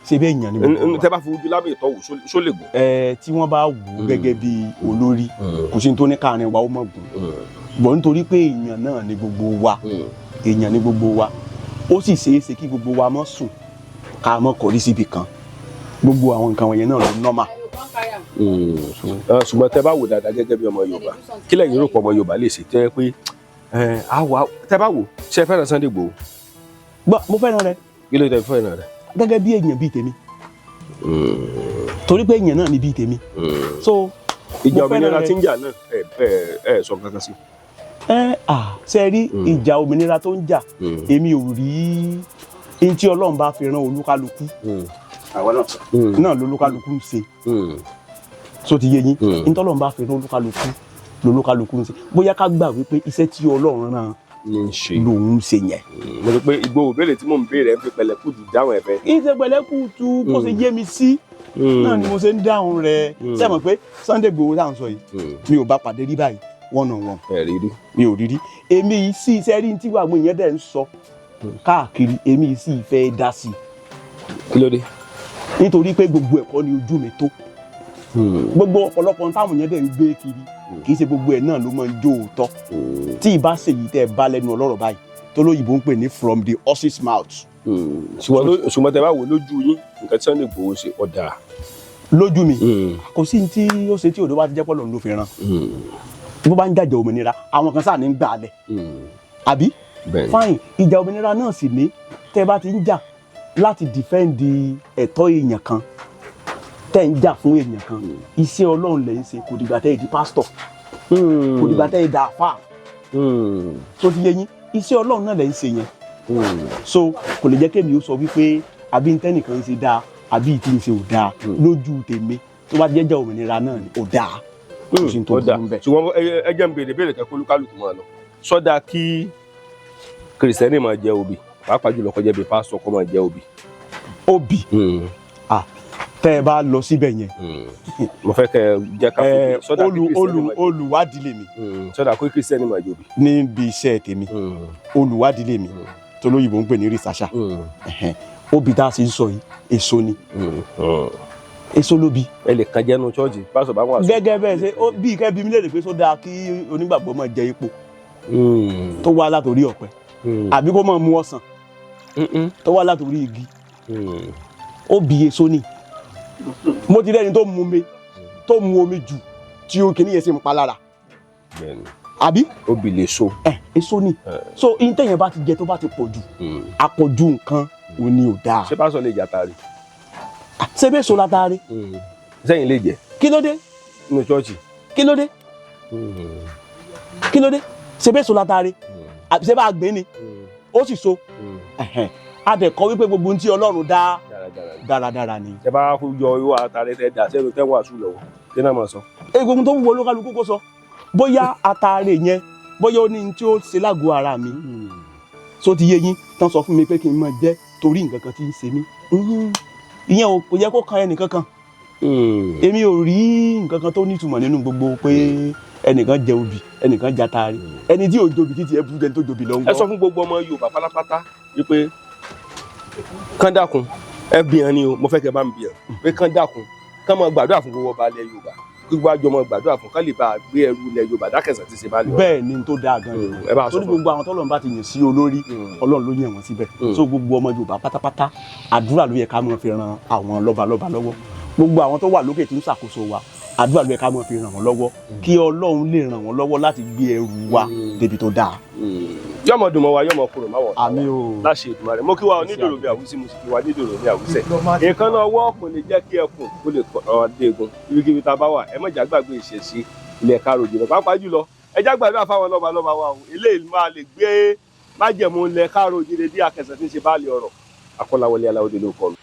ṣe bẹ́ẹ̀ yàn ni mo. tẹ bá fojú lábẹ́ ìtọ́wò ṣó lè gùn. tí wọ́n bá wù ú gẹ́gẹ́ bí olórí kò sí ní tó ní káàrin wa ó mọ̀ gùn bọ̀ nítorí pé èèyàn náà ni gbogbo wa ó sì ṣeé ṣe kí gbogbo wa mọ́ sùn ká mọ́ kọrí síbi kan gbogbo àwọn nǹkan wọ̀nyẹn náà ló nọ́mà. ṣùgbọ́n tẹ bá wò dáadáa gẹ́gẹ́ bí ọmọ Yorùbá kí lẹ́yìn rò pọ̀ ọmọ Yorùbá lè ṣe tẹ́ pé tẹ bá wò ṣe fẹ́ràn Sunday Igboho. mo fẹ́ràn rẹ. kí ló dé fẹ́ràn rẹ. gẹ́gẹ́ bí èèyàn bíi tèmi torí pé èèyàn náà ni bíi tèmi. so ìjà òmìnira tí ń jà náà ẹ sọ kankan sí. ṣe rí ìjà òmìnira tó ń jà èmi ò rí ní tí Ọlọ́run bá fi rán olúkálukú náà lolúkálukú ń ṣe so ti yé yín ní tí Ọlọ́run bá fi rán olúkálukú ń ṣe bóyá ká gbà wípé iṣẹ́ tí Ọlọ́run rán lòun ṣe yẹn. mo rò pé Ìgbòho béèrè tí mò ń béèrè ń fi pẹ̀lẹ́kùtù dáhùn ẹ̀fẹ́. ìṣe pẹ̀lẹ́kùtù bó ṣe yé mi sí náà ni mo ṣe ń dáhùn rẹ̀ ṣé mọ̀ pé Sunday Igboho tá à ń sọ yìí mi ò bá pàdé rí báyìí one on one mi ò rí rí èmi yìí sì iṣẹ́ rí tí àwọn èèyàn dẹ̀ ń sọ káàkiri èmi yìí sì fẹ́ dá sí i. kí ló dé. nítorí pé gbogbo ẹ̀kọ́ ni ojú mi tó gbogbo ọ̀pọ̀lọpọ̀ táwọn èèyàn dẹ̀ ń gbé kiri kì í ṣe gbogbo ẹ̀ náà ló máa ń jó òótọ́ tí ì bá ṣèyí tẹ́ ẹ bá lẹ́nu ọlọ́rọ̀ báyìí tó lóyìnbó ń pè ní from the horse's mouth. ṣùgbọ́n tẹ bá wò lójú yín nǹkan tí Sunday Igboho ṣe ọ̀dà. lójú mi kò sí ní tí ó ṣe tí òdo bá ti jẹ́ pọ́lọ́ ló fi ràn bó bá ń jàjà òmìnira àwọn kan sáà ní ń gbà á lẹ̀ àbí fine ìjà òmìnira náà sì ní tẹ́ bá ti ń jà láti dìfẹ́ǹdì ẹ̀tọ́ èèyàn kan tẹ́ ń jà fún èèyàn kan iṣẹ́ Ọlọ́run lẹ̀ ń ṣe kò dìgbà tẹ́ ẹ di pásítọ̀ kò dìgbà tẹ́ ẹ da àfáà tó ti yé yín iṣẹ́ Ọlọ́run náà lẹ̀ ń ṣe yẹn so kò lè jẹ́ kémi ó sọ wípé àbí ntẹ́nìkan ń ṣe dáa àbí ìtì ń ṣe ò dáa lójú tèmi tó bá jẹ́jà òmìnira náà ni ò dáa kò sí tó burú bẹ́ẹ̀. ṣùgbọ́n ẹ jẹ́ n béèrè kẹ́kọ̀ọ́ olúkálùkù máa lọ sọ́dà kí kìrìsìtẹ́nì máa jẹ́ obì pàápàá jùlọ kó jẹ́ bí pásítọ̀ kó máa jẹ́ obì. obì tẹ́ ẹ bá lọ síbẹ̀ yẹn. mo fẹ́ kẹ́ ẹ jẹ́ ká olùwádìí lèmi. sọ́dà kó kìrìsìtẹ́nì máa jẹ́ obì. níbi iṣẹ́ tèmi olùwádìí lèmi tó lóyìnbó ń pè ní rìsáṣà obì tá a sì ń sọ yìí èso ni èso ló bi. ẹ lè kan jẹ́nu chọ́ọ̀jì pásítọ̀ bá wà sọ. gẹ́gẹ́ bẹ́ẹ̀ ṣe bí ìkẹ́ bí mi lè rè pé só dáa kí onígbàgbọ́ máa jẹ epo tó wá látòrí ọ̀pẹ àbí kó máa mu ọsàn tó wá látòrí igi obì èso ni mo ti rẹ́ni tó mu omi jù tí o kìíní yẹn sì ń pa lára àbí obì lè so èso ni so ìtẹ̀yìn bá ti jẹ tó bá ti pọ̀ jù àpọ̀jù nǹkan ò ní ò dáa. ṣé pásítọ̀ lè jà taari. ṣé bẹ́ẹ̀ so la taari. sẹ́yìn lè jẹ. kí ló dé. nínú chọ́ọ̀chì. kí ló dé. kí ló dé ṣé bẹ́ẹ̀ so la taari ṣé bá a gbé ni ó sì so a dẹ̀ kọ́ wípé gbogbo ohun tí Ọlọ́run dá dáradára ni. ẹ bá yọ ìwà àtàrẹ tẹ dà sẹ́nu tẹ́wọ̀n àṣù lọ́wọ́ kí náà máa sọ. egungun tó wúwo olúkálukú kó sọ bóyá àtàrẹ yẹn bóyá ó ní tí ó ṣe lágọ̀ọ́ ara mi so ti yé yín tán sọ fún mi pé kí n máa jẹ torí nǹkan kan tí ń ṣe mí ìyẹn ò yẹ kó kan ẹnì kankan èmi ò rí nǹkan kan tó nítumọ̀ nínú gbogbo pé ẹnìkan jẹ obì ẹnìkan jẹ àtàrẹ ẹni tí ò jobi títí ẹ bú jẹ tó jobi lọ ń gbọ́. ẹ sọ fún gbogbo ọmọ Yorùbá pátápátá wípé kán dákun ẹ bìyàn ni o mo fẹ́ kẹ́ bá mi bìyàn pé kán dákun kán máa gbàdúrà fún gbogbo ọba ilẹ̀ Yorùbá kí gbogbo àjọ máa gbàdúrà fún kán lè bá gbé ẹrù ilẹ̀ Yorùbá dákẹ́sàn ti ṣe bá lè wá. bẹ́ẹ̀ ni tó dáa gan ni torí gbogbo àwọn tọ́lọ́run bá ti yàn sí olórí Ọlọ́run ló yàn wọ́n síbẹ̀ so gbogbo ọmọ Yorùbá pátápátá àdúrà ló yẹ ká máa fi ran àwọn lọ́balọ́ba lọ́wọ́ gbogbo àwọn tó wà lókè tí ń ṣàkóso wa àdúrà ló yẹ ká máa fi ràn wọ́n lọ́wọ́ kí Ọlọ́run lè ràn wọ́n lọ́wọ́ láti gbé ẹrù wa débi tó dáa. yọmọ dùnmọ wa yọmọ kúrò máwọ àmín o láṣẹ Èdùmàrè mo kí wa onídòrò bí àwùsí mo sì kí wa onídòrò ní àwùsẹ nǹkan náà wọ́ kò lè jẹ́ kí ẹkùn kó lè kọ́ déegun ibikíbi tá a bá wà ẹ má jà gbàgbé ìṣẹ̀ṣe ilẹ̀ karò jùlọ pàápàá jùlọ ẹ já gbàdúrà fáwọn lọ́balọ́ba wa o eléyìí máa lè gbé májẹ̀mú ilẹ̀ karò jùlọ bí akẹsẹ̀ tí ń ṣe báàlì ọ̀rọ̀ Akọ́láwọlé Aláwọ̀dé ló kọ́ mi.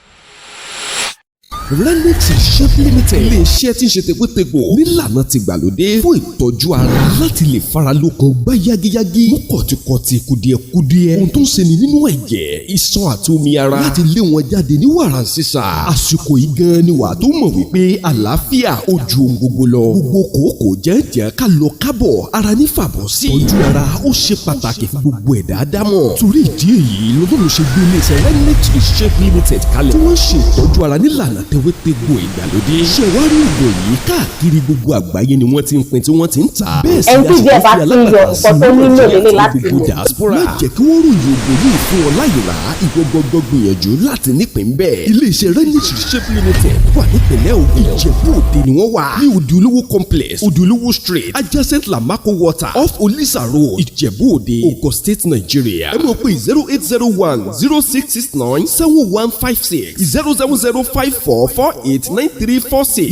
Renix Shop Limited ilé-iṣẹ́ tí ń ṣe tegbòtegbò nílànà ti gbàlódé fún ìtọ́jú ara láti lè fara lókun gbá yágíyágí mú kọ̀tìkọ̀tì kùdìẹ̀kudiẹ ohun tó ń ṣeni nínú ẹ̀jẹ̀ iṣan àti omi ara láti lé wọn jáde ní wàràǹṣeṣà àsìkò yìí gan ni wà tó mọ̀ wípé àlàáfíà ó ju ohun gbogbo lọ gbogbo kòókò jẹ́jẹ́ ká lọ kábọ̀ ara ní fàbọ̀ sí tọ́jú ara ó ṣe pàtàkì fún gbogbo ẹ̀dá ádámọ̀ torí ìdí èyí lọ́dún ṣe gbé ilé-iṣẹ́ Renix Shop Limited kalẹ̀ tí wọ́n ṣe ìtọ́jú ara nílànà tewétegbò ìgbàlódé ṣe wá rí ìgò yìí káàkiri gbogbo àgbáyé ni wọ́n ti ń pín tí wọ́n ti ń tà bẹ́ẹ̀ sì ẹni tí jẹ́ bá ti yọ nǹkan tó nílò lélẹ̀ láti lò diaspora má jẹ́ kí wọ́n ròyìn ògùn yìí fún ọ láyé rà ìwọ gbọgbọ gbìyànjú láti nípìn bẹ́ẹ̀ iléeṣẹ́ Renix Shop Limited wà nípìnlẹ̀ Ògùn Ìjẹ̀bú Òde ni wọ́n wà ní Òde Olówó complex Òde Olówó street adjacent Lamako water off Olisa road Ìjẹ̀bú Òde Ogun State Nigeria ẹ mọ̀ pé 0801 0669 7156 07054489346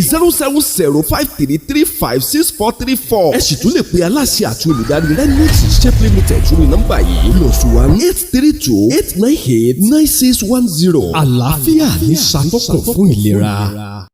07053356434 ẹ sì tún lè pe aláṣẹ àti olùdarí Renix Shop Limited lórí nọ́mbà yìí +1-832-898-9610 àlàáfíà ní ṣàtọ́kùn fún ìlera.